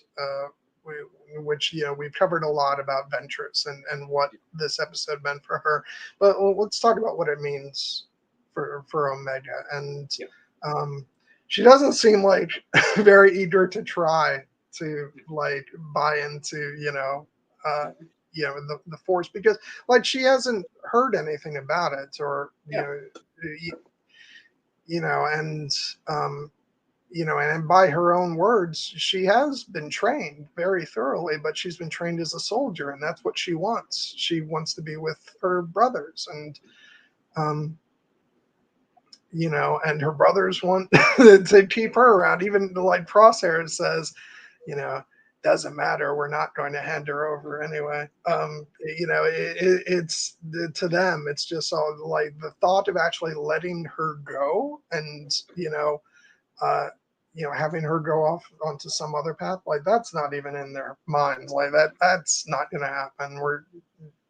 which we've covered a lot about Ventress and what this episode meant for her, but let's talk about what it means for Omega. And she doesn't seem like very eager to try to like buy into the Force, because like she hasn't heard anything about it, or and by her own words, she has been trained very thoroughly, but she's been trained as a soldier, and that's what she wants. She wants to be with her brothers, and and her brothers want to keep her around. Even like Crosshair says, doesn't matter, we're not going to hand her over anyway. It's to them, it's just all like the thought of actually letting her go, and having her go off onto some other path, like that's not even in their minds. Like that's not going to happen. We're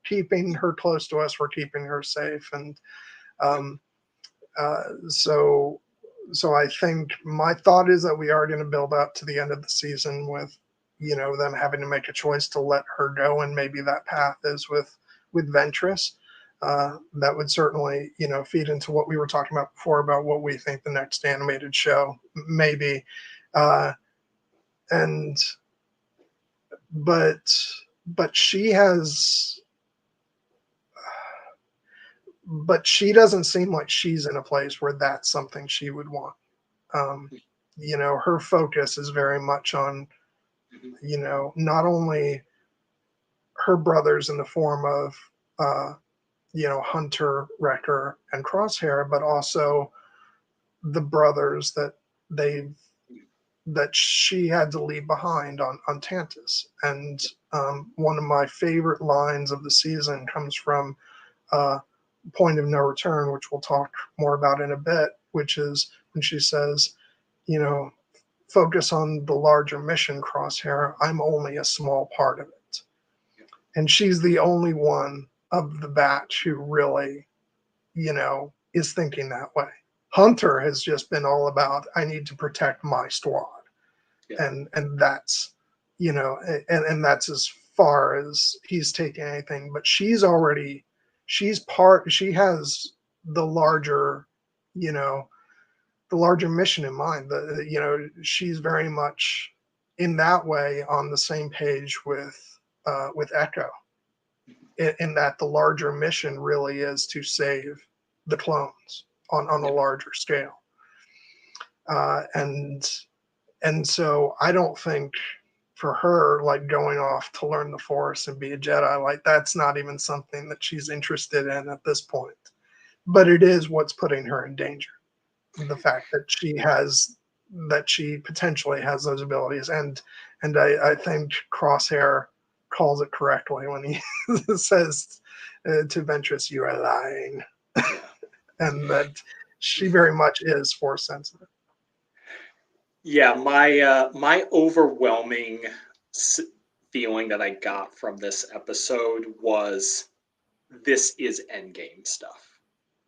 keeping her close to us, we're keeping her safe. And so I think my thought is that we are going to build up to the end of the season with them having to make a choice to let her go, and maybe that path is with Ventress. That would certainly feed into what we were talking about before about what we think the next animated show may be. But she doesn't seem like she's in a place where that's something she would want. Her focus is very much on not only her brothers in the form of Hunter, Wrecker, and Crosshair, but also the brothers that she had to leave behind on Tantiss. And one of my favorite lines of the season comes from Point of No Return, which we'll talk more about in a bit, which is when she says, focus on the larger mission, Crosshair. I'm only a small part of it. And she's the only one of the batch who really, is thinking that way. Hunter has just been all about, I need to protect my squad. Yeah. And that's, and that's as far as he's taking anything. But she has the larger, the larger mission in mind. She's very much in that way on the same page with Echo, in that the larger mission really is to save the clones on a larger scale. And so I don't think for her, like going off to learn the Force and be a Jedi, like that's not even something that she's interested in at this point. But it is what's putting her in danger. The fact that she potentially has those abilities. And I think Crosshair calls it correctly when he says to Ventress, you are lying. And that she very much is Force sensitive. Yeah, my overwhelming feeling that I got from this episode was this is endgame stuff.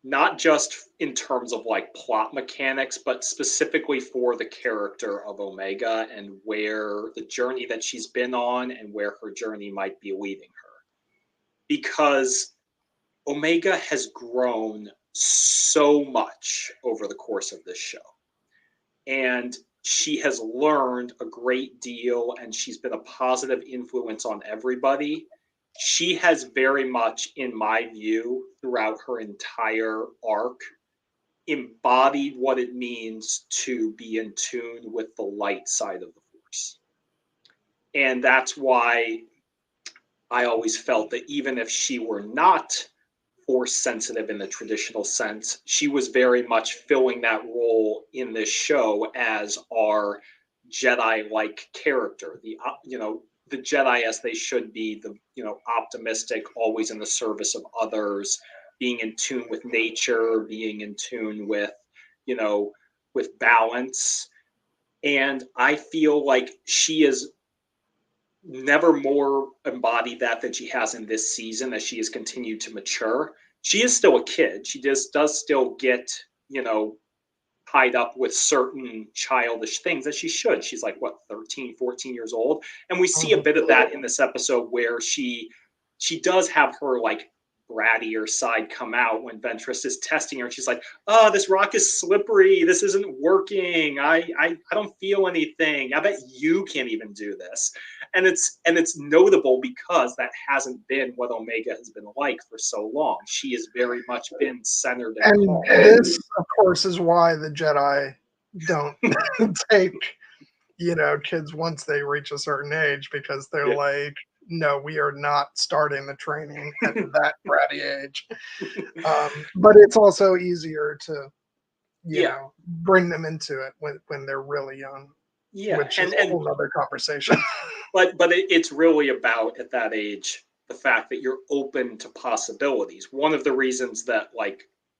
Not just in terms of like plot mechanics, but specifically for the character of Omega and where the journey that she's been on and where her journey might be leading her. because Omega has grown so much over the course of this show. And she has learned a great deal, and she's been a positive influence on everybody. She has very much, in my view, throughout her entire arc, embodied what it means to be in tune with the light side of the Force. And that's why I always felt that even if she were not Force sensitive in the traditional sense, she was very much filling that role in this show as our Jedi-like character. The Jedi as they should be, the optimistic, always in the service of others, being in tune with nature, being in tune with with balance. And I feel like she is never more embodied that than she has in this season as she has continued to mature. She is still a kid. She does still get, tied up with certain childish things that she should. She's like, what, 13, 14 years old? And we see a bit of that in this episode where she does have her like brattier side come out when Ventress is testing her, and she's like, oh, this rock is slippery, this isn't working, I don't feel anything, I bet you can't even do this. And it's notable because that hasn't been what Omega has been like for so long. She has very much been centered and calm. This of course is why the Jedi don't take kids once they reach a certain age, because they're like, no, we are not starting the training at that bratty age. But it's also easier to, bring them into it when they're really young. Yeah, which is a whole other conversation. But it's really about, at that age, the fact that you're open to possibilities. One of the reasons that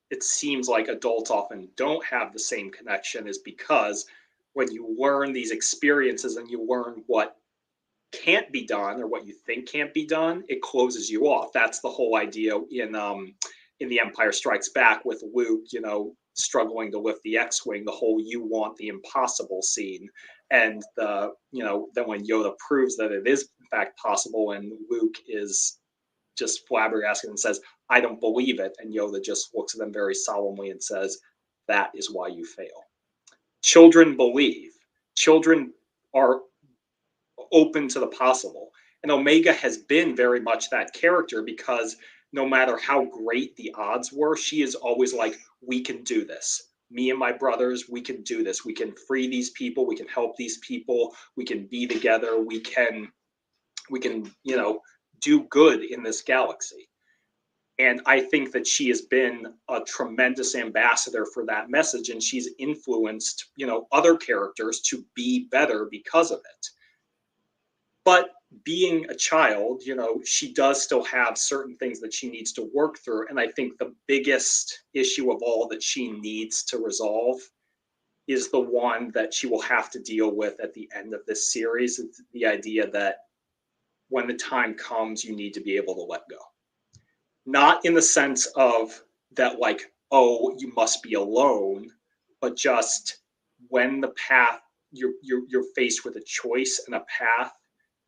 it seems like adults often don't have the same connection is because when you learn these experiences and you learn what can't be done or what you think can't be done, it closes you off. That's the whole idea in The Empire Strikes Back with Luke, struggling to lift the X-wing, the whole "you want the impossible" scene, and then when Yoda proves that it is in fact possible, and Luke is just flabbergasted and says, "I don't believe it," and Yoda just looks at them very solemnly and says, "That is why you fail." Children believe. Children are open to the possible. And Omega has been very much that character, because no matter how great the odds were, she is always like, we can do this. Me and my brothers, we can do this. We can free these people. We can help these people. We can be together. We can, do good in this galaxy. And I think that she has been a tremendous ambassador for that message, and she's influenced, other characters to be better because of it. But being a child, she does still have certain things that she needs to work through. And I think the biggest issue of all that she needs to resolve is the one that she will have to deal with at the end of this series. It's the idea that when the time comes, you need to be able to let go. Not in the sense of that, oh, you must be alone, but just when the path, you're faced with a choice and a path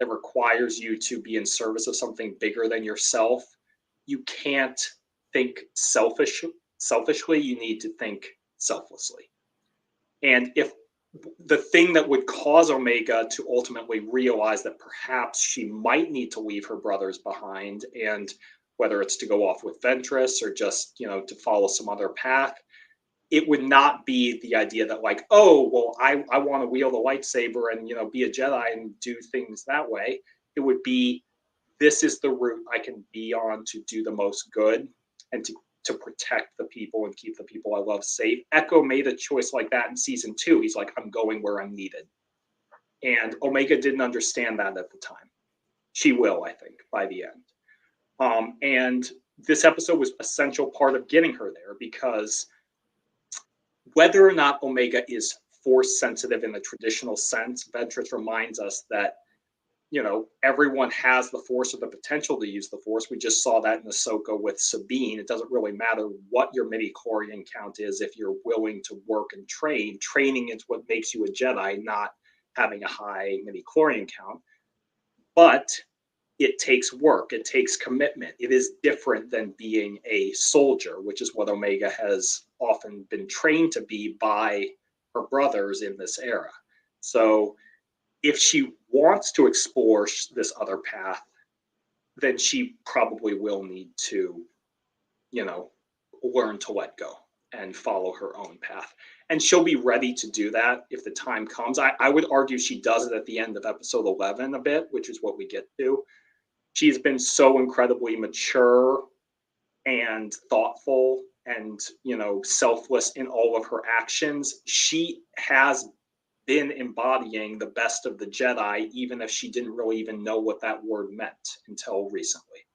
that requires you to be in service of something bigger than yourself, you can't think selfishly, you need to think selflessly. And if the thing that would cause Omega to ultimately realize that perhaps she might need to leave her brothers behind, and whether it's to go off with Ventress or just, to follow some other path, it would not be the idea that oh, well, I want to wield a lightsaber and, be a Jedi and do things that way. It would be, this is the route I can be on to do the most good and to protect the people and keep the people I love safe. Echo made a choice like that in season 2. He's like, I'm going where I'm needed. And Omega didn't understand that at the time. She will, I think, by the end. And this episode was an essential part of getting her there, because whether or not Omega is Force sensitive in the traditional sense, Ventress reminds us that, everyone has the Force or the potential to use the Force. We just saw that in Ahsoka with Sabine. It doesn't really matter what your midi-chlorian count is if you're willing to work and train. Training is what makes you a Jedi, not having a high midi-chlorian count. But it takes work, it takes commitment. It is different than being a soldier, which is what Omega has often been trained to be by her brothers in this era. So if she wants to explore this other path, then she probably will need to, learn to let go and follow her own path. And she'll be ready to do that if the time comes. I would argue she does it at the end of episode 11 a bit, which is what we get to. She's been so incredibly mature and thoughtful and, selfless in all of her actions. She has been embodying the best of the Jedi, even if she didn't really even know what that word meant until recently.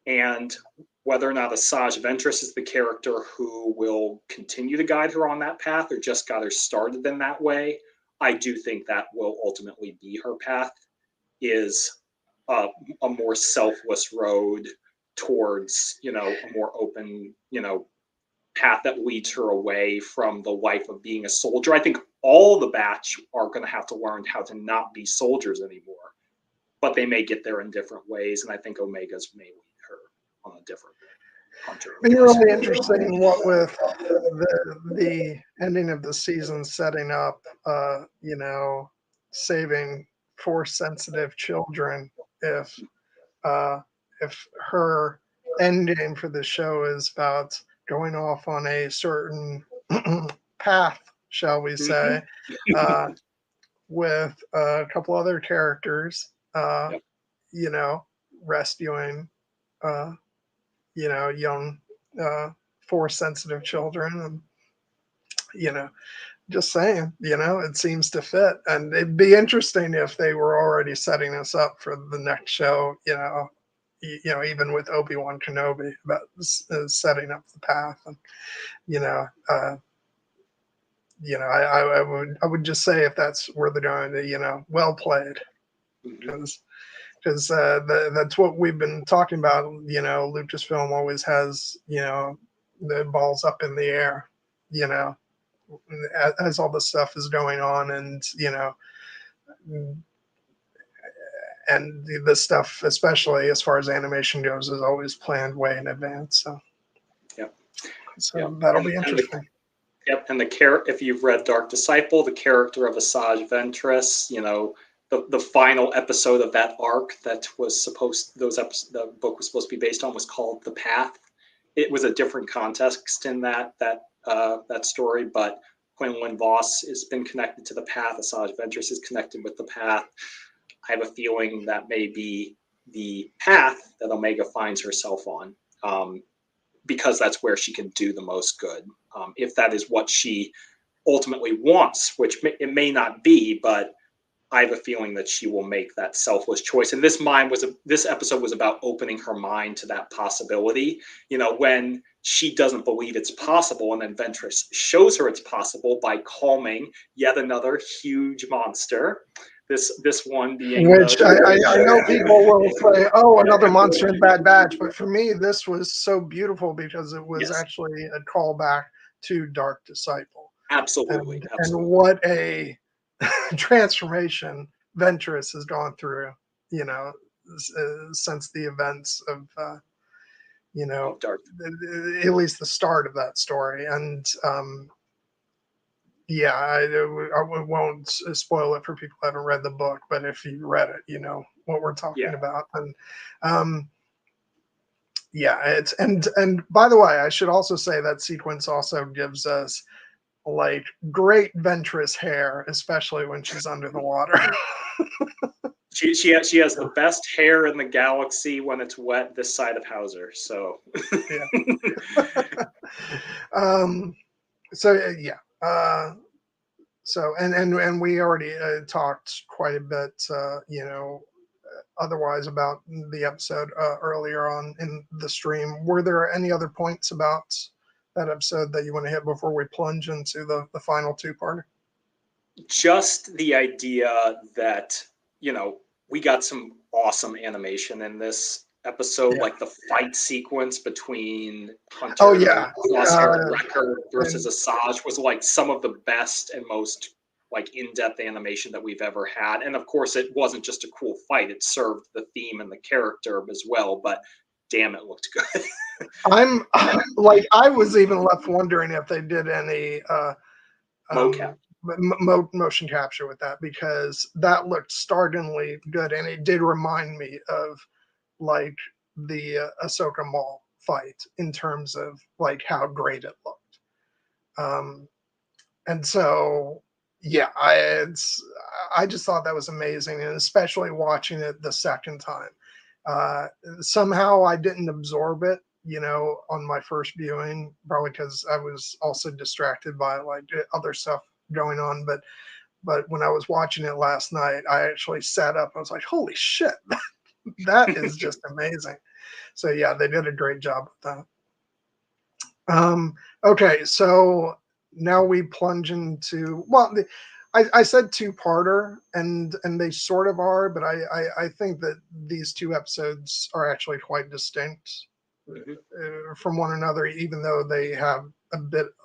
And whether or not Asajj Ventress is the character who will continue to guide her on that path or just got her started in that way, I do think that will ultimately be her path, is a more selfless road towards, a more open, path that leads her away from the life of being a soldier. I think all the batch are going to have to learn how to not be soldiers anymore, but they may get there in different ways. And I think Omega's may lead her on a different hunter. It'd be really interesting what with the ending of the season setting up, saving force sensitive children. If her ending for the show is about going off on a certain path, shall we say, with a couple other characters, rescuing, young force sensitive children, and just saying, it seems to fit. And it'd be interesting if they were already setting us up for the next show, even with Obi-Wan Kenobi, about setting up the path. And I would just say, if that's where they're going to, well played, because that's what we've been talking about. Lucasfilm always has the balls up in the air, as all this stuff is going on, and and the stuff, especially as far as animation goes, is always planned way in advance. So that'll be interesting. And if you've read Dark Disciple, the character of Asajj Ventress, the final episode of that arc that was the book was supposed to be based on was called The Path. It was a different context in that story, but Quinlan Voss has been connected to the Path. Asajj Ventress is connected with the Path. I have a feeling that may be the path that Omega finds herself on, because that's where she can do the most good. If that is what she ultimately wants, which it may not be, but I have a feeling that she will make that selfless choice. And this episode was about opening her mind to that possibility. When she doesn't believe it's possible, and then Ventress shows her it's possible by calming yet another huge monster. This one being, which I know people will say, "Oh, another Monster in Bad Batch," but for me, this was so beautiful because it was actually a callback to Dark Disciple. Absolutely. And what a transformation Ventress has gone through, since the events of, Dark. At least the start of that story. And I won't spoil it for people who haven't read the book, but if you read it, you know what we're talking about. And it's and by the way, I should also say that sequence also gives us like great Ventress hair, especially when she's under the water. She has the best hair in the galaxy when it's wet this side of Hauser. So So and we already talked quite a bit, otherwise about the episode earlier on in the stream. Were there any other points about that episode that you want to hit before we plunge into the final two-parter? Just the idea that, we got some awesome animation in this episode, like the fight sequence between Hunter and Crosshair Wrecker versus Asajj was like some of the best and most like in-depth animation that we've ever had. And of course, it wasn't just a cool fight; it served the theme and the character as well. But damn, it looked good. I'm like, I was even left wondering if they did any Mocap. Motion capture with that, because that looked startlingly good, and it did remind me of like the Ahsoka Maul fight in terms of like how great it looked. And so yeah, I just thought that was amazing, and especially watching it the second time. Somehow I didn't absorb it, on my first viewing, probably because I was also distracted by like other stuff going on. But when I was watching it last night, I actually sat up and was like, holy shit, that is just amazing. So yeah, they did a great job with that. Okay, so now we plunge into, well, I said two-parter, and they sort of are, but I think that these two episodes are actually quite distinct from one another, even though they have a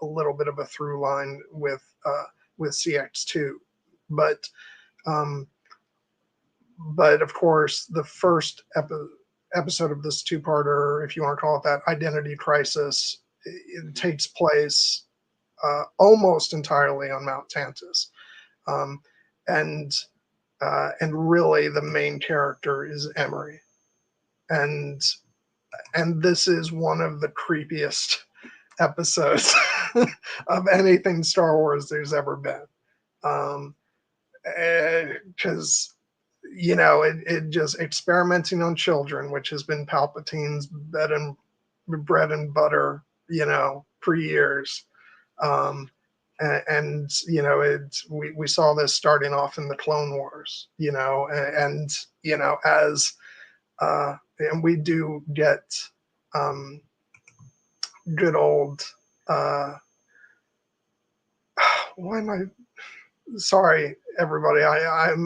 little bit of a through line with CX2. But of course, the first episode of this two-parter, if you want to call it that, Identity Crisis, it takes place almost entirely on Mount Tantiss, and really the main character is Emery, and this is one of the creepiest episodes of anything Star Wars there's ever been, because it just experimenting on children, which has been Palpatine's bread and butter, for years. And we saw this starting off in the Clone Wars, and as and we do get good old why am I sorry everybody, I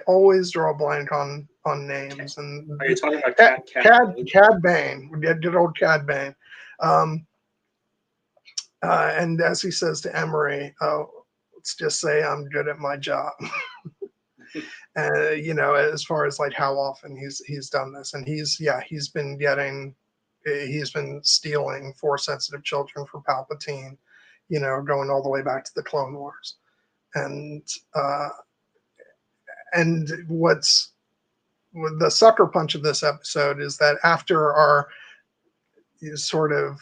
always draw a blank on names. And are you talking about Cad Bane? We get good old Cad Bane. And as he says to Emery, let's just say I'm good at my job. As far as like how often he's done this, and he's been stealing Force sensitive children from Palpatine, going all the way back to the Clone Wars. And what's the sucker punch of this episode is that after our sort of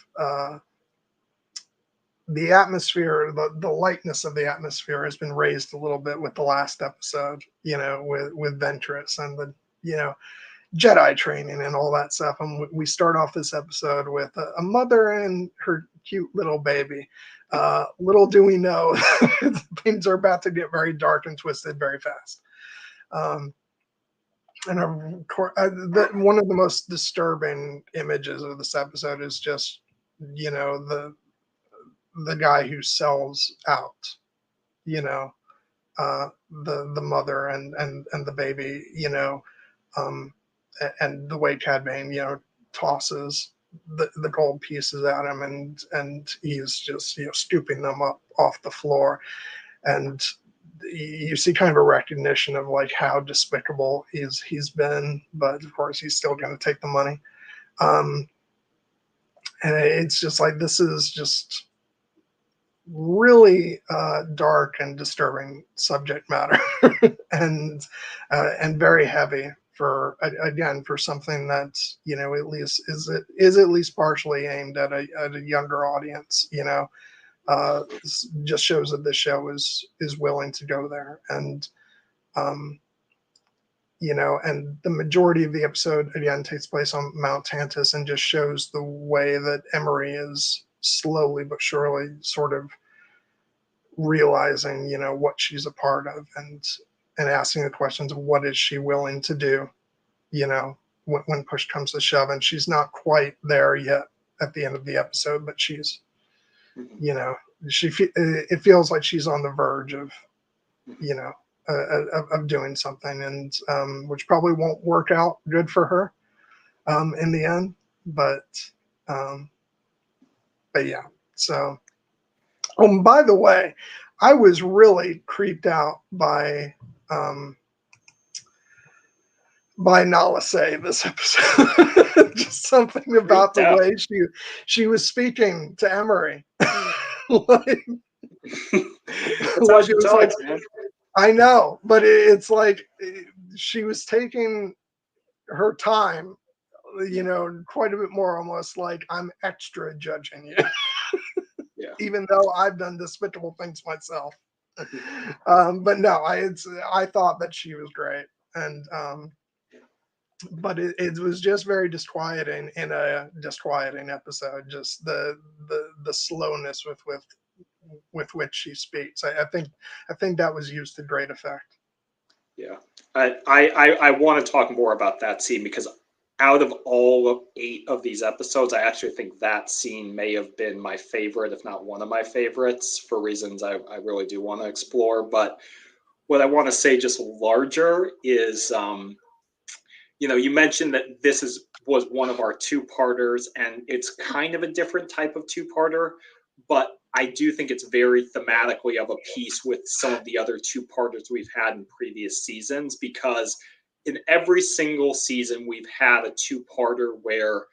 the atmosphere, the lightness of the atmosphere has been raised a little bit with the last episode, with Ventress and the, Jedi training and all that stuff. And we start off this episode with a mother and her cute little baby. Little do we know, things are about to get very dark and twisted very fast. And of course, one of the most disturbing images of this episode is just, the guy who sells out, the mother and the baby, and the way Cad Bane, tosses the gold pieces at him, and he's just, scooping them up off the floor. And you see kind of a recognition of like how despicable he's been, but of course he's still going to take the money. And it's just like, this is just really dark and disturbing subject matter, and very heavy for something that's, at least is at least partially aimed at a younger audience. Just shows that this show is willing to go there. And and the majority of the episode again takes place on Mount Tantiss, and just shows the way that Emery is slowly but surely sort of realizing, what she's a part of, and asking the questions of what is she willing to do, when push comes to shove. And she's not quite there yet at the end of the episode, but she's, it feels like she's on the verge of, of doing something, and which probably won't work out good for her in the end. But yeah. So, by the way, I was really creeped out by Nala Say this episode. Just something about the way she was speaking to Emery. Like, that's how she talks, man. I know, but it's like she was taking her time, you know, quite a bit more, almost like I'm extra judging you. Yeah. Even though I've done despicable things myself. But no, I thought that she was great, and but it was just very disquieting in a disquieting episode. Just the slowness with which she speaks. I think that was used to great effect. Yeah, I want to talk more about that scene because out of all of 8 of these episodes, I actually think that scene may have been my favorite, if not one of my favorites, for reasons I really do want to explore. But what I want to say just larger is, you know, you mentioned that this was one of our 2-parters, and it's kind of a different type of 2-parter, but I do think it's very thematically of a piece with some of the other 2-parters we've had in previous seasons, because in every single season we've had a 2-parter where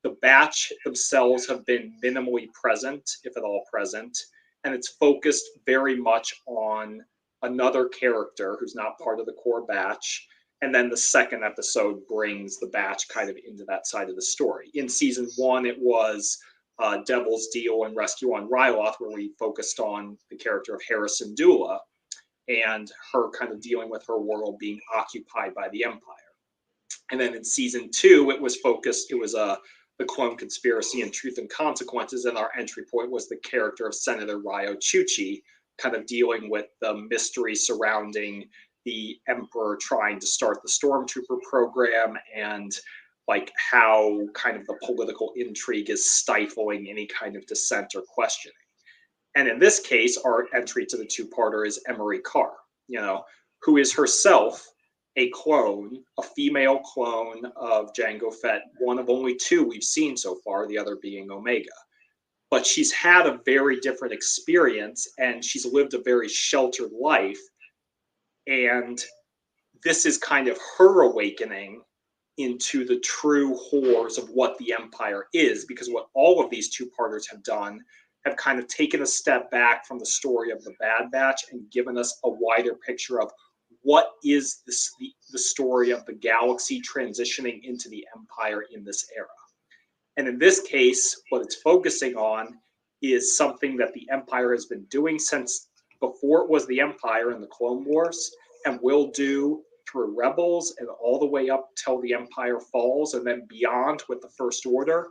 the batch themselves have been minimally present, if at all present, and it's focused very much on another character who's not part of the core batch. And then the second episode brings the batch kind of into that side of the story. In season 1, it was Devil's Deal and Rescue on Ryloth, where we focused on the character of Harrison Dula and her kind of dealing with her world being occupied by the Empire. And then in season 2, it was the Clone Conspiracy and Truth and Consequences, and our entry point was the character of Senator Ryo Chuchi, kind of dealing with the mystery surrounding the Emperor trying to start the Stormtrooper program, and like how kind of the political intrigue is stifling any kind of dissent or questioning. And in this case, our entry to the 2-parter is Emery Carr, you know, who is herself a clone, a female clone of Jango Fett, one of only 2 we've seen so far, the other being Omega. But she's had a very different experience, and she's lived a very sheltered life. And this is kind of her awakening into the true horrors of what the Empire is, because what all of these 2-parters have done have kind of taken a step back from the story of the Bad Batch and given us a wider picture of what is the story of the galaxy transitioning into the Empire in this era. And in this case, what it's focusing on is something that the Empire has been doing since before it was the Empire in the Clone Wars, and will do through Rebels and all the way up till the Empire falls, and then beyond with the First Order: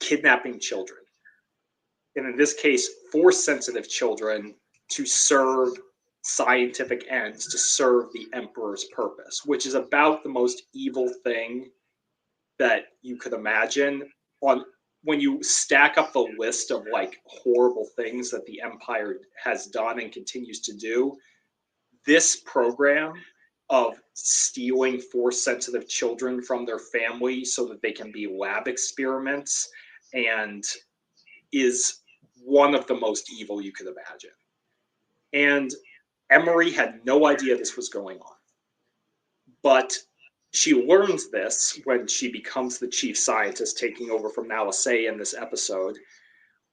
kidnapping children. And in this case, Force-sensitive children to serve scientific ends, to serve the Emperor's purpose, which is about the most evil thing that you could imagine. When you stack up the list of like horrible things that the Empire has done and continues to do, this program of stealing Force-sensitive children from their family so that they can be lab experiments and is one of the most evil you could imagine. And Emery had no idea this was going on. But she learns this when she becomes the chief scientist, taking over from Nala Se in this episode.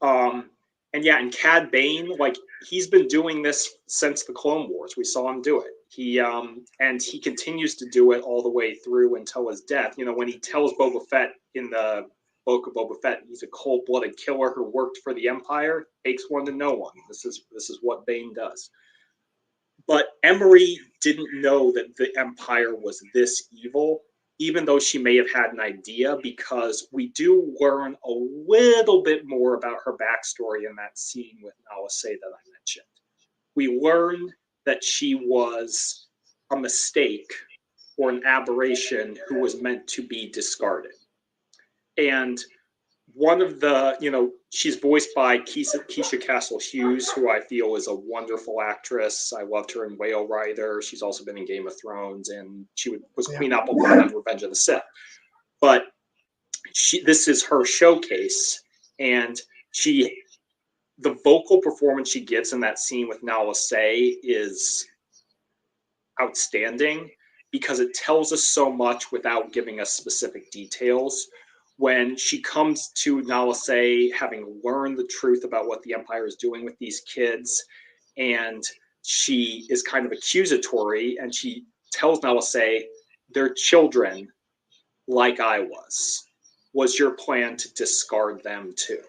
And yeah, and Cad Bane, like, he's been doing this since the Clone Wars. We saw him do it. And he continues to do it all the way through until his death. You know, when he tells Boba Fett in the Book of Boba Fett he's a cold-blooded killer who worked for the Empire, takes one to know one. This is what Bane does. But Emery didn't know that the Empire was this evil, even though she may have had an idea, because we do learn a little bit more about her backstory in that scene with Nala Se that I mentioned. We learn that she was a mistake or an aberration who was meant to be discarded. And one of the, you know, she's voiced by Keisha Castle-Hughes, who I feel is a wonderful actress. I loved her in Whale Rider. She's also been in Game of Thrones, and she was Queen Applewood in Revenge of the Sith. But this is her showcase, and she the vocal performance she gives in that scene with Nala Se is outstanding because it tells us so much without giving us specific details. When she comes to Nala Se, having learned the truth about what the Empire is doing with these kids, and she is kind of accusatory, and she tells Nala Se, they're children like I was. Was your plan to discard them too?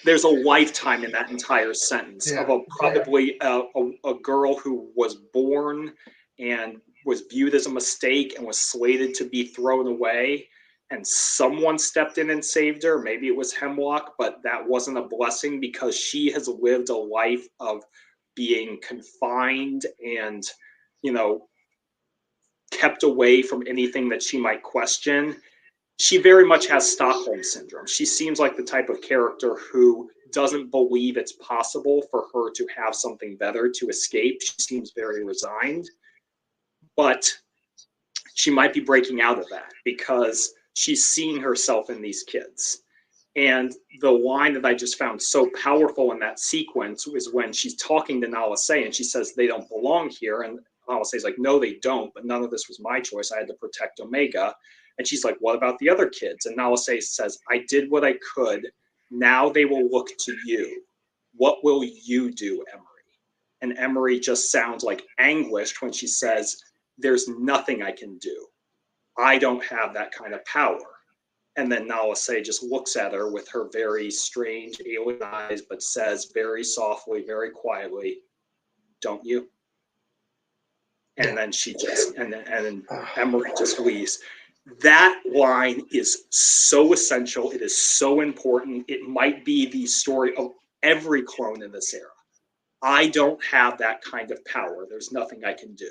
There's a lifetime in that entire sentence of probably a girl who was born and was viewed as a mistake and was slated to be thrown away, and someone stepped in and saved her. Maybe it was Hemlock, but that wasn't a blessing because she has lived a life of being confined and, kept away from anything that she might question. She very much has Stockholm syndrome. She seems like the type of character who doesn't believe it's possible for her to have something better, to escape. She seems very resigned, but she might be breaking out of that because she's seeing herself in these kids. And the line that I just found so powerful in that sequence was when she's talking to Nala Se and she says, they don't belong here. And Nala Se's like, no, they don't, but none of this was my choice. I had to protect Omega. And she's like, what about the other kids? And Nala Se says, I did what I could. Now they will look to you. What will you do, Emery? And Emery just sounds like anguished when she says, there's nothing I can do. I don't have that kind of power. And then Nala Se just looks at her with her very strange alien eyes, but says very softly, very quietly, don't you? And then she just, and then Emery just leaves. That line is so essential. It is so important. It might be the story of every clone in this era. I don't have that kind of power. There's nothing I can do.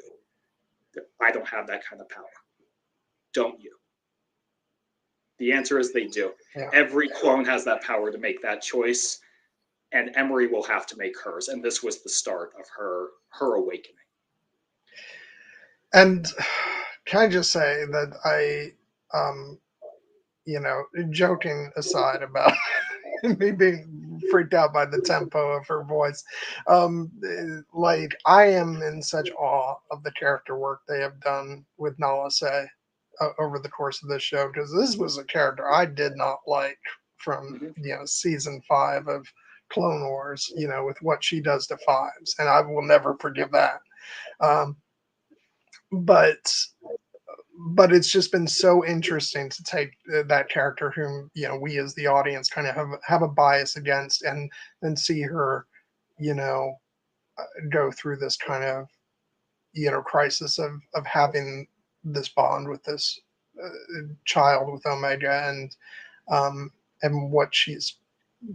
I don't have that kind of power. Don't you? The answer is they do. Yeah. Every clone has that power to make that choice, and Emery will have to make hers. And this was the start of her awakening. And can I just say that joking aside about me being freaked out by the tempo of her voice, I am in such awe of the character work they have done with Nala Se over the course of this show, because this was a character I did not like from season 5 of Clone Wars, with what she does to Fives, and I will never forgive that. But it's just been so interesting to take that character whom we as the audience kind of have a bias against, and then see her go through this kind of crisis of having this bond with this child with Omega, and what she's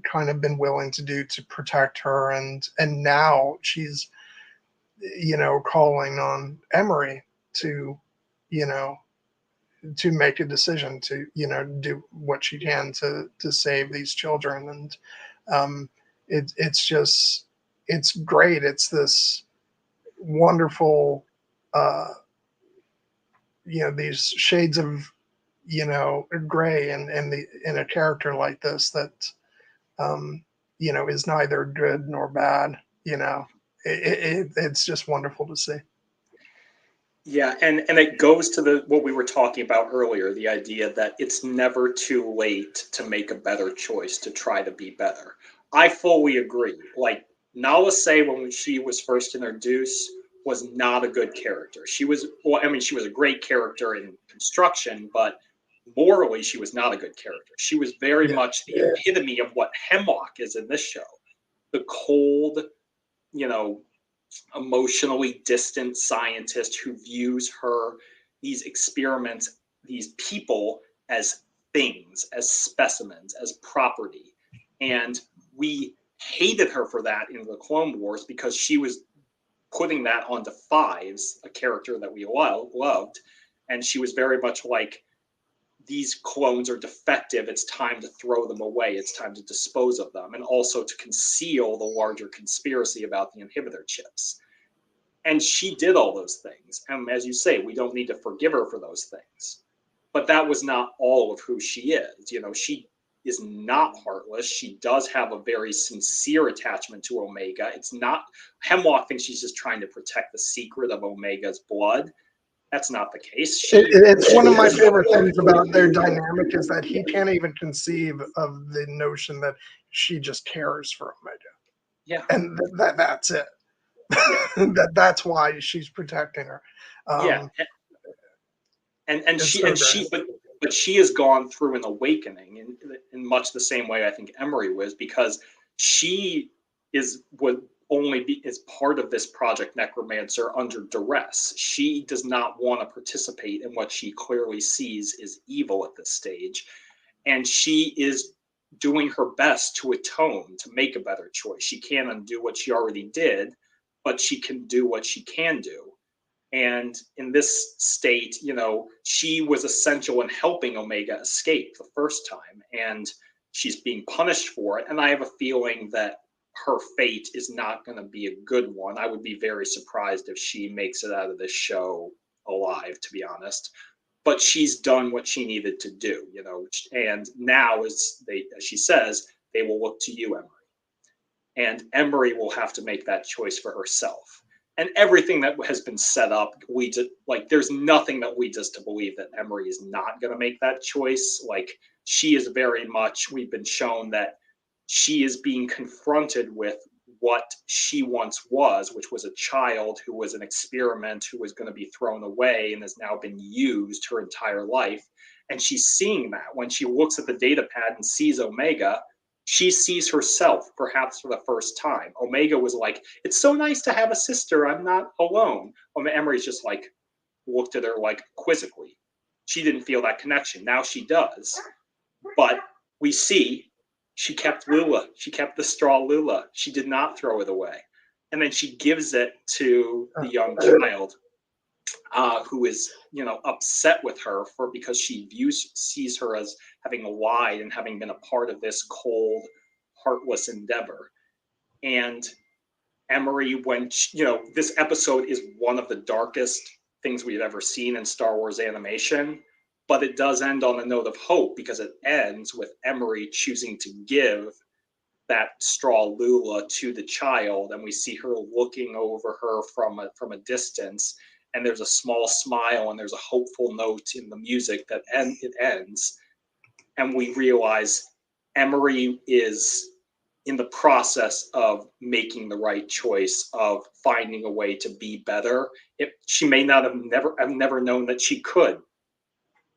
kind of been willing to do to protect her, and now she's calling on Emery to to make a decision to do what she can to save these children. And it's great. It's this wonderful these shades of gray in a character like this that is neither good nor bad. It's just wonderful to see. Yeah, and it goes to what we were talking about earlier, the idea that it's never too late to make a better choice, to try to be better. I fully agree. Like, Nala Se, when she was first introduced, was not a good character. She was a great character in construction, but morally, she was not a good character. She was very much the epitome of what Hemlock is in this show. The cold, emotionally distant scientist who views these experiments, these people, as things, as specimens, as property. And we hated her for that in the Clone Wars because she was putting that onto Fives, a character that we loved. And she was very much like, these clones are defective. It's time to throw them away. It's time to dispose of them, and also to conceal the larger conspiracy about the inhibitor chips. And she did all those things. And as you say, we don't need to forgive her for those things. But that was not all of who she is. She is not heartless. She does have a very sincere attachment to Omega. It's not, Hemlock thinks she's just trying to protect the secret of Omega's blood. That's not the case. It's one of my favorite things about their dynamic is that he can't even conceive of the notion that she just cares for Omega. Yeah. And that's it. That's why she's protecting her. Yeah. And she has gone through an awakening in much the same way I think Emery was, because she would only be is part of this Project Necromancer under duress. She does not want to participate in what she clearly sees is evil at this stage, and she is doing her best to atone, to make a better choice. She can't undo what she already did, but she can do what she can do. And in this state, she was essential in helping Omega escape the first time, and she's being punished for it. And I have a feeling that her fate is not going to be a good one. I would be very surprised if she makes it out of this show alive, to be honest. But she's done what she needed to do, and now, as she says, they will look to you, Emery. And Emery will have to make that choice for herself. And everything that has been set up, there's nothing that leads us to believe that Emery is not going to make that choice. Like, she is very much, we've been shown that she is being confronted with what she once was, which was a child who was an experiment, who was going to be thrown away and has now been used her entire life. And she's seeing that when she looks at the data pad and sees Omega. She sees herself, perhaps for the first time. Omega was like, it's so nice to have a sister. I'm not alone. Emery's just looked at her quizzically. She didn't feel that connection. Now she does. But we see she kept Lula. She kept the straw Lula. She did not throw it away. And then she gives it to the young child who is, upset with her because she sees her as having lied and having been a part of this cold, heartless endeavor. And Emery, this episode is one of the darkest things we've ever seen in Star Wars animation, but it does end on a note of hope because it ends with Emery choosing to give that straw Lula to the child, and we see her looking over her from a distance. And there's a small smile and there's a hopeful note in the music that it ends. And we realize Emery is in the process of making the right choice, of finding a way to be better. She may not have never known that she could,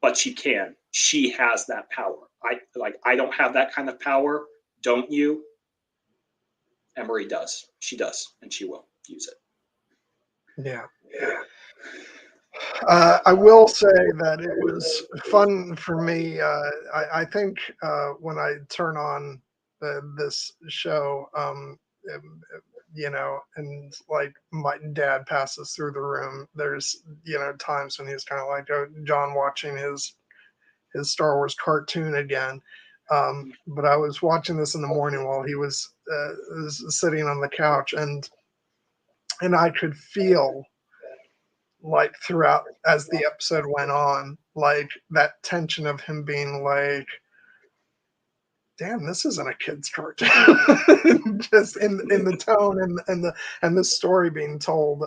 but she can. She has that power. I don't have that kind of power. Don't you? Emery does. She does, and she will use it. Yeah. I will say that it was fun for me. I think when I turn on this show, and my dad passes through the room, there's, times when he's kind of like, oh, John watching his Star Wars cartoon again. But I was watching this in the morning while he was sitting on the couch, and I could feel throughout as the episode went on, that tension of him being like, damn, this isn't a kid's cartoon. Just in the tone and the story being told.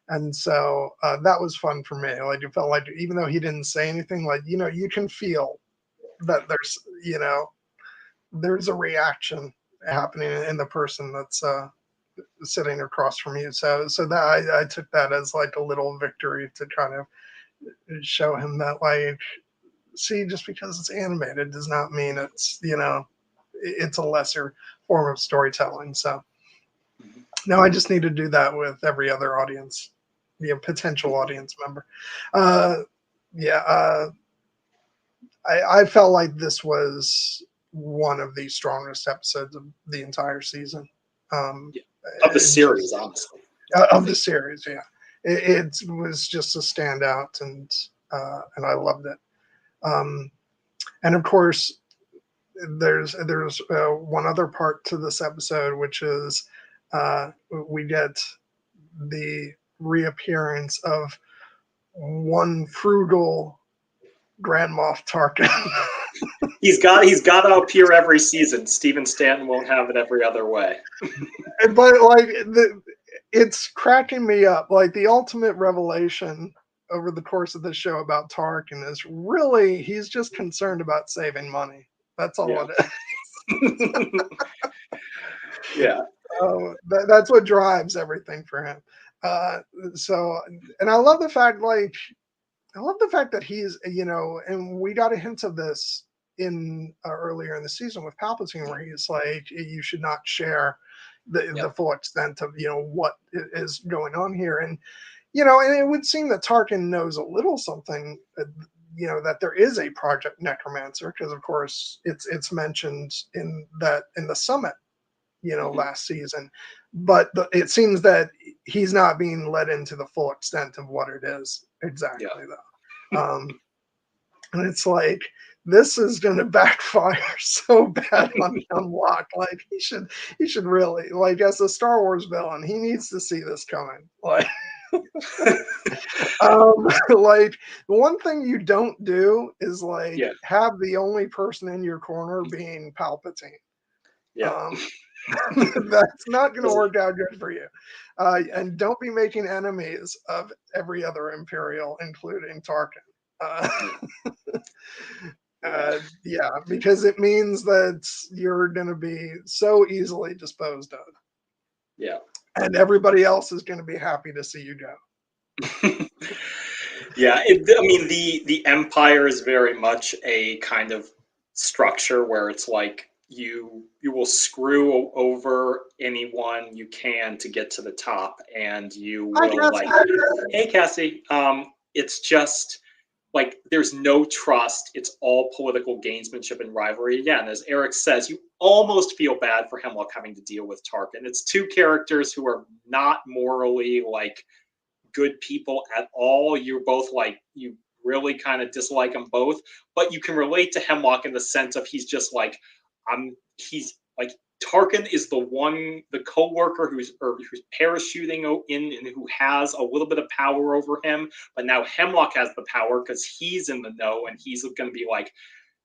And so that was fun for me. It felt like, even though he didn't say anything, you can feel that there's a reaction happening in the person that's sitting across from you. So that I took that as a little victory to kind of show him that, see, just because it's animated does not mean it's, it's a lesser form of storytelling. So now I just need to do that with every other audience, potential audience member. I felt like this was one of the strongest episodes of the entire season. Of the series, honestly. Of the series, yeah. It was just a standout, and I loved it. And of course, there's one other part to this episode, which is we get the reappearance of one frugal Grand Moff Tarkin. He's got to appear every season. Stephen Stanton won't have it every other way. But like it's cracking me up. Like the ultimate revelation over the course of the show about Tarkin is really he's just concerned about saving money. That's all it is. Yeah. That's what drives everything for him. So, and I love the fact that he's, and we got a hint of this in earlier in the season with Palpatine, where he's like, you should not share the full extent of what is going on here, and and it would seem that Tarkin knows a little something, that there is a Project Necromancer, because of course it's mentioned in the summit, last season, but it seems that he's not being let into the full extent of what it is exactly, though. And it's like, this is going to backfire so bad on Hemlock. Like he should really, like, as a Star Wars villain, he needs to see this coming. Like, like the one thing you don't do is have the only person in your corner being Palpatine. That's not going to work out good for you. And don't be making enemies of every other Imperial, including Tarkin. Because it means that you're going to be so easily disposed of. Yeah. And everybody else is going to be happy to see you go. Yeah. The Empire is very much a kind of structure where it's like you will screw over anyone you can to get to the top, and you will hey Cassie, it's just like there's no trust. It's all political gamesmanship and rivalry. Again, as Eric says, you almost feel bad for Hemlock having to deal with Tarkin. It's two characters who are not morally good people at all. You're both you really kind of dislike them both, but you can relate to Hemlock in the sense of he's just he's Tarkin is the co-worker who's parachuting in and who has a little bit of power over him, but now Hemlock has the power because he's in the know, and he's going to be like,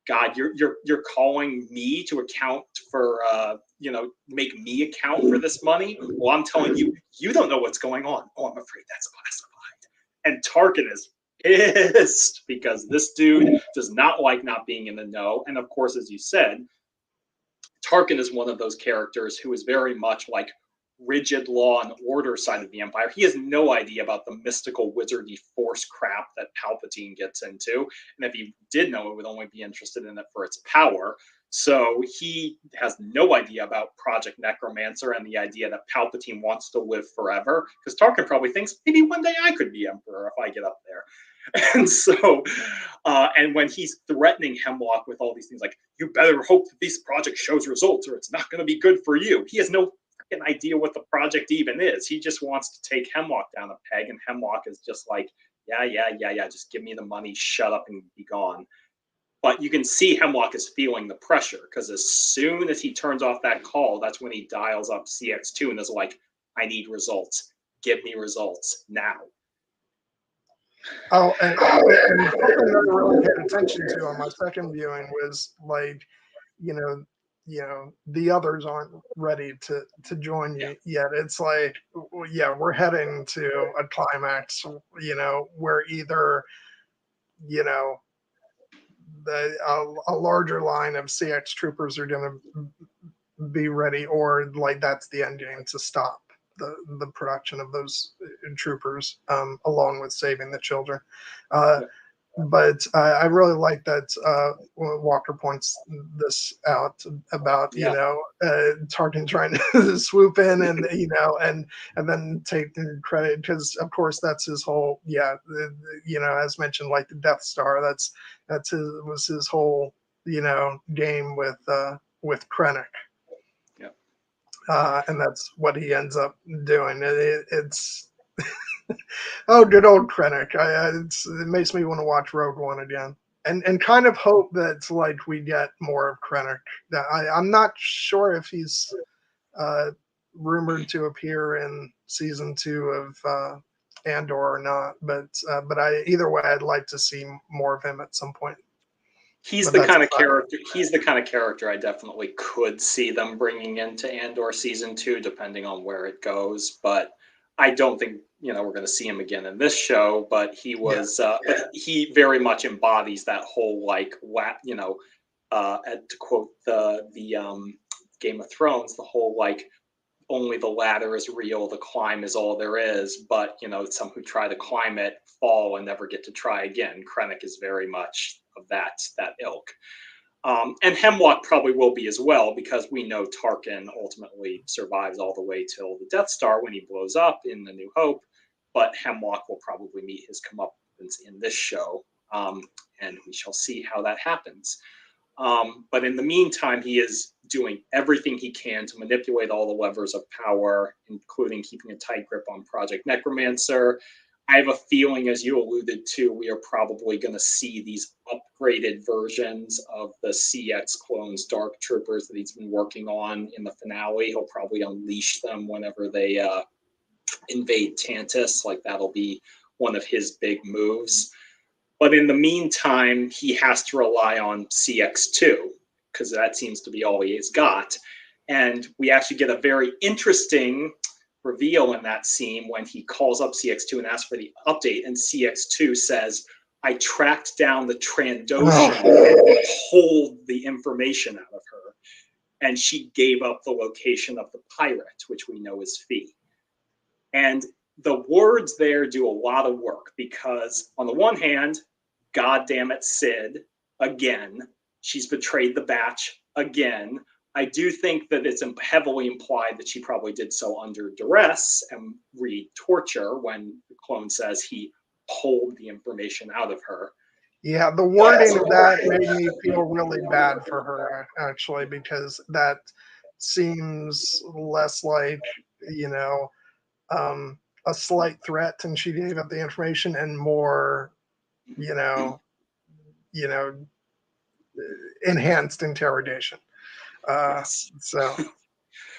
God, you're calling me to account for make me account for this money. Well, I'm telling you, you don't know what's going on. Oh, I'm afraid that's classified. And Tarkin is pissed because this dude does not like not being in the know. And of course, as you said, Tarkin is one of those characters who is very much rigid law and order side of the Empire. He has no idea about the mystical wizardy force crap that Palpatine gets into. And if he did know, it would only be interested in it for its power. So he has no idea about Project Necromancer and the idea that Palpatine wants to live forever. Because Tarkin probably thinks, maybe one day I could be Emperor if I get up there. And so, and when he's threatening Hemlock with all these things you better hope that this project shows results or it's not going to be good for you. He has no freaking idea what the project even is. He just wants to take Hemlock down a peg, and Hemlock is just yeah, just give me the money, shut up and be gone. But you can see Hemlock is feeling the pressure, because as soon as he turns off that call, that's when he dials up CX2 and is like, I need results. Give me results now. Oh, and something that I really paid attention to on my second viewing was the others aren't ready to join you yet. It's we're heading to a climax, where either, a larger line of CX troopers are going to be ready, or that's the end game to stop the production of those troopers, along with saving the children. But I really like that Walker points this out about Tarkin trying to swoop in and and then take the credit, because of course that's his whole as mentioned, the Death Star, was his whole game with Krennic. And that's what he ends up doing. It's oh, good old Krennic. It makes me want to watch Rogue One again, and kind of hope that we get more of Krennic. I'm not sure if he's rumored to appear in season 2 of Andor or not, but either way, I'd like to see more of him at some point. He's But the that's kind of fine. character. He's the kind of character I definitely could see them bringing into Andor season 2, depending on where it goes. But I don't think we're going to see him again in this show. But he was, but he very much embodies that whole to quote the Game of Thrones, the whole only the ladder is real, the climb is all there is. But some who try to climb it fall and never get to try again. Krennic is very much of that ilk. And Hemlock probably will be as well, because we know Tarkin ultimately survives all the way till the Death Star when he blows up in The New Hope. But Hemlock will probably meet his comeuppance in this show, and we shall see how that happens. But in the meantime, he is doing everything he can to manipulate all the levers of power, including keeping a tight grip on Project Necromancer. I have a feeling, as you alluded to, we are probably going to see these upgraded versions of the CX clones, Dark Troopers, that he's been working on in the finale. He'll probably unleash them whenever they invade Tantiss. That'll be one of his big moves. But in the meantime, he has to rely on CX2, because that seems to be all he has got. And we actually get a very interesting reveal in that scene when he calls up CX2 and asks for the update, and CX2 says, I tracked down the Trandoshan and pulled the information out of her. And she gave up the location of the pirate, which we know is Fee. And the words there do a lot of work, because on the one hand, God damn it, Sid, again, she's betrayed the batch again. I do think that it's heavily implied that she probably did so under duress and torture when the clone says he pulled the information out of her. Yeah, the wording of that made me feel really bad for her, actually, because that seems less like, a slight threat and she gave up the information, and more, you know, enhanced interrogation. Yes. So,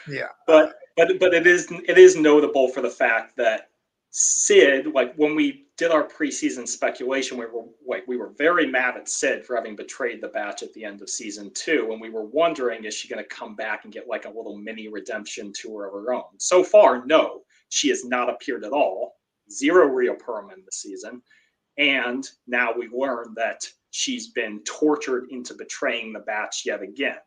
yeah. But it is notable for the fact that Sid, when we did our preseason speculation, we were very mad at Sid for having betrayed the batch at the end of season 2, and we were wondering, is she going to come back and get a little mini redemption tour of her own? So far, no, she has not appeared at all. 0 Rhea Perlman this season, and now we learned that she's been tortured into betraying the batch yet again.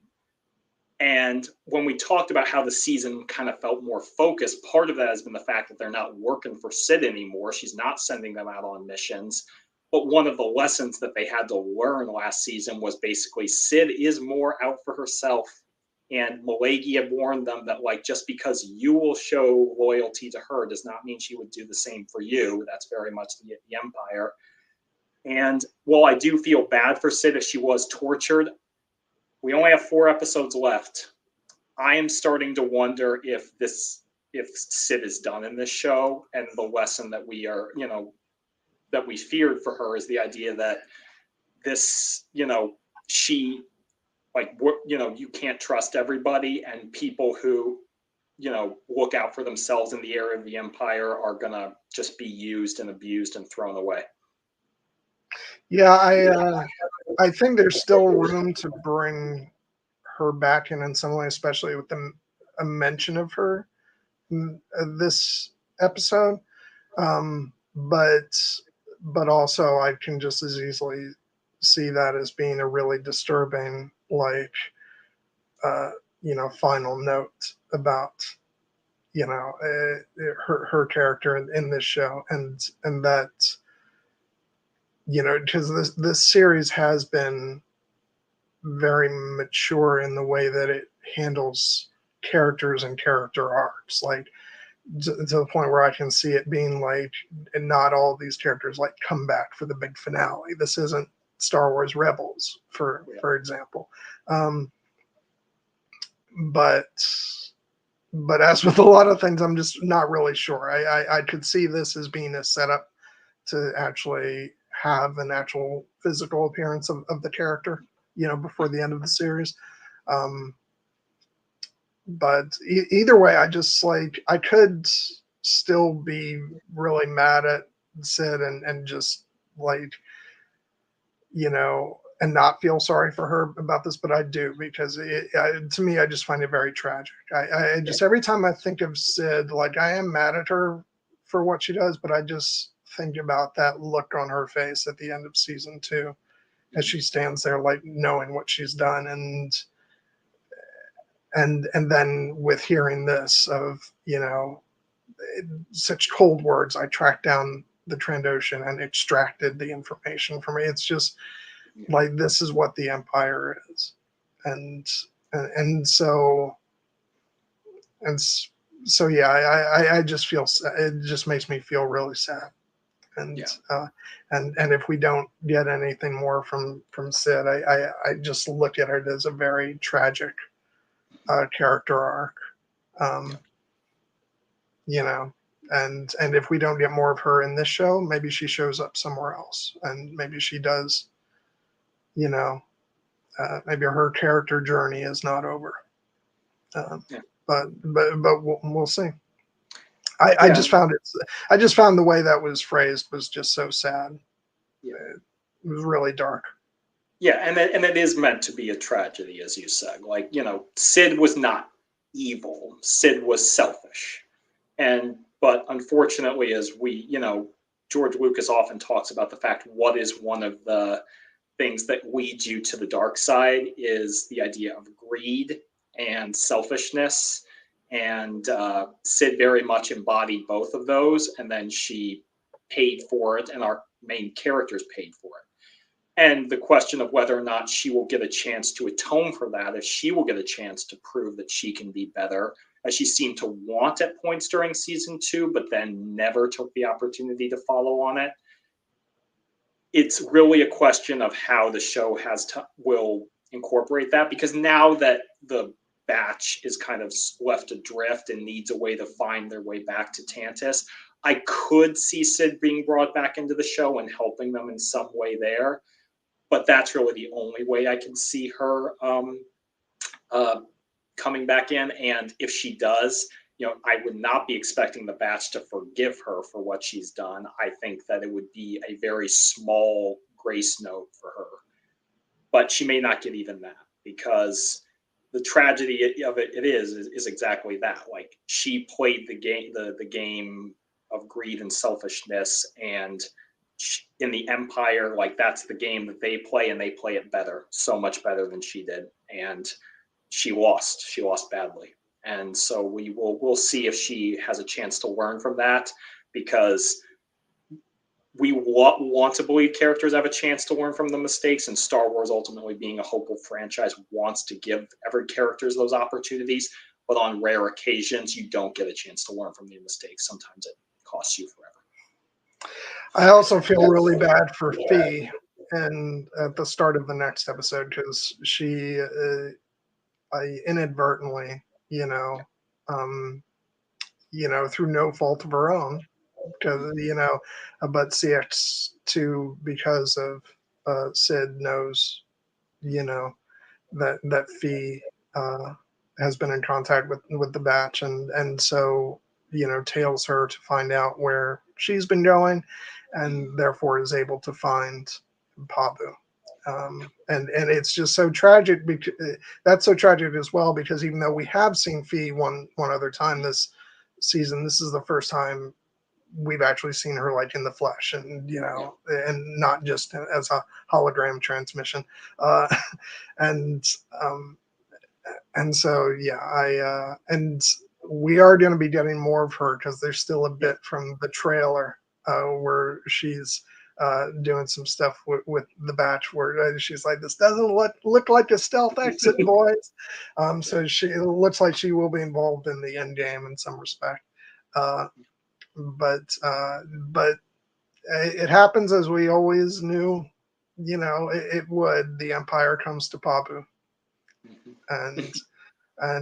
And when we talked about how the season kind of felt more focused, part of that has been the fact that they're not working for Sid anymore. She's not sending them out on missions. But one of the lessons that they had to learn last season was basically Sid is more out for herself. And Malagi had warned them that just because you will show loyalty to her does not mean she would do the same for you. That's very much the Empire. And while I do feel bad for Sid if she was tortured, we only have 4 episodes left. I am starting to wonder if Sid is done in this show, and the lesson that we are, that we feared for her is the idea that this, she, you can't trust everybody, and people who, look out for themselves in the area of the Empire are gonna just be used and abused and thrown away. Yeah, I think there's still room to bring her back in some way, especially with a mention of her in this episode. But also I can just as easily see that as being a really disturbing, final note about, her character in this show, and that, because this series has been very mature in the way that it handles characters and character arcs, to the point where I can see it being and not all these characters come back for the big finale. This isn't Star Wars Rebels, for example. But as with a lot of things, I'm just not really sure. I could see this as being a setup to actually have an actual physical appearance of the character, before the end of the series. But either way, I just I could still be really mad at Sid and just and not feel sorry for her about this, but I do, because to me, I just find it very tragic. I just, every time I think of Sid, like, I am mad at her for what she does, but I just think about that look on her face at the end of season 2 as she stands there, like, knowing what she's done, and then with hearing this of, such cold words, I tracked down the Trandoshan and extracted the information from it. It's just like, this is what the Empire is, and and so and so yeah, I just feel, it just makes me feel really sad, and and if we don't get anything more from Sid, I just look at it as a very tragic character arc, um, and if we don't get more of her in this show, maybe she shows up somewhere else, and maybe she does, you know, maybe her character journey is not over. But we'll see. I just found it. I just found the way that was phrased was just so sad. Yeah. It was really dark. Yeah, and it is meant to be a tragedy, as you said. Like, Sid was not evil. Sid was selfish. But unfortunately, as we, George Lucas often talks about the fact, what is one of the things that leads you to the dark side is the idea of greed and selfishness. And Sid very much embodied both of those. And then she paid for it, and our main characters paid for it. And the question of whether or not she will get a chance to atone for that, if she will get a chance to prove that she can be better, as she seemed to want at points during season 2, but then never took the opportunity to follow on it. It's really a question of how the show will incorporate that, because now that the batch is kind of left adrift and needs a way to find their way back to Tantiss, I could see Sid being brought back into the show and helping them in some way there. But that's really the only way I can see her coming back in. And if she does, I would not be expecting the batch to forgive her for what she's done. I think that it would be a very small grace note for her. But she may not get even that, because the tragedy of it is exactly that. Like, she played the game of greed and selfishness, and in the Empire, like, that's the game that they play, and they play it better, so much better than she did, and she lost badly. And so we'll see if she has a chance to learn from that, because we want to believe characters have a chance to learn from the mistakes, and Star Wars, ultimately being a hopeful franchise, wants to give every characters those opportunities. But on rare occasions, you don't get a chance to learn from the mistakes. Sometimes it costs you forever. I also feel really bad for Fee, and at the start of the next episode, because she, I inadvertently, through no fault of her own, because but CX2, because of Sid, knows, that Fee has been in contact with the batch, and so tails her to find out where she's been going, and therefore is able to find Pabu. And it's just so tragic, because that's so tragic as well, because even though we have seen Fee one other time this season, this is the first time we've actually seen her, like, in the flesh, and and not just as a hologram transmission, and so and we are going to be getting more of her, because there's still a bit from the trailer where she's doing some stuff with the batch, where she's like, this doesn't look like a stealth exit, boys. So it looks like she will be involved in the end game in some respect. But it happens as we always knew, it would. The Empire comes to Pabu, and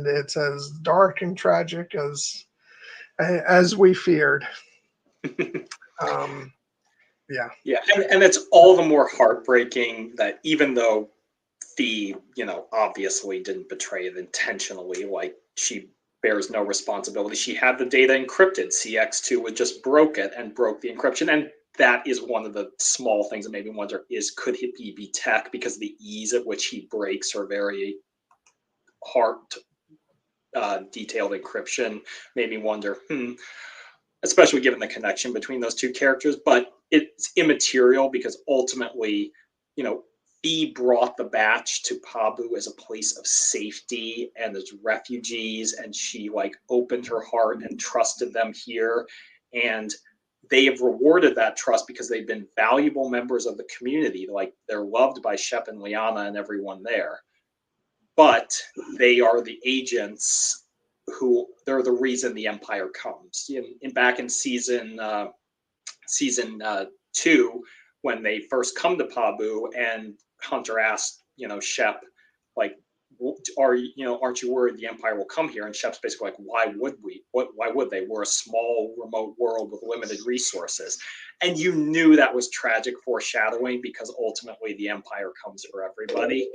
it's as dark and tragic as we feared. Yeah, and it's all the more heartbreaking that even though Fee, obviously didn't betray it intentionally, like, she bears no responsibility. She had the data encrypted. CX2 would just broke it and broke the encryption, and that is one of the small things that made me wonder, is could he be tech, because the ease at which he breaks her very heart detailed encryption made me wonder, especially given the connection between those two characters. But it's immaterial, because ultimately, you know, Fee brought the batch to Pabu as a place of safety and as refugees, and she like opened her heart and trusted them here, and they have rewarded that trust because they've been valuable members of the community. Like, they're loved by Shep and Liana and everyone there, but they are the agents who, they're the reason the Empire comes. Back in season 2, when they first come to Pabu, and Hunter asked, Shep, like, aren't you worried the Empire will come here? And Shep's basically like, why would we? Why would they? We're a small, remote world with limited resources. And you knew that was tragic foreshadowing, because ultimately the Empire comes for everybody.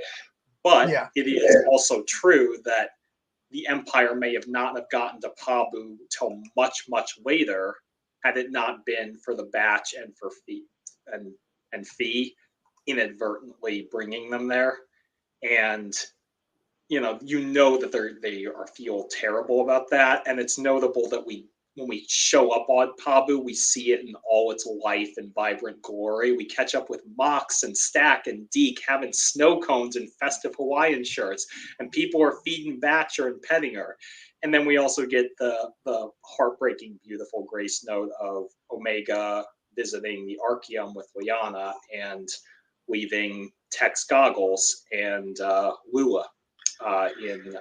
But it is also true that the Empire may not have gotten to Pabu till much, much later, had it not been for the batch and for Fee and Fee inadvertently bringing them there. And that they feel terrible about that. And it's notable that when we show up on Pabu, we see it in all its life and vibrant glory. We catch up with Mox and Stack and Deke having snow cones and festive Hawaiian shirts, and people are feeding Batcher and petting her. And then we also get the heartbreaking, beautiful grace note of Omega visiting the Archeum with Liana and leaving Tech's goggles and Lula.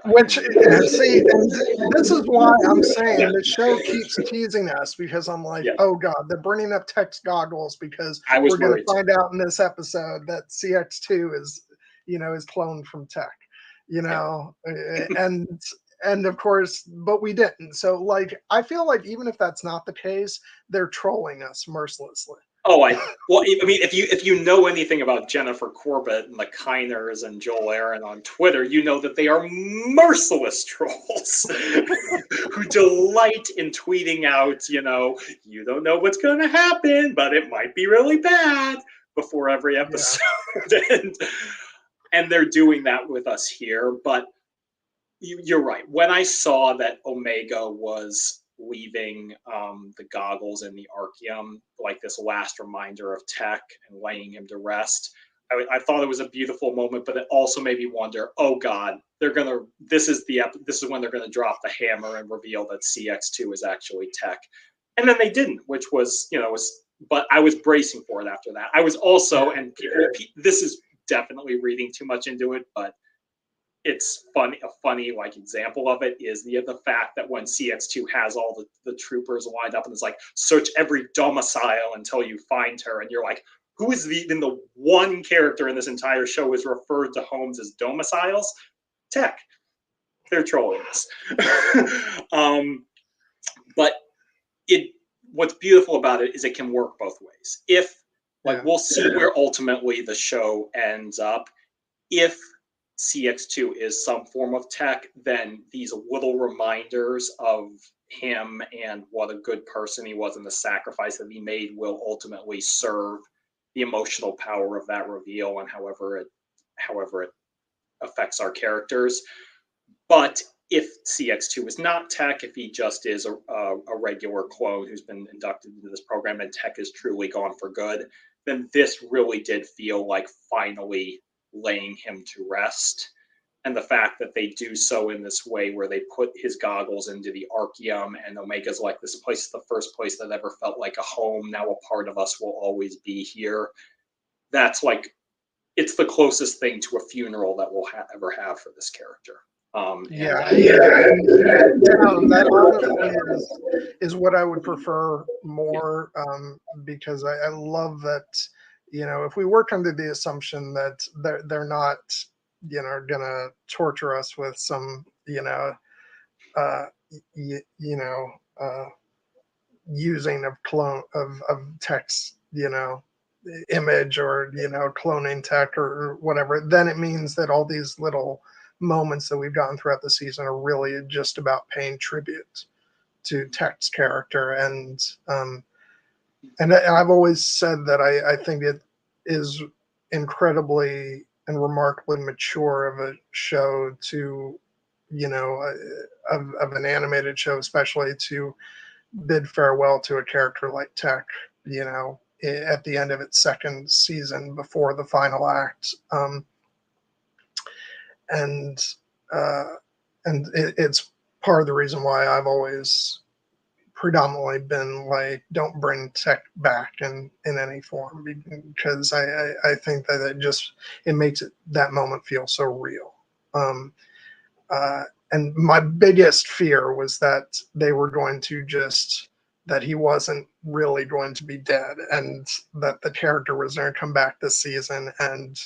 Which, see, and this is why I'm saying the show keeps teasing us, because I'm like, oh god, they're bringing up Tech's goggles, because we're going to find out in this episode that CX2 is cloned from Tech, and of course, but we didn't. So like, I feel like even if that's not the case, they're trolling us mercilessly. I mean, if you know anything about Jennifer Corbett and the Kiners and Joel Aaron on Twitter, you know that they are merciless trolls who delight in tweeting out, you don't know what's going to happen, but it might be really bad before every episode. Yeah. and they're doing that with us here. But you're right. When I saw that Omega was leaving the goggles in the Archeum, like this last reminder of Tech, and laying him to rest, I thought it was a beautiful moment, but it also made me wonder, oh god, this is when they're gonna drop the hammer and reveal that CX2 is actually Tech. And then they didn't, which was, but I was bracing for it after that. I was also, and this is definitely reading too much into it, but it's funny. A funny like example of it is the fact that when CX2 has all the troopers lined up and is like, search every domicile until you find her, and you're like, who is the one character in this entire show is referred to homes as domiciles? Tech. They're trolling us. But what's beautiful about it is it can work both ways. We'll see where ultimately the show ends up. If CX2 is some form of Tech, then these little reminders of him and what a good person he was and the sacrifice that he made will ultimately serve the emotional power of that reveal, and however it affects our characters. But if CX2 is not Tech, if he just is a regular clone who's been inducted into this program and Tech is truly gone for good, then this really did feel like finally laying him to rest. And the fact that they do so in this way where they put his goggles into the Archeum, and Omega's like, this place is the first place that ever felt like a home. Now a part of us will always be here. That's like, it's the closest thing to a funeral that we'll ever have for this character. That honestly is what I would prefer more, because I love that, if we work under the assumption that they're not, gonna torture us with some, using of clone of Tech's, image, or cloning Tech or whatever, then it means that all these little moments that we've gotten throughout the season are really just about paying tribute to Tech's character. And And I've always said that I think it is incredibly and remarkably mature of a show to, of an animated show, especially to bid farewell to a character like Tech, at the end of its second season before the final act. And uh, it's part of the reason why I've always predominantly been like, don't bring Tech back in any form, because I think that it makes that moment feel so real. Um, uh, and my biggest fear was that they were going to that he wasn't really going to be dead, and that the character was going to come back this season and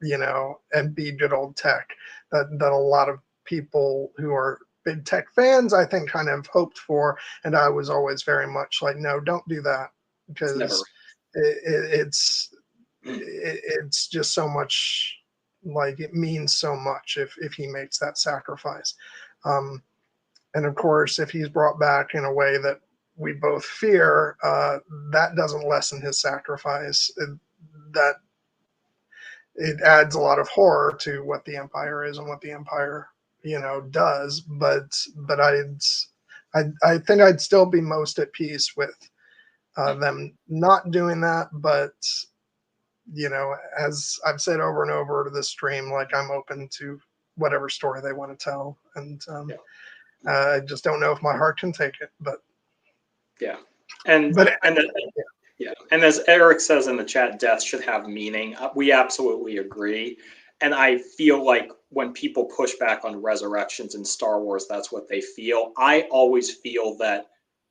and be good old Tech. That a lot of people who are big Tech fans, I think, kind of hoped for, and I was always very much like, no, don't do that, It's never. because it's it's just so much, like, it means so much if he makes that sacrifice. Um, and of course, if he's brought back in a way that we both fear, that doesn't lessen his sacrifice. That it adds a lot of horror to what the Empire is and what the Empire, does. But I think I'd still be most at peace with them not doing that. But as I've said over and over to this stream, like, I'm open to whatever story they want to tell, and I just don't know if my heart can take it. But yeah, and but and yeah, and as Eric says in the chat, death should have meaning. We absolutely agree, and I feel like when people push back on resurrections in Star Wars, that's what they feel. I always feel that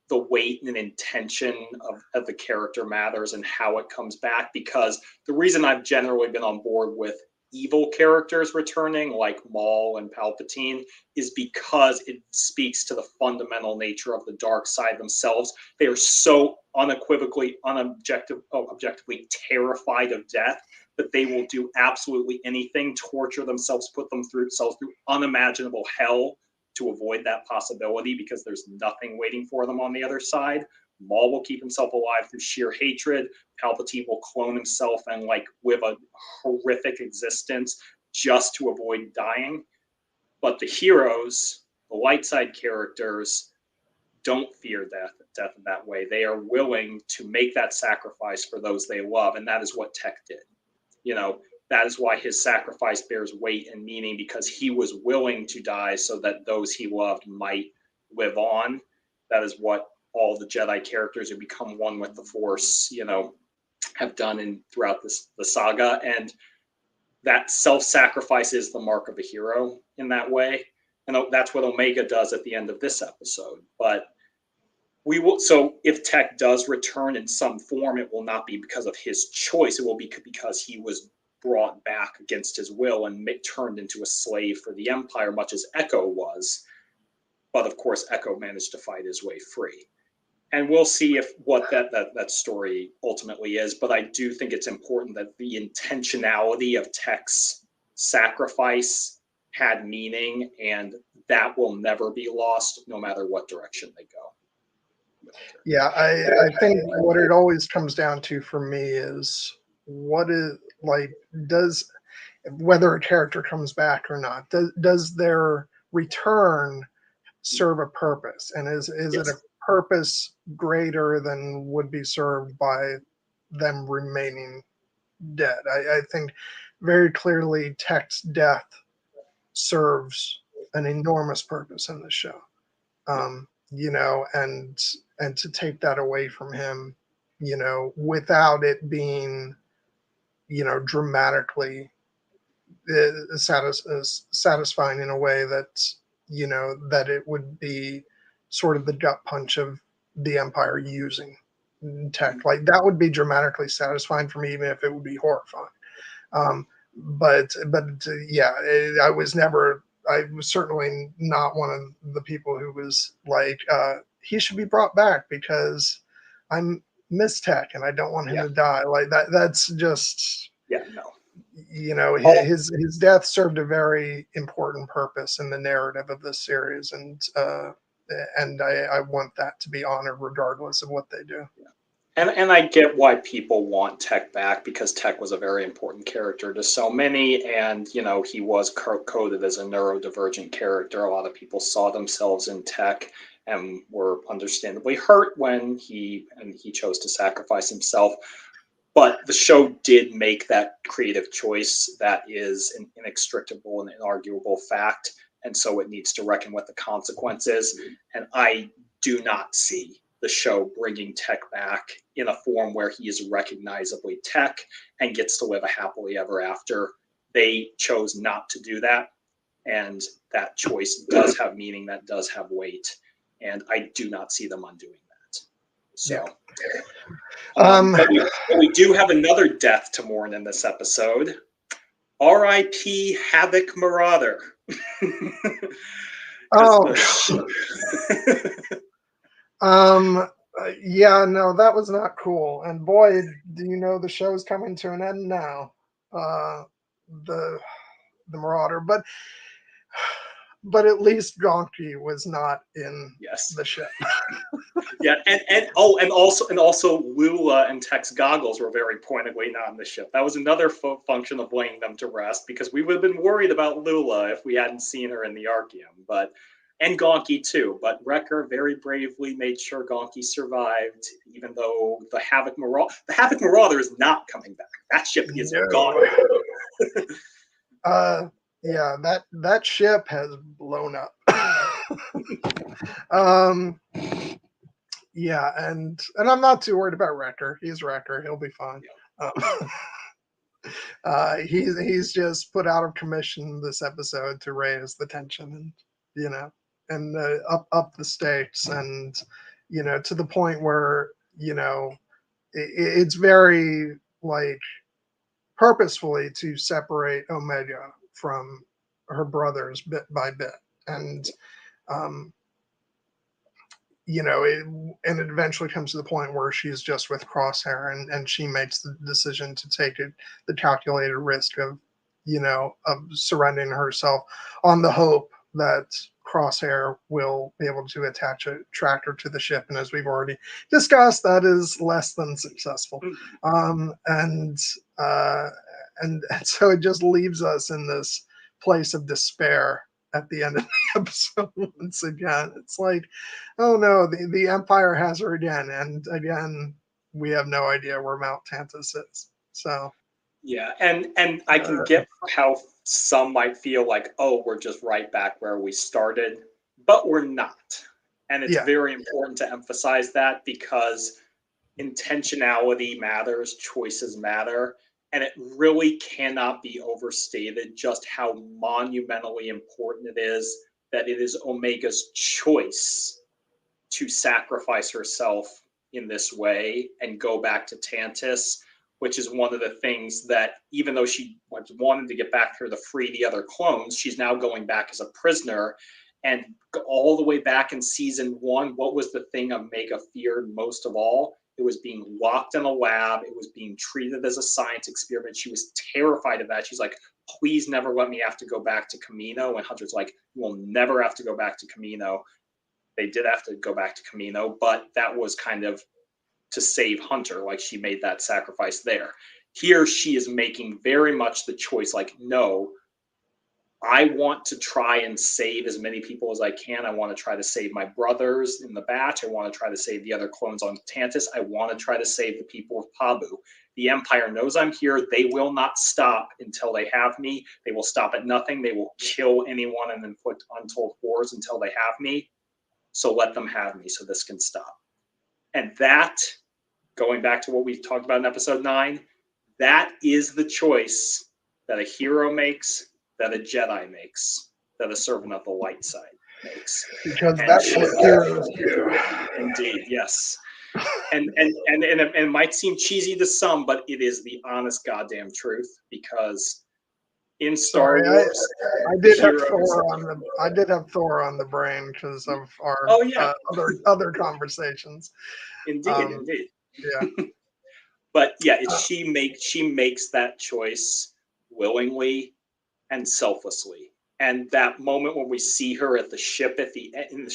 the weight and intention of the character matters and how it comes back, because the reason I've generally been on board with evil characters returning like Maul and Palpatine is because it speaks to the fundamental nature of the dark side themselves. They are so unequivocally, objectively terrified of death that they will do absolutely anything, torture themselves, put themselves through unimaginable hell to avoid that possibility, because there's nothing waiting for them on the other side. Maul will keep himself alive through sheer hatred. Palpatine will clone himself and live a horrific existence just to avoid dying. But the heroes, the light side characters, don't fear death in that way. They are willing to make that sacrifice for those they love, and that is what Tech did. That is why his sacrifice bears weight and meaning, because he was willing to die so that those he loved might live on. That is what all the Jedi characters who become one with the Force, have done throughout the saga. And that self-sacrifice is the mark of a hero in that way. And that's what Omega does at the end of this episode. But so if Tech does return in some form, it will not be because of his choice. It will be because he was brought back against his will and turned into a slave for the Empire, much as Echo was. But of course, Echo managed to fight his way free. And we'll see what that story ultimately is. But I do think it's important that the intentionality of Tech's sacrifice had meaning, and that will never be lost, no matter what direction they go. Yeah, I think what it always comes down to for me is, what is, like, does, whether a character comes back or not, does their return serve a purpose, and is it a purpose greater than would be served by them remaining dead? I think very clearly Tech's death serves an enormous purpose in the show. And to take that away from him, without it being, dramatically satisfying in a way that, that it would be sort of the gut punch of the Empire using Tech. Like, that would be dramatically satisfying for me, even if it would be horrifying. But yeah, I was certainly not one of the people who was like, he should be brought back because I'm Miss Tech and I don't want him to die. Like, that's just, no. His death served a very important purpose in the narrative of this series, and I want that to be honored regardless of what they do. And I get why people want Tech back, because Tech was a very important character to so many, and he was coded as a neurodivergent character. A lot of people saw themselves in Tech and were understandably hurt when he chose to sacrifice himself. But the show did make that creative choice that is an inextricable and inarguable fact, and so it needs to reckon with the consequences. And I do not see the show bringing Tech back in a form where he is recognizably Tech and gets to live a happily ever after. They chose not to do that, and that choice does have meaning, that does have weight, and I do not see them undoing that. So, but we do have another death to mourn in this episode. R.I.P. Havoc Marauder. Yeah, no, that was not cool. And boy, do you know the show's coming to an end now. The Marauder, but at least Gonky was not in the ship. Yeah, and also Lula and Tech's goggles were very pointedly not in the ship. That was another function of laying them to rest, because we would have been worried about Lula if we hadn't seen her in the Archeum, and Gonky too. But Wrecker very bravely made sure Gonky survived, even though the Havoc Marauder is not coming back. That ship is gone. Yeah, that ship has blown up. Yeah, and I'm not too worried about Wrecker. He's Wrecker. He'll be fine. He's just put out of commission this episode to raise the tension and up the stakes, and to the point where it's very purposefully to separate Omega from her brothers bit by bit, and and it eventually comes to the point where she's just with Crosshair, and she makes the decision to take the calculated risk of surrendering herself on the hope that Crosshair will be able to attach a tractor to the ship, and as we've already discussed, that is less than successful. And so it just leaves us in this place of despair at the end of the episode once again. It's like, oh no, the Empire has her again, and again we have no idea where Mount Tantiss is. So yeah, and I can get how some might feel like, oh, we're just right back where we started, but we're not. And it's very important to emphasize that, because intentionality matters, choices matter, and it really cannot be overstated just how monumentally important it is that it is Omega's choice to sacrifice herself in this way and go back to Tantiss, which is one of the things that, even though she wanted to get back here to free the other clones, she's now going back as a prisoner. And all the way back in season 1, what was the thing Omega feared most of all? It was being locked in a lab. It was being treated as a science experiment. She was terrified of that. She's like, please never let me have to go back to Camino. And Hunter's like, you will never have to go back to Camino. They did have to go back to Camino, but that was kind of to save Hunter. Like, she made that sacrifice there. Here, she is making very much the choice, like, no, I want to try and save as many people as I can. I want to try to save my brothers in the batch. I want to try to save the other clones on Tantiss. I want to try to save the people of Pabu. The Empire knows I'm here. They will not stop until they have me. They will stop at nothing. They will kill anyone and inflict untold horrors until they have me. So let them have me so this can stop. And that, going back to what we talked about in episode 9, that is the choice that a hero makes, that a Jedi makes, that a servant of the light side makes. Because that's what heroes do. Indeed, yes. And it might seem cheesy to some, but it is the honest goddamn truth, because in Star Wars, I did have Thor on the brain because of our other conversations. Indeed. Yeah. But yeah, she makes that choice willingly and selflessly. And that moment when we see her at the ship at the end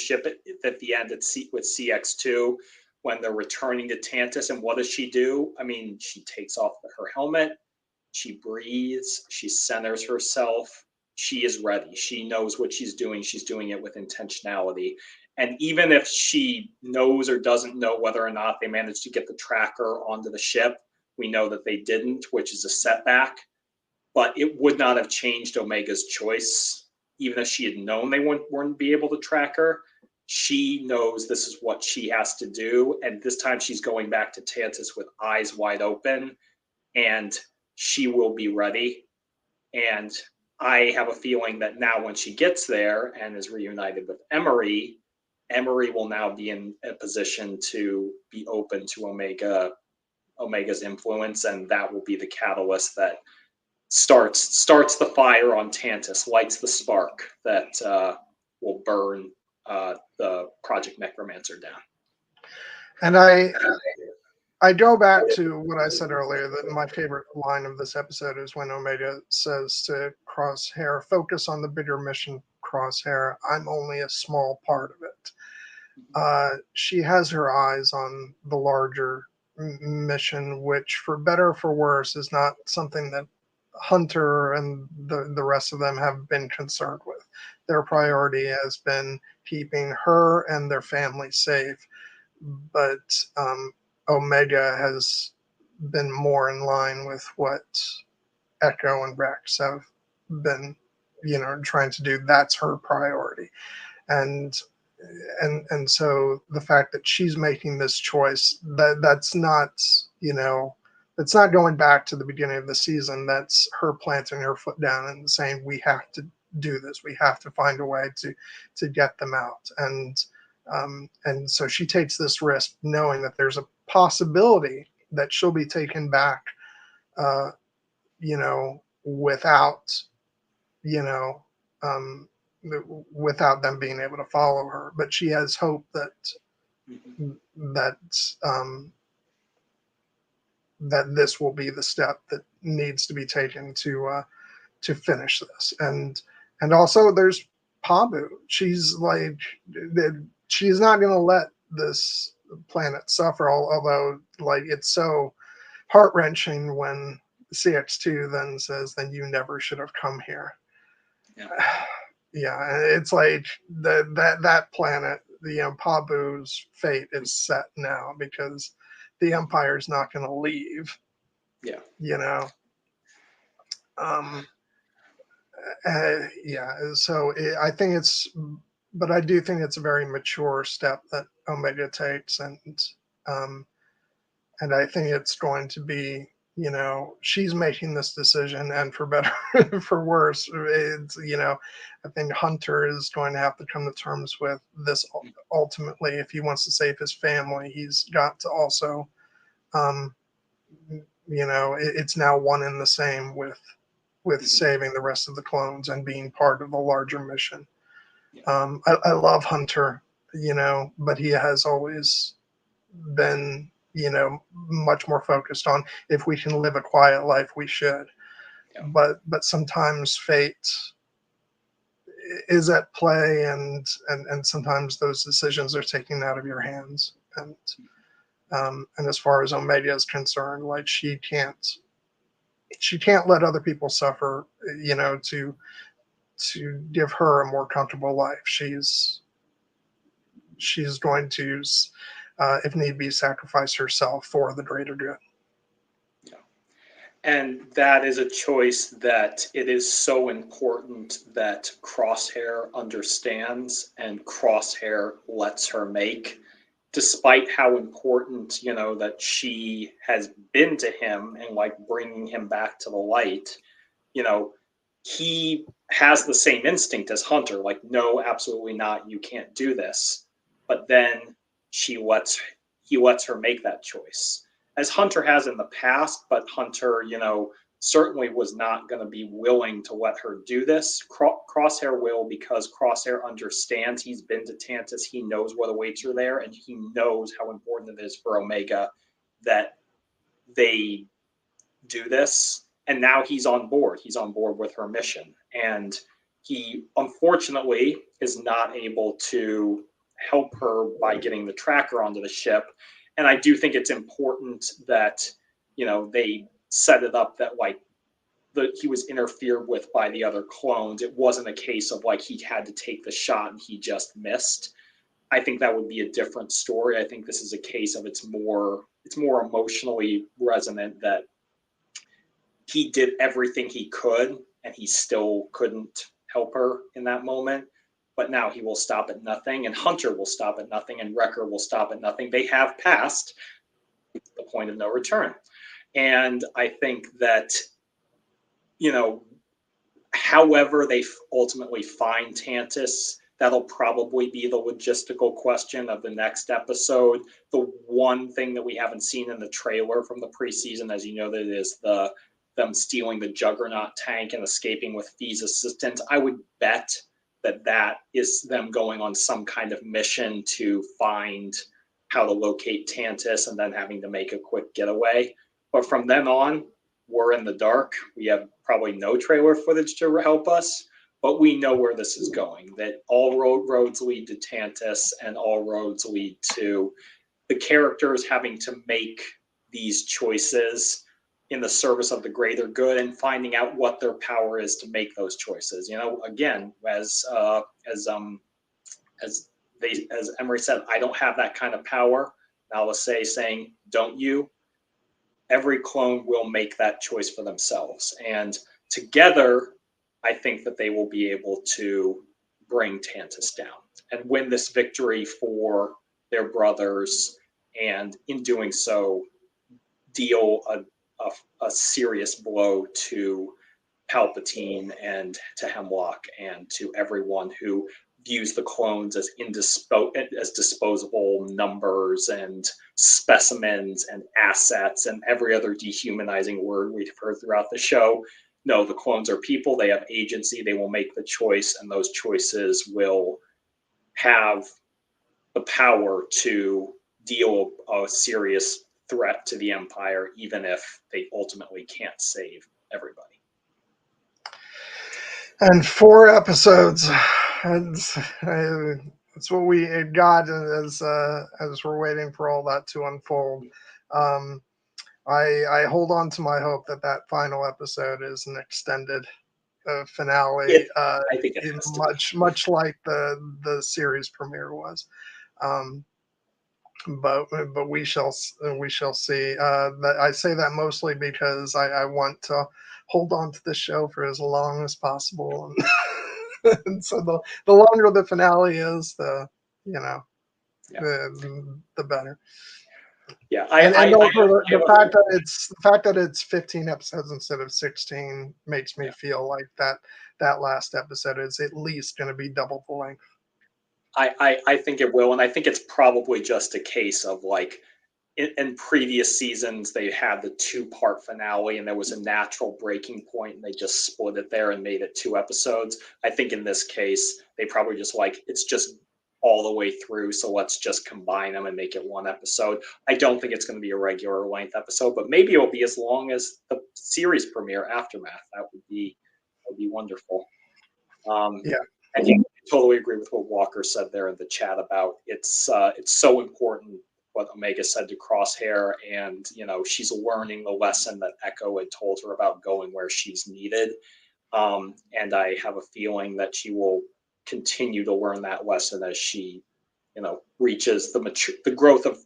with CX2, when they're returning to Tantiss. And what does she do? I mean, she takes off her helmet, she breathes, she centers herself, she is ready. She knows what she's doing it with intentionality. And even if she knows or doesn't know whether or not they managed to get the tracker onto the ship, we know that they didn't, which is a setback. But it would not have changed Omega's choice, even if she had known they wouldn't be able to track her. She knows this is what she has to do, and this time she's going back to Tantiss with eyes wide open, and she will be ready. And I have a feeling that now when she gets there and is reunited with Emery, Emery will now be in a position to be open to Omega's influence, and that will be the catalyst that starts the fire on Tantiss, lights the spark that will burn the Project Necromancer down. And I go back to what I said earlier, that my favorite line of this episode is when Omega says to Crosshair, focus on the bigger mission, Crosshair. I'm only a small part of it. She has her eyes on the larger mission, which for better or for worse is not something that Hunter and the rest of them have been concerned with. Their priority has been keeping her and their family safe. But Omega has been more in line with what Echo and Rex have been, trying to do. That's her priority. And so the fact that she's making this choice, that's not, it's not going back to the beginning of the season. That's her planting her foot down and saying, we have to do this. We have to find a way to get them out. And so she takes this risk knowing that there's a possibility that she'll be taken back, without, without them being able to follow her. But she has hope that this will be the step that needs to be taken to finish this. And also there's Pabu. She's like, she's not going to let this planet suffer, although like it's so heart-wrenching when CX2 then says, then you never should have come here. Yeah, yeah, it's like that planet, Pabu's fate is set now because the Empire's not going to leave. Yeah. So I think but I do think it's a very mature step that Omega takes, and I think it's going to be, she's making this decision, and for better, for worse, it's, I think Hunter is going to have to come to terms with this ultimately. If he wants to save his family, he's got to also, it's now one and the same with saving the rest of the clones and being part of the larger mission. I love Hunter, but he has always been, much more focused on, if we can live a quiet life, we should. Yeah. But sometimes fate is at play, and sometimes those decisions are taken out of your hands. And as far as Omega is concerned, like she can't let other people suffer, to give her a more comfortable life. She's going to, if need be, sacrifice herself for the greater good. Yeah. And that is a choice that it is so important that Crosshair understands and Crosshair lets her make, despite how important, that she has been to him and like bringing him back to the light. He has the same instinct as Hunter, like, no, absolutely not, you can't do this. But then he lets her make that choice, as Hunter has in the past. But Hunter, certainly was not going to be willing to let her do this. Crosshair will, because Crosshair understands. He's been to Tantiss. He knows what awaits her there, and he knows how important it is for Omega that they do this. And now he's on board. He's on board with her mission. And he, unfortunately, is not able to help her by getting the tracker onto the ship. And I do think it's important that, you know, they set it up that like he was interfered with by the other clones. It wasn't a case of like he had to take the shot and he just missed. I think that would be a different story. I think this is a case of it's more emotionally resonant that he did everything he could and he still couldn't help her in that moment. But now he will stop at nothing, and Hunter will stop at nothing, and Wrecker will stop at nothing. They have passed the point of no return. And I think that, you know, however they ultimately find Tantiss, that'll probably be the logistical question of the next episode. The one thing that we haven't seen in the trailer from the preseason, as you know, that is them stealing the Juggernaut tank and escaping with Fee's assistance. I would bet that is them going on some kind of mission to find how to locate Tantiss and then having to make a quick getaway. But from then on, we're in the dark. We have probably no trailer footage to help us, but we know where this is going, that all roads lead to Tantiss and all roads lead to the characters having to make these choices in the service of the greater good and finding out what their power is to make those choices. You know, again, as Emery said, I don't have that kind of power. Now let's saying, don't you? Every clone will make that choice for themselves. And together, I think that they will be able to bring Tantiss down and win this victory for their brothers. And in doing so, deal a serious blow to Palpatine and to Hemlock and to everyone who views the clones as disposable numbers and specimens and assets and every other dehumanizing word we've heard throughout the show. No, the clones are people. They have agency. They will make the choice, and those choices will have the power to deal a serious threat to the Empire, even if they ultimately can't save everybody. And 4 episodes. That's what we got as we're waiting for all that to unfold. I hold on to my hope that final episode is an extended finale, I think it has much like the series premiere was. But we shall see. I say that mostly because I want to hold on to the show for as long as possible, and so the longer the finale is, the better. Yeah, the fact that it's 15 episodes instead of 16 makes me feel like that last episode is at least going to be double the length. I think it will, and I think it's probably just a case of like in previous seasons they had the 2-part finale and there was a natural breaking point and they just split it there and made it 2 episodes. I think in this case they probably just like it's just all the way through, so let's just combine them and make it 1 episode. I don't think it's going to be a regular length episode, but maybe it'll be as long as the series premiere Aftermath. That would be wonderful. Yeah. And I totally agree with what Walker said there in the chat about it's so important what Omega said to Crosshair, and you know she's learning the lesson that Echo had told her about going where she's needed, and I have a feeling that she will continue to learn that lesson as she, you know, reaches the growth of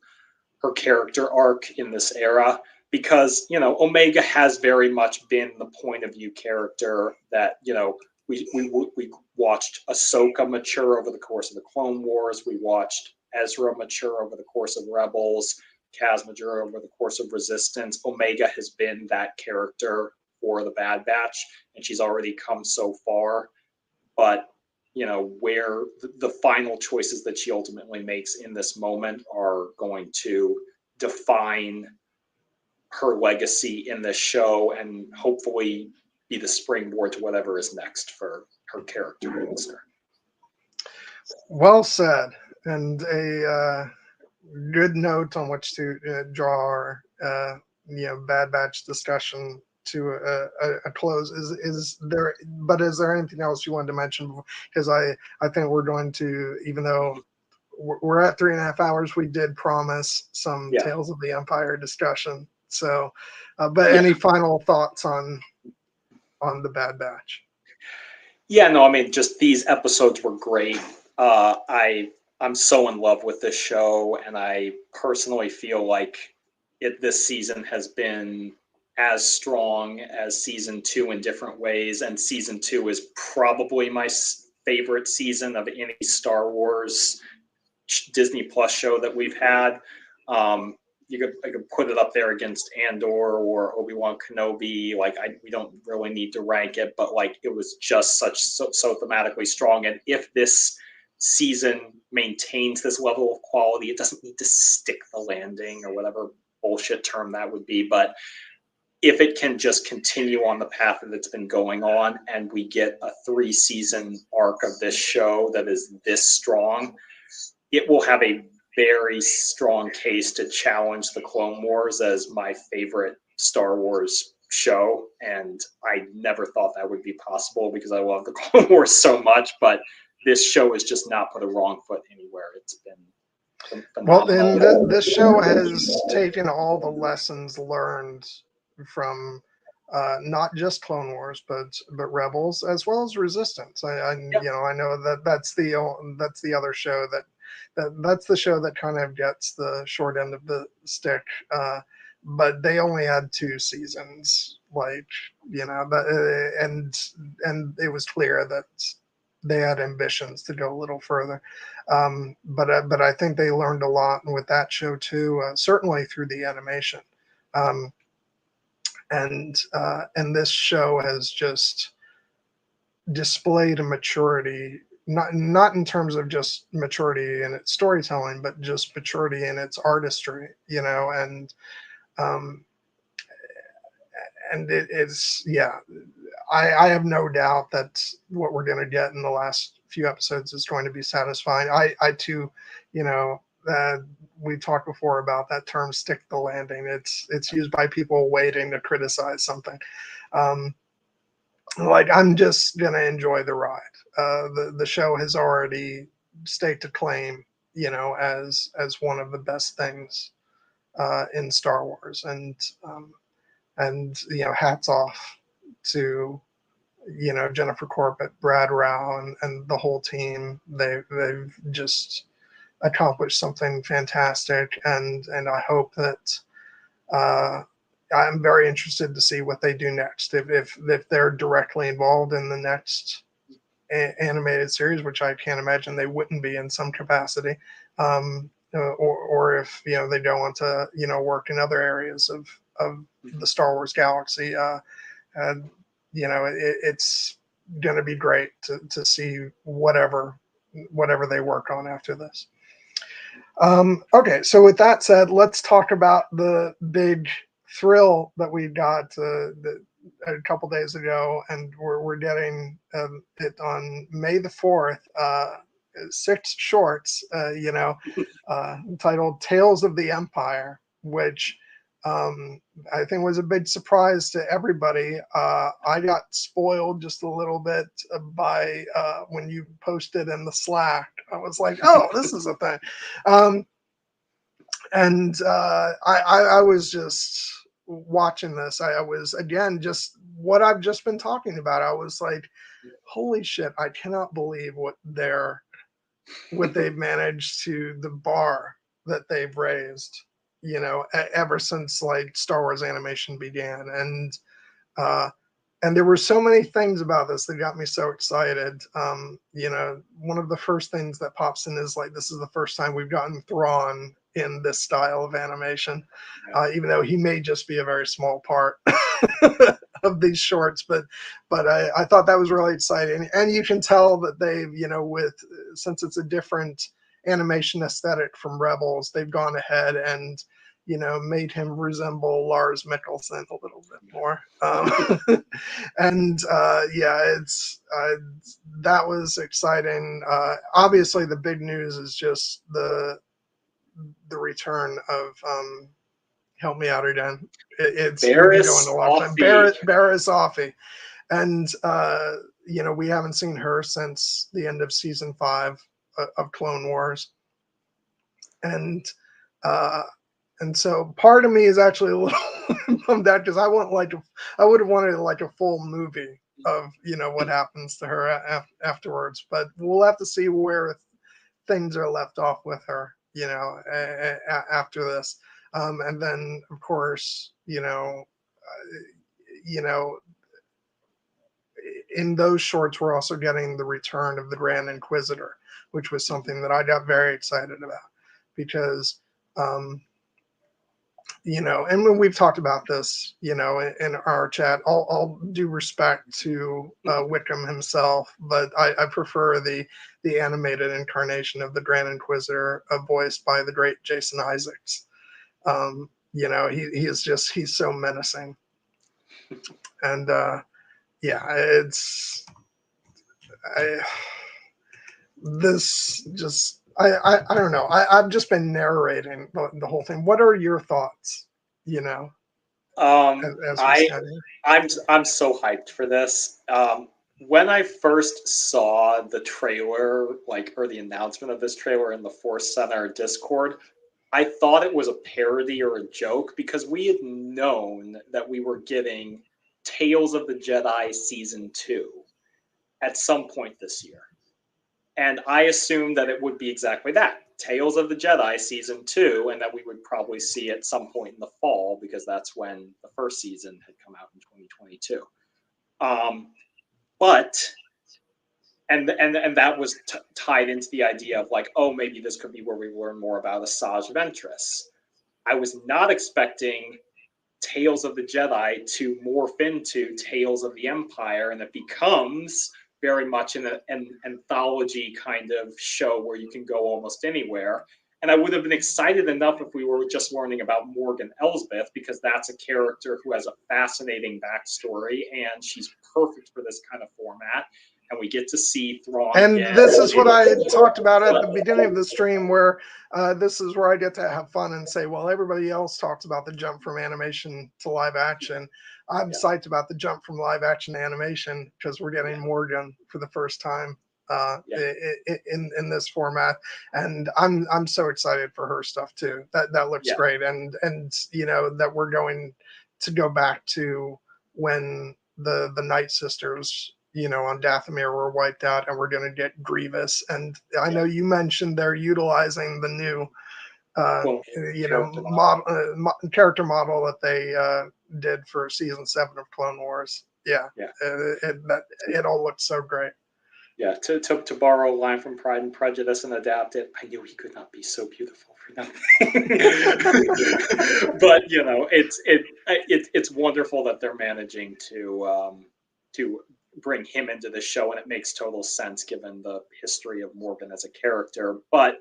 her character arc in this era. Because you know Omega has very much been the point of view character that you know. We watched Ahsoka mature over the course of the Clone Wars. We watched Ezra mature over the course of Rebels. Kaz mature over the course of Resistance. Omega has been that character for the Bad Batch, and she's already come so far. But you know where the final choices that she ultimately makes in this moment are going to define her legacy in this show, and hopefully be the springboard to whatever is next for her character. Well said, and a good note on which to draw our Bad Batch discussion to a close. Is there anything else you wanted to mention? Because I think we're going to, even though we're at 3.5 hours. We did promise some Yeah. Tales of the Empire discussion. So, but Yeah. any final thoughts on the Bad Batch? Yeah, no, I mean, just these episodes were great. I'm so in love with this show, and I personally feel like this season has been as strong as season 2 in different ways, and season 2 is probably my favorite season of any Star Wars Disney Plus show that we've had. I could put it up there against Andor or Obi-Wan Kenobi. Like, we don't really need to rank it, but like, it was just so thematically strong. And if this season maintains this level of quality, it doesn't need to stick the landing or whatever bullshit term that would be. But if it can just continue on the path that it's been going on, and we get a 3-season arc of this show that is this strong, it will have a very strong case to challenge the Clone Wars as my favorite Star Wars show. And I never thought that would be possible because I love the Clone Wars so much, but this show has just not put a wrong foot anywhere. It's been Well, phenomenal. then this show has taken all the lessons learned from not just Clone Wars, but Rebels as well as Resistance. I know that's the other show that's the show that kind of gets the short end of the stick. But they only had 2 seasons, and it was clear that they had ambitions to go a little further. But I think they learned a lot with that show too, certainly through the animation. And this show has just displayed a maturity, not in terms of just maturity in its storytelling, but just maturity in its artistry, um, and it's, yeah, I have no doubt that what we're going to get in the last few episodes is going to be satisfying. I too, we talked before about that term "stick the landing." It's used by people waiting to criticize something. Like, I'm just gonna enjoy the ride. The show has already staked a claim, as one of the best things in Star Wars, and hats off to Jennifer Corbett, Brad Rao, and the whole team. They've just accomplished something fantastic, and I hope that I'm very interested to see what they do next. If they're directly involved in the next animated series, which I can't imagine they wouldn't be in some capacity, or if they go on to work in other areas of the Star Wars galaxy. And it's going to be great to see whatever they work on after this. Okay, so with that said, let's talk about the big thrill that we got a couple days ago, and we're getting it on May the 4th. 6 shorts, titled "Tales of the Empire," which I think was a big surprise to everybody. I got spoiled just a little bit by when you posted in the Slack. I was like, "Oh, this is a thing," and I was just watching this. I was, again, just what I've just been talking about. I was like, "Holy shit! I cannot believe what they've managed to, the bar that they've raised." Ever since like Star Wars animation began, and there were so many things about this that got me so excited. One of the first things that pops in is like, this is the first time we've gotten Thrawn in this style of animation, even though he may just be a very small part of these shorts. But I thought that was really exciting, and you can tell that they've, since it's a different animation aesthetic from Rebels, they've gone ahead and made him resemble Lars Mikkelsen a little bit more. And that was exciting. Obviously, the big news is just the return of help me out again. It's been going a long time. Barriss Offee. And we haven't seen her since the end of season 5 of Clone Wars. and uh, so part of me is actually a little bummed out because I would have wanted like a full movie of what happens to her afterwards. But we'll have to see where things are left off with her, after this. And then of course, in those shorts, we're also getting the return of the Grand Inquisitor, which was something that I got very excited about because, and when we've talked about this, in our chat, all due respect to Wickham himself, but I prefer the animated incarnation of the Grand Inquisitor, voiced by the great Jason Isaacs. He's so menacing, and yeah, I don't know. I've just been narrating the whole thing. What are your thoughts? As we study. I'm so hyped for this. When I first saw the trailer, or the announcement of this trailer in the Force Center Discord, I thought it was a parody or a joke because we had known that we were getting Tales of the Jedi Season 2 at some point this year. And I assumed that it would be exactly that, Tales of the Jedi Season 2, and that we would probably see it some point in the fall because that's when the first season had come out in 2022. And that was tied into the idea of maybe this could be where we learn more about Asajj Ventress. I was not expecting Tales of the Jedi to morph into Tales of the Empire, and it becomes very much an anthology kind of show where you can go almost anywhere. And I would have been excited enough if we were just learning about Morgan Elsbeth, because that's a character who has a fascinating backstory, and she's perfect for this kind of format. And we get to see Thrawn. And this is what I talked about at the beginning of the stream, where this is where I get to have fun and say, well, everybody else talks about the jump from animation to live action. I'm psyched about the jump from live action to animation because we're getting Morgan for the first time in this format, and I'm so excited for her stuff too. That looks great, and that we're going to go back to when the Night Sisters on Dathomir were wiped out, and we're going to get Grievous. And I know you mentioned they're utilizing the new character model that they did for season 7 of Clone Wars. It all looks so great. Yeah, to borrow a line from Pride and Prejudice and adapt it, I knew he could not be so beautiful for nothing. But it's wonderful that they're managing to bring him into the show, and it makes total sense given the history of Morgan as a character. But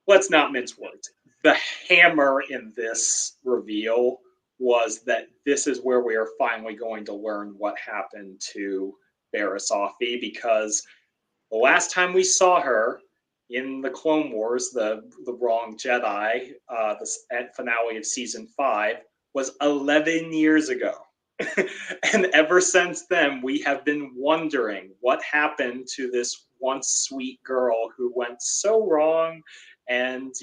let's not mince words. The hammer in this reveal was that this is where we are finally going to learn what happened to Barriss Offee, because the last time we saw her in the Clone Wars, the Wrong Jedi, the finale of season 5, was 11 years ago. And ever since then, we have been wondering what happened to this once sweet girl who went so wrong and,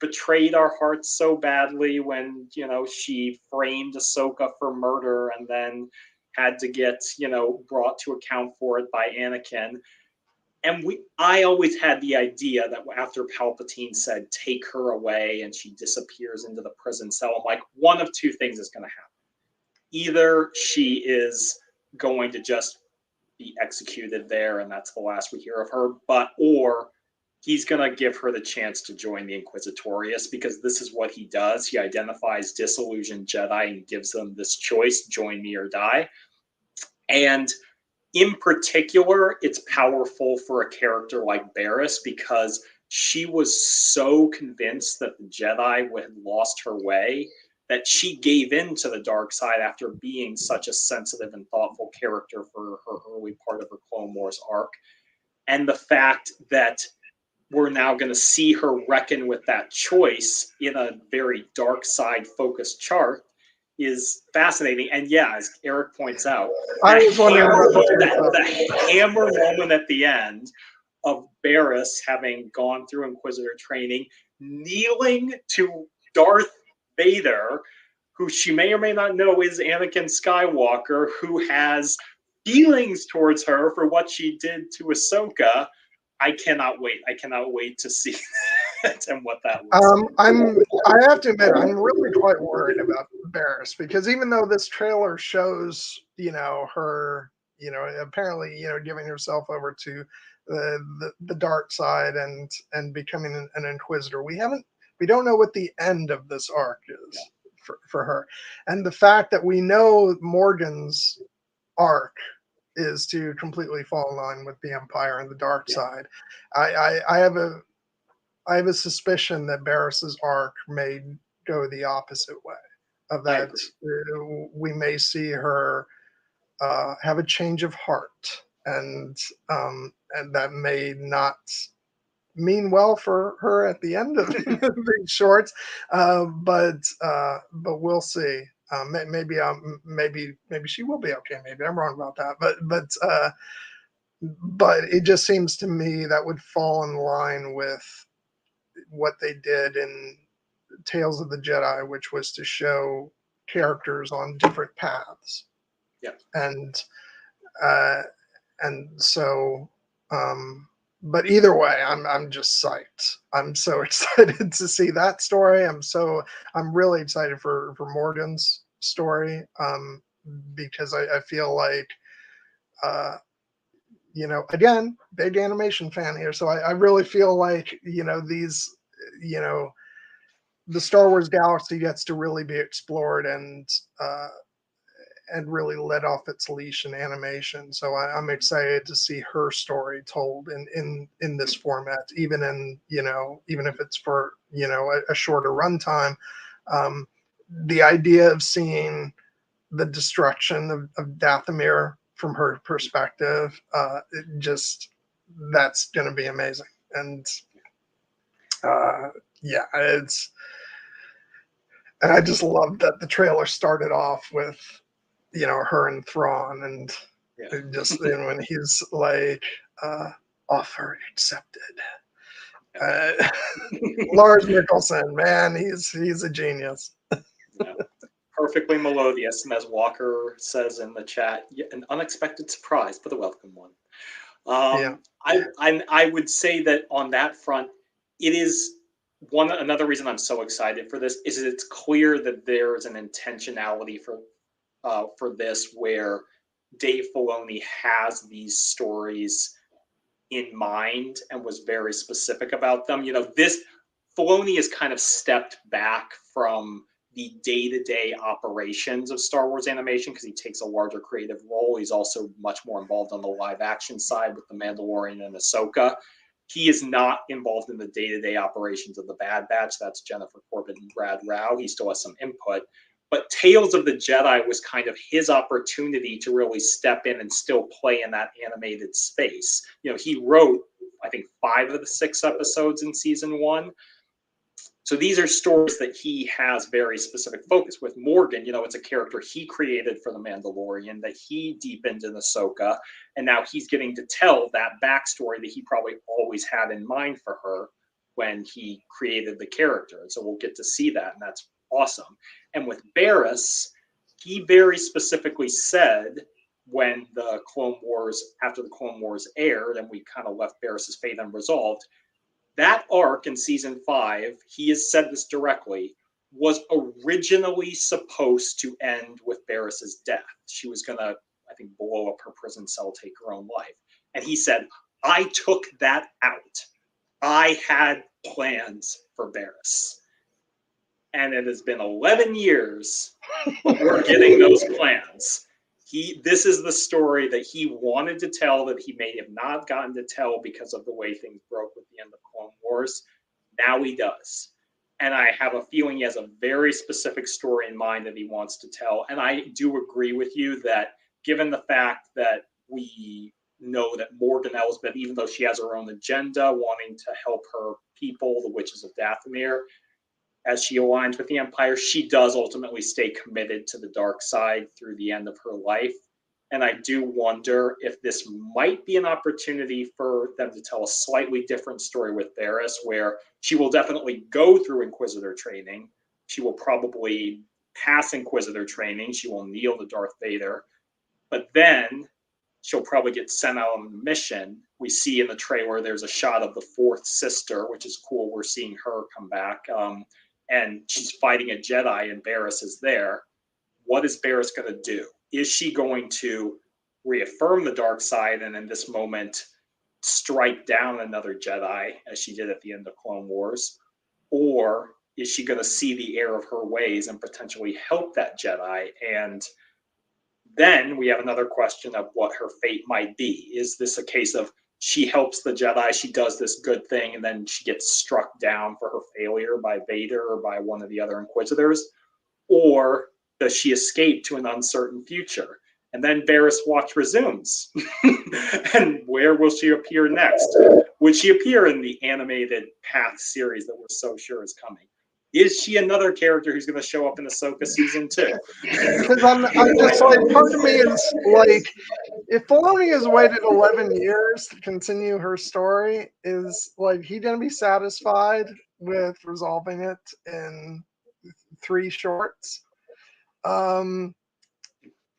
betrayed our hearts so badly when, she framed Ahsoka for murder and then had to get, brought to account for it by Anakin. And I always had the idea that after Palpatine said, take her away, and she disappears into the prison cell, I'm like, one of two things is going to happen. Either she is going to just be executed there, and that's the last we hear of her, or he's going to give her the chance to join the Inquisitorius, because this is what he does. He identifies disillusioned Jedi and gives them this choice, join me or die. And in particular, it's powerful for a character like Barriss because she was so convinced that the Jedi had lost her way that she gave in to the dark side after being such a sensitive and thoughtful character for her early part of her Clone Wars arc. And the fact that we're now going to see her reckon with that choice in a very dark side focused chart is fascinating. And as Eric points out, the hammer moment at the end of Barriss having gone through Inquisitor training, kneeling to Darth Vader, who she may or may not know is Anakin Skywalker, who has feelings towards her for what she did to Ahsoka. I cannot wait. I cannot wait to see that and what that looks like. I have to admit, I'm really quite worried about Barriss, because even though this trailer shows, her, apparently, giving herself over to the dark side and becoming an Inquisitor, we don't know what the end of this arc is for her. And the fact that we know Morgan's arc is to completely fall in line with the Empire and the dark side. I have a suspicion that Barriss's arc may go the opposite way of that. We may see her have a change of heart, and that may not mean well for her at the end of the shorts, but we'll see. Maybe she will be okay. Maybe I'm wrong about that, but it just seems to me that would fall in line with what they did in Tales of the Jedi, which was to show characters on different paths. Yeah. And so, but either way, I'm just psyched. I'm so excited to see that story. I'm really excited for Morgan's story, because I feel like, again, big animation fan here. So I really feel like, the Star Wars galaxy gets to really be explored and really let off its leash in animation. So I'm excited to see her story told in this format, even if it's for, a shorter runtime. The idea of seeing the destruction of Dathomir from her perspective, that's going to be amazing. And and I just love that the trailer started off with, her and Thrawn, and just when he's like, offer accepted. Lars Mikkelsen, man, he's a genius. Perfectly melodious, and as Walker says in the chat, an unexpected surprise, but a welcome one. I would say that on that front, it is another reason I'm so excited for this is it's clear that there is an intentionality for this, where Dave Filoni has these stories in mind and was very specific about them. This Filoni has kind of stepped back from the day-to-day operations of Star Wars animation because he takes a larger creative role. He's also much more involved on the live action side with The Mandalorian and Ahsoka. He is not involved in the day-to-day operations of the Bad Batch. That's Jennifer Corbett and Brad Rau. He still has some input. But Tales of the Jedi was kind of his opportunity to really step in and still play in that animated space. He wrote, I think, 5 of the 6 episodes in season 1. So these are stories that he has very specific focus with. Morgan, it's a character he created for The Mandalorian that he deepened in Ahsoka, and now he's getting to tell that backstory that he probably always had in mind for her when he created the character. And so we'll get to see that, and that's awesome. And with Barriss, he very specifically said when after the Clone Wars aired, and we kind of left Barriss's fate unresolved, that arc in season 5, he has said this directly, was originally supposed to end with Barriss's death. She was going to, I think, blow up her prison cell, take her own life. And he said, I took that out. I had plans for Barriss. And it has been 11 years, but we're getting those plans. This is the story that he wanted to tell that he may have not gotten to tell because of the way things broke with the end of Clone Wars. Now he does. And I have a feeling he has a very specific story in mind that he wants to tell. And I do agree with you that given the fact that we know that Morgan Elsbeth, even though she has her own agenda, wanting to help her people, the Witches of Dathomir, as she aligns with the Empire, she does ultimately stay committed to the dark side through the end of her life. And I do wonder if this might be an opportunity for them to tell a slightly different story with Barriss, where she will definitely go through Inquisitor training. She will probably pass Inquisitor training. She will kneel to Darth Vader. But then she'll probably get sent out on a mission. We see in the trailer there's a shot of the fourth sister, which is cool. We're seeing her come back. And she's fighting a Jedi, and Barriss is there. What is Barriss going to do? Is she going to reaffirm the dark side and in this moment strike down another Jedi, as she did at the end of Clone Wars? Or is she going to see the error of her ways and potentially help that Jedi? And then we have another question of what her fate might be. Is this a case of she helps the Jedi, she does this good thing, and then she gets struck down for her failure by Vader or by one of the other Inquisitors? Or does she escape to an uncertain future? And then Barriss Watch resumes. And where will she appear next? Would she appear in the animated Path series that we're so sure is coming? Is she another character who's going to show up in Ahsoka season 2? Because I'm just like, part of me is like, if Filoni has waited 11 years to continue her story, is like he going to be satisfied with resolving it in 3 shorts?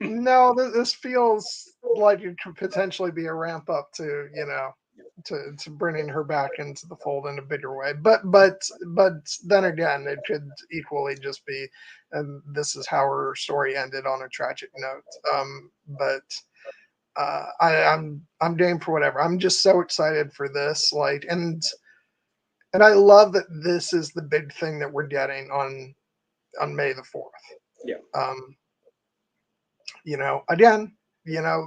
No, this feels like it could potentially be a ramp up to, to bringing her back into the fold in a bigger way. But then again, it could equally just be, and this is how her story ended on a tragic note. I'm game for whatever. I'm just so excited for this, and I love that this is the big thing that we're getting on May the 4th. Yeah. Again,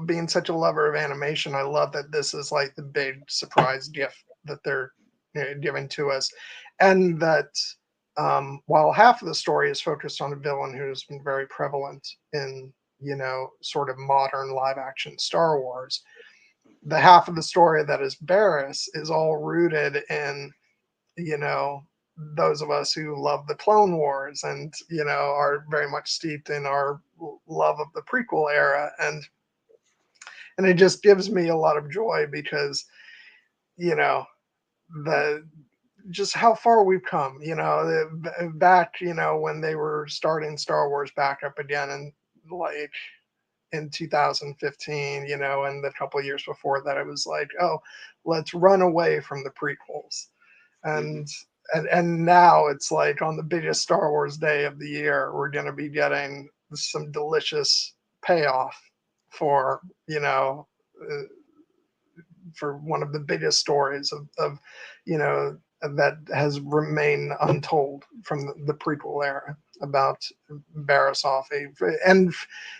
being such a lover of animation, I love that this is like the big surprise gift that they're giving to us. And that while half of the story is focused on a villain who's been very prevalent in, sort of modern live action Star Wars, the half of the story that is Barriss is all rooted in, those of us who love the Clone Wars and, are very much steeped in our love of the prequel era. And it just gives me a lot of joy because, just how far we've come, back, when they were starting Star Wars back up again and like in 2015, and the couple of years before that, it was like, oh, let's run away from the prequels. And now it's like on the biggest Star Wars day of the year, we're going to be getting some delicious payoff for, for one of the biggest stories of that has remained untold from the prequel era about Barriss Offee. And,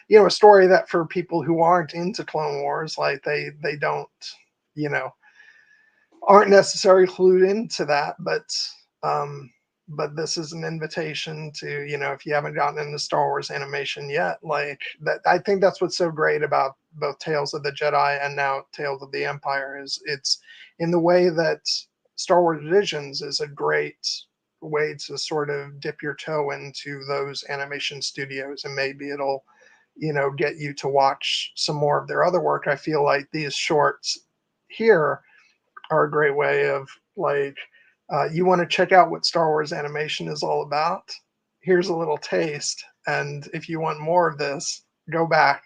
a story that for people who aren't into Clone Wars, like they don't, aren't necessarily clued into that, but this is an invitation to, if you haven't gotten into Star Wars animation yet, like that, I think that's what's so great about both Tales of the Jedi and now Tales of the Empire is it's in the way that Star Wars Visions is a great way to sort of dip your toe into those animation studios, and maybe it'll, get you to watch some more of their other work. I feel like these shorts here are a great way of like, you want to check out what Star Wars animation is all about? Here's a little taste. And if you want more of this, go back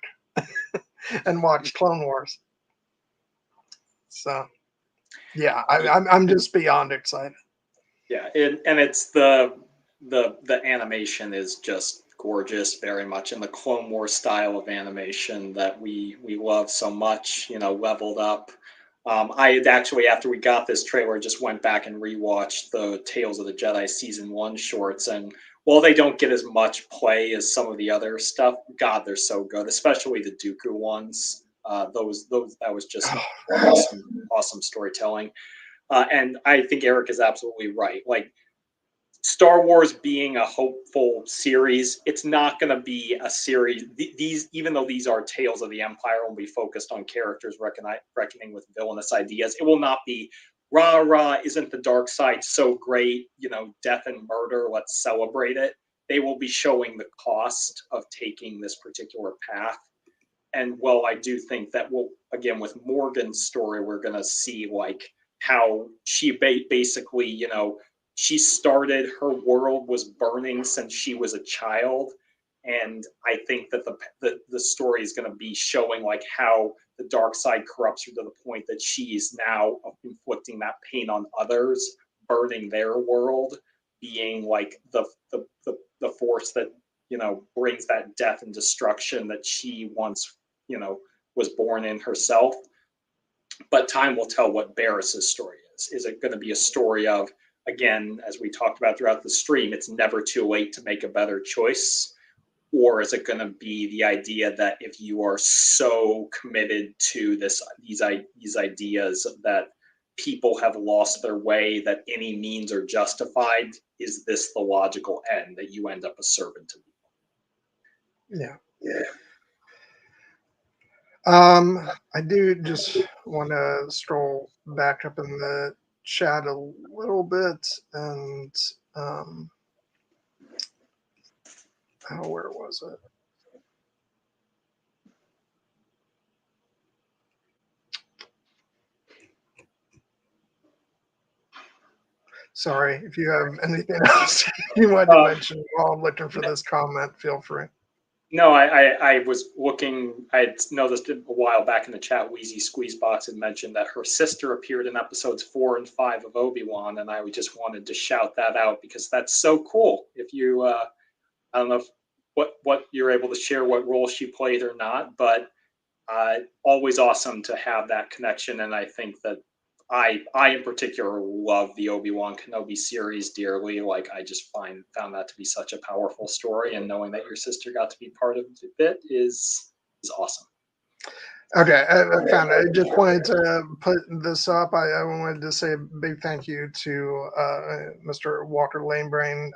and watch Clone Wars. So, yeah, I'm just beyond excited. Yeah, and it's the animation is just gorgeous, very much in the Clone Wars style of animation that we love so much. Leveled up. I had actually, after we got this trailer, just went back and rewatched the Tales of the Jedi Season 1 shorts. And while they don't get as much play as some of the other stuff, God, they're so good, especially the Dooku ones. Those that was just awesome storytelling. And I think Eric is absolutely right. Like, Star Wars being a hopeful series, it's not going to be a series. These, even though these are Tales of the Empire, will be focused on characters reckoning with villainous ideas. It will not be rah rah. Isn't the dark side so great? Death and murder. Let's celebrate it. They will be showing the cost of taking this particular path. and well, I do think that we'll, again, with Morgan's story, we're going to see like how she basically, you know, she started, her world was burning since she was a child. And I think that the story is going to be showing like how the dark side corrupts her to the point that she's now inflicting that pain on others, burning their world, being like the force that, you know, brings that death and destruction that she once, you know, was born in herself. But time will tell what Barris's story is. Is it going to be a story of, again, as we talked about throughout the stream, it's never too late to make a better choice? Or is it going to be the idea that if you are so committed to these ideas that people have lost their way, that any means are justified, is this the logical end, that you end up a servant to people? Yeah. I do just want to stroll back up in the chat a little bit and where was it? Sorry, if you have anything else you want to mention while I'm looking for this comment, feel free. No, I was looking, I had noticed a while back in the chat, Wheezy Squeezebox had mentioned that her sister appeared in episodes 4 and 5 of Obi-Wan, and I just wanted to shout that out because that's so cool. If you, I don't know what you're able to share, what role she played or not, but always awesome to have that connection, and I think that I in particular love the Obi-Wan Kenobi series dearly. Like I just found that to be such a powerful story, and knowing that your sister got to be part of it is awesome. Okay, I found it. I just wanted to put this up. I wanted to say a big thank you to Mr. Walker Lanebrain.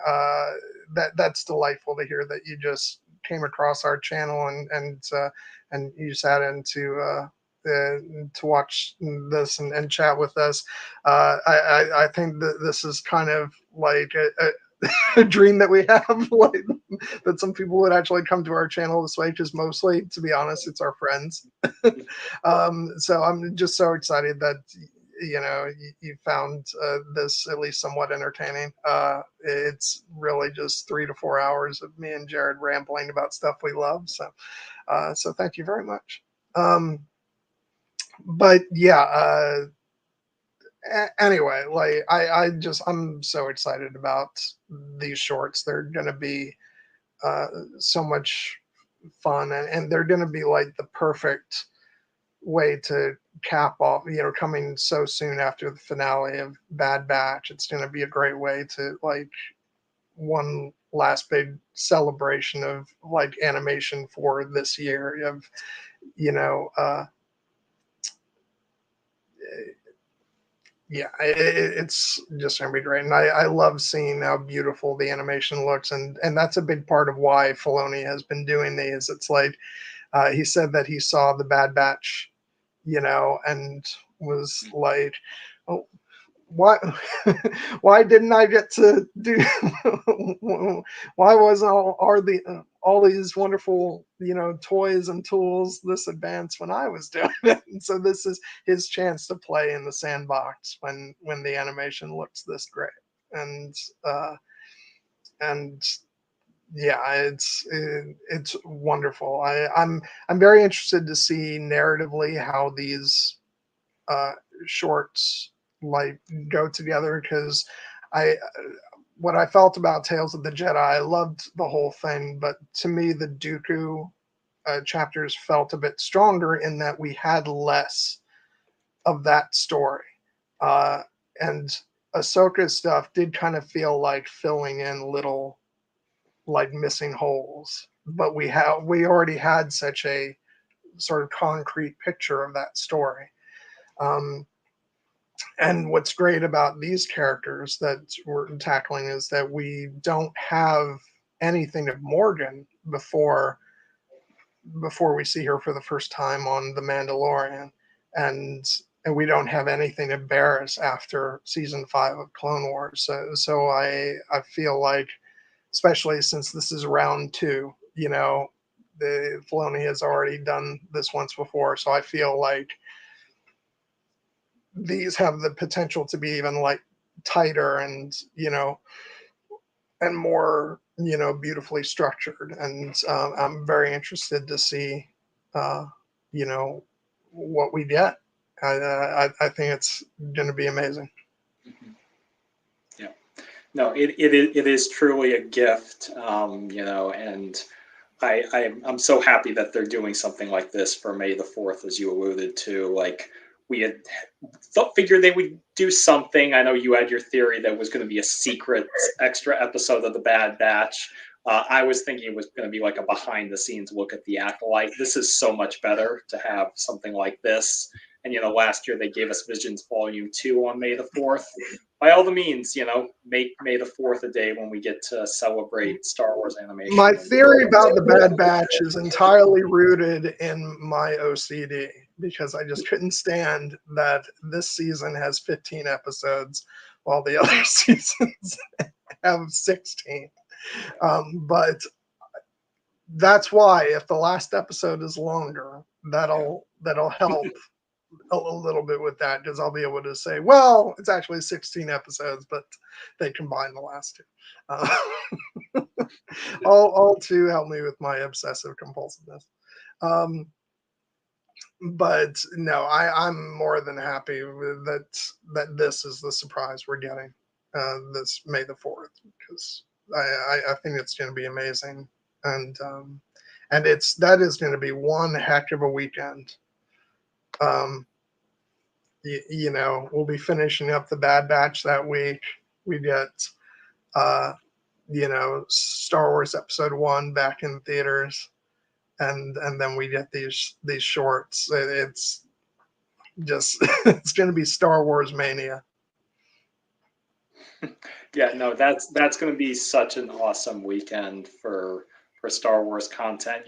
That's delightful to hear that you just came across our channel and you sat in to watch this and chat with us. I think that this is kind of like a dream that we have, like that some people would actually come to our channel this way, because mostly, to be honest, it's our friends. So I'm just so excited that you found this at least somewhat entertaining. It's really just 3 to 4 hours of me and Jared rambling about stuff we love. So thank you very much. But yeah, anyway, like I'm so excited about these shorts. They're gonna be so much fun, and they're gonna be like the perfect way to cap off, coming so soon after the finale of Bad Batch. It's gonna be a great way to like one last big celebration of like animation for this year of yeah, it's just gonna be great, and I love seeing how beautiful the animation looks, and that's a big part of why Filoni has been doing these. It's like he said that he saw the Bad Batch, and was like, oh, why why didn't I get to do why wasn't all these wonderful toys and tools this advanced when I was doing it? And so this is his chance to play in the sandbox when the animation looks this great. And yeah, it's wonderful. I'm very interested to see narratively how these shorts like go together, because I what I felt about Tales of the Jedi, I loved the whole thing, but to me the Dooku chapters felt a bit stronger in that we had less of that story, and Ahsoka's stuff did kind of feel like filling in little like missing holes, but we already had such a sort of concrete picture of that story. And what's great about these characters that we're tackling is that we don't have anything of Morgan before we see her for the first time on The Mandalorian, and we don't have anything of Barriss after season 5 of Clone Wars. So I feel like, especially since this is round 2, Filoni has already done this once before, so I feel like these have the potential to be even like tighter and and more beautifully structured. And I'm very interested to see you know what we get. I think it's going to be amazing. Mhm. Yeah. No, it is truly a gift, and I'm so happy that they're doing something like this for May the 4th, as you alluded to. Like, we had figured they would do something. I know you had your theory that was going to be a secret extra episode of the Bad Batch. I was thinking it was going to be like a behind the scenes look at the Acolyte. This is so much better to have something like this. And last year they gave us Visions Volume 2 on May the 4th. By all the means, make May the 4th a day when we get to celebrate Star Wars animation. My theory about the Bad Batch is entirely rooted in my OCD, because I just couldn't stand that this season has 15 episodes while the other seasons have 16. But that's why, if the last episode is longer, that'll help a little bit with that, because I'll be able to say, well, it's actually 16 episodes, but they combined the last two. All to help me with my obsessive compulsiveness. But no, I'm more than happy with that this is the surprise we're getting this May the 4th, because I think it's going to be amazing. And that is going to be one heck of a weekend. We'll be finishing up the Bad Batch that week. We get Star Wars Episode 1 back in theaters, and then we get these shorts. It's just it's going to be Star Wars mania. Yeah, no, that's going to be such an awesome weekend for Star Wars content.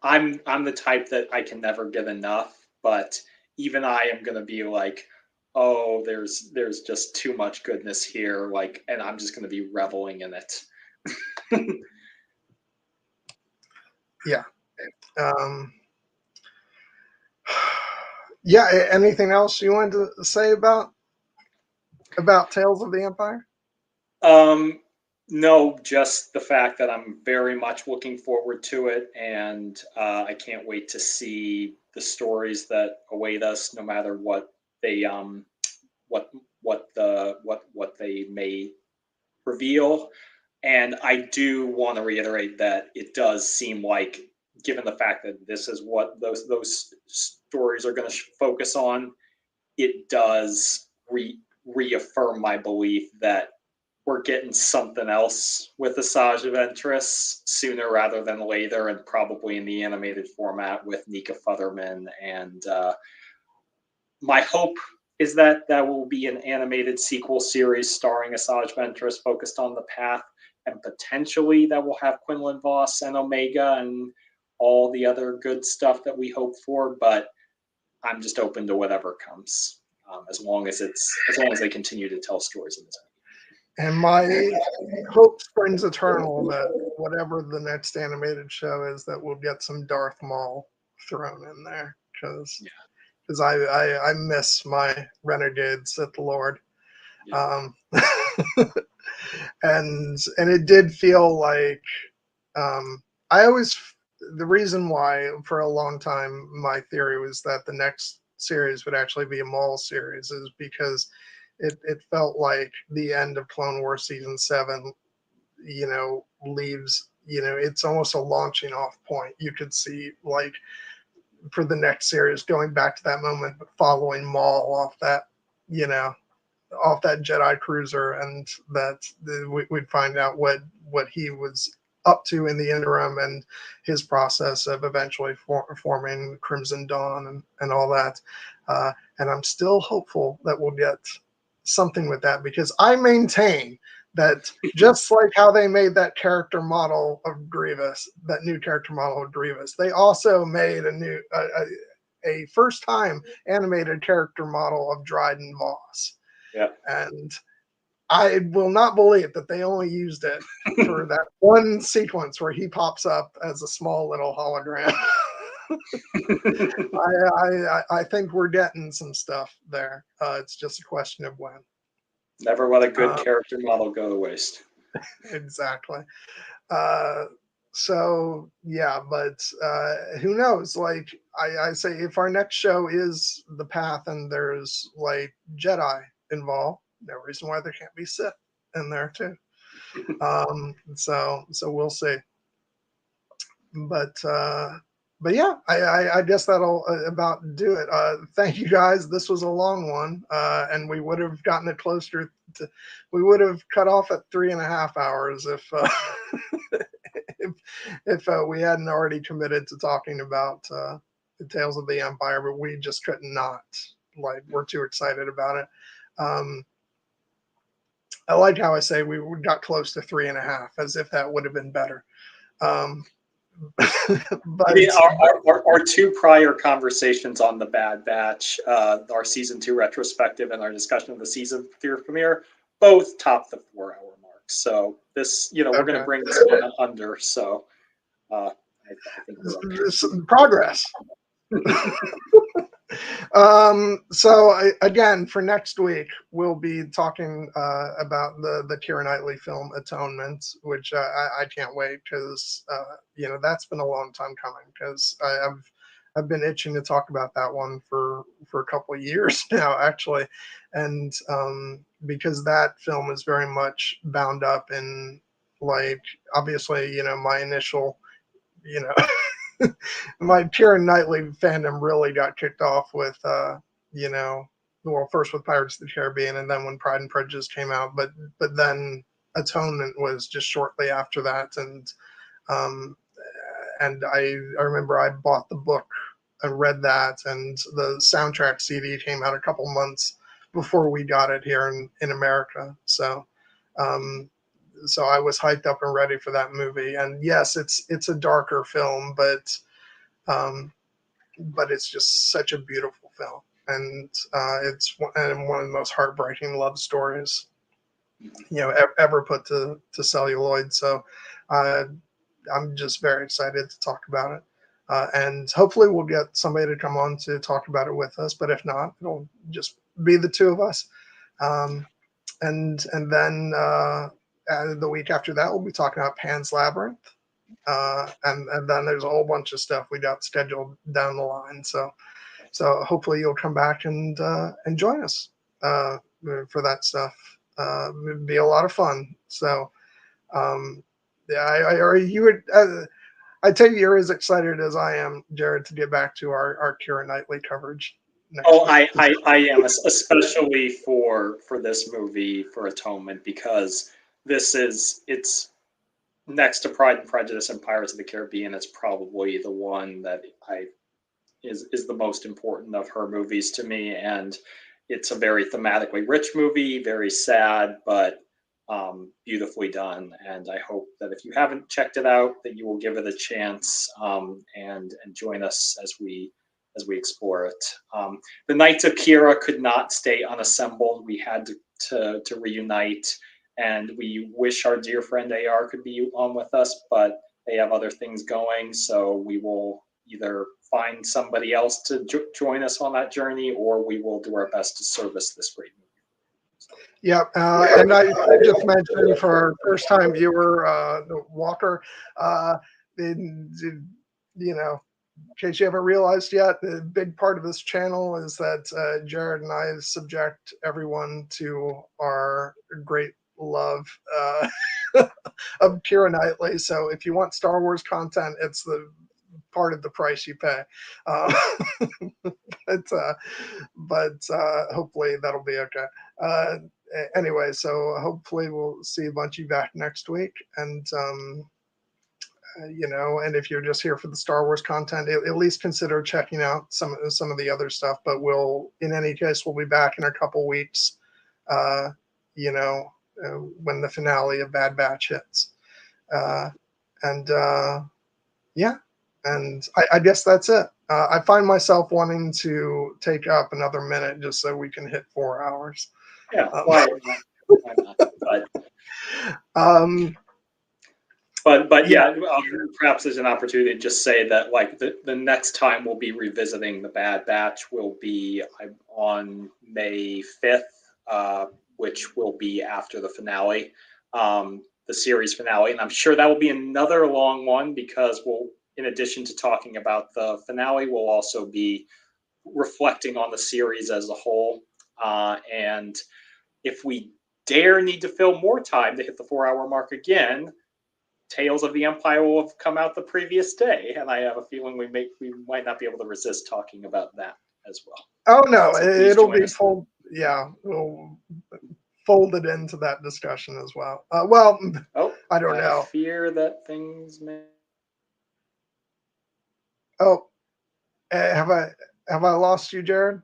I'm the type that I can never get enough, but even I am going to be like, oh, there's just too much goodness here, like, and I'm just going to be reveling in it. Yeah. Yeah. Anything else you wanted to say about Tales of the Empire? No, just the fact that I'm very much looking forward to it, and I can't wait to see the stories that await us, no matter what they what they may reveal. And I do want to reiterate that it does seem like, given the fact that this is what those stories are going to focus on, it does reaffirm my belief that we're getting something else with Asajj Ventress sooner rather than later, and probably in the animated format with Nika Futterman. And my hope is that will be an animated sequel series starring Asajj Ventress, focused on the path, and potentially that will have Quinlan Vos and Omega and all the other good stuff that we hope for. But I'm just open to whatever comes, as long as they continue to tell stories in this. And my hope springs eternal that whatever the next animated show is, that we'll get some Darth Maul thrown in there, because I miss my renegade Sith Lord. Yeah. And it did feel like the reason why for a long time my theory was that the next series would actually be a Maul series is because it felt like the end of Clone Wars season 7 leaves, it's almost a launching off point. You could see, like, for the next series, going back to that moment, but following Maul off that Jedi cruiser, and that we'd find out what he was up to in the interim, and his process of eventually forming Crimson Dawn and all that. And I'm still hopeful that we'll get something with that, because I maintain that just like how they made that character model of Grievous, that new character model of Grievous, they also made a first time animated character model of Dryden Voss. Yeah. And I will not believe that they only used it for that one sequence where he pops up as a small little hologram. I think we're getting some stuff there. It's just a question of when. Never let a good character model go to waste. Exactly. So yeah, but who knows? Like I say, if our next show is the Path and there's like Jedi involved, no reason why there can't be Sith in there too. So we'll see. But yeah, I guess that'll about do it. Thank you guys. This was a long one, and we would have gotten it closer to. We would have cut off at 3.5 hours if we hadn't already committed to talking about the Tales of the Empire, but we just could not. Like, we're too excited about it. I like how I say we got close to 3.5, as if that would have been better. But I mean, our two prior conversations on the Bad Batch, our season 2 retrospective and our discussion of the season 3 premiere, both top the 4-hour mark. So this, we're going to bring this one under. So I think some progress. So again, for next week, we'll be talking about the Keira Knightley film Atonement, which I can't wait because that's been a long time coming, because I've been itching to talk about that one for a couple of years now, actually, and because that film is very much bound up in, like, obviously, my initial, my Keira Knightley fandom really got kicked off with, first with Pirates of the Caribbean, and then when Pride and Prejudice came out, but then Atonement was just shortly after that, and I remember I bought the book and read that, and the soundtrack CD came out a couple months before we got it here in America, so I was hyped up and ready for that movie. And yes, it's a darker film, but it's just such a beautiful film, and it's one of the most heartbreaking love stories ever put to celluloid. So I'm just very excited to talk about it, and hopefully we'll get somebody to come on to talk about it with us. But if not, it'll just be the two of us, and then the week after that, we'll be talking about Pan's Labyrinth. And then there's a whole bunch of stuff we got scheduled down the line. So hopefully you'll come back and join us for that stuff. It'd be a lot of fun. So I take it you're as excited as I am, Jared, to get back to our Keira Knightley coverage. I am, especially for this movie, for Atonement, because it's next to Pride and Prejudice and Pirates of the Caribbean. It's probably the one that is the most important of her movies to me, and it's a very thematically rich movie, very sad, but beautifully done. And I hope that if you haven't checked it out, that you will give it a chance and join us as we explore it. The Knights of Keira could not stay unassembled. We had to reunite, and we wish our dear friend AR could be on with us, but they have other things going, so we will either find somebody else to join us on that journey, or we will do our best to service this great movie. Yeah, and I just mentioned for our first-time viewer, Walker, in case you haven't realized yet, the big part of this channel is that Jared and I subject everyone to our great love of Keira Knightley. So if you want Star Wars content, it's the part of the price you pay. But hopefully that'll be okay. Anyway, so hopefully we'll see a bunch of you back next week, and and if you're just here for the Star Wars content, at least consider checking out some of the other stuff. But in any case, we'll be back in a couple weeks, when the finale of Bad Batch hits. And I guess that's it. I find myself wanting to take up another minute just so we can hit 4 hours. Yeah, Why not? But yeah, perhaps there's an opportunity to just say that like the next time we'll be revisiting the Bad Batch will be on May 5th, which will be after the finale, the series finale, and I'm sure that will be another long one because we'll, in addition to talking about the finale, we'll also be reflecting on the series as a whole, and if we dare need to fill more time to hit the 4-hour mark again, Tales of the Empire will have come out the previous day, and I have a feeling we might not be able to resist talking about that as well. Oh no, So it'll be full. Yeah, we'll fold it into that discussion as well. Well, I don't know. I fear that things may. Oh, have I lost you, Jared?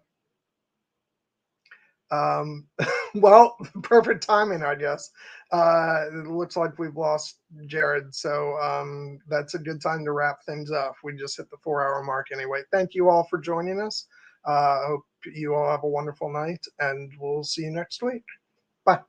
Well, perfect timing, I guess. It looks like we've lost Jared, so that's a good time to wrap things up. We just hit the 4-hour mark anyway. Thank you all for joining us. I hope you all have a wonderful night, and we'll see you next week. Bye.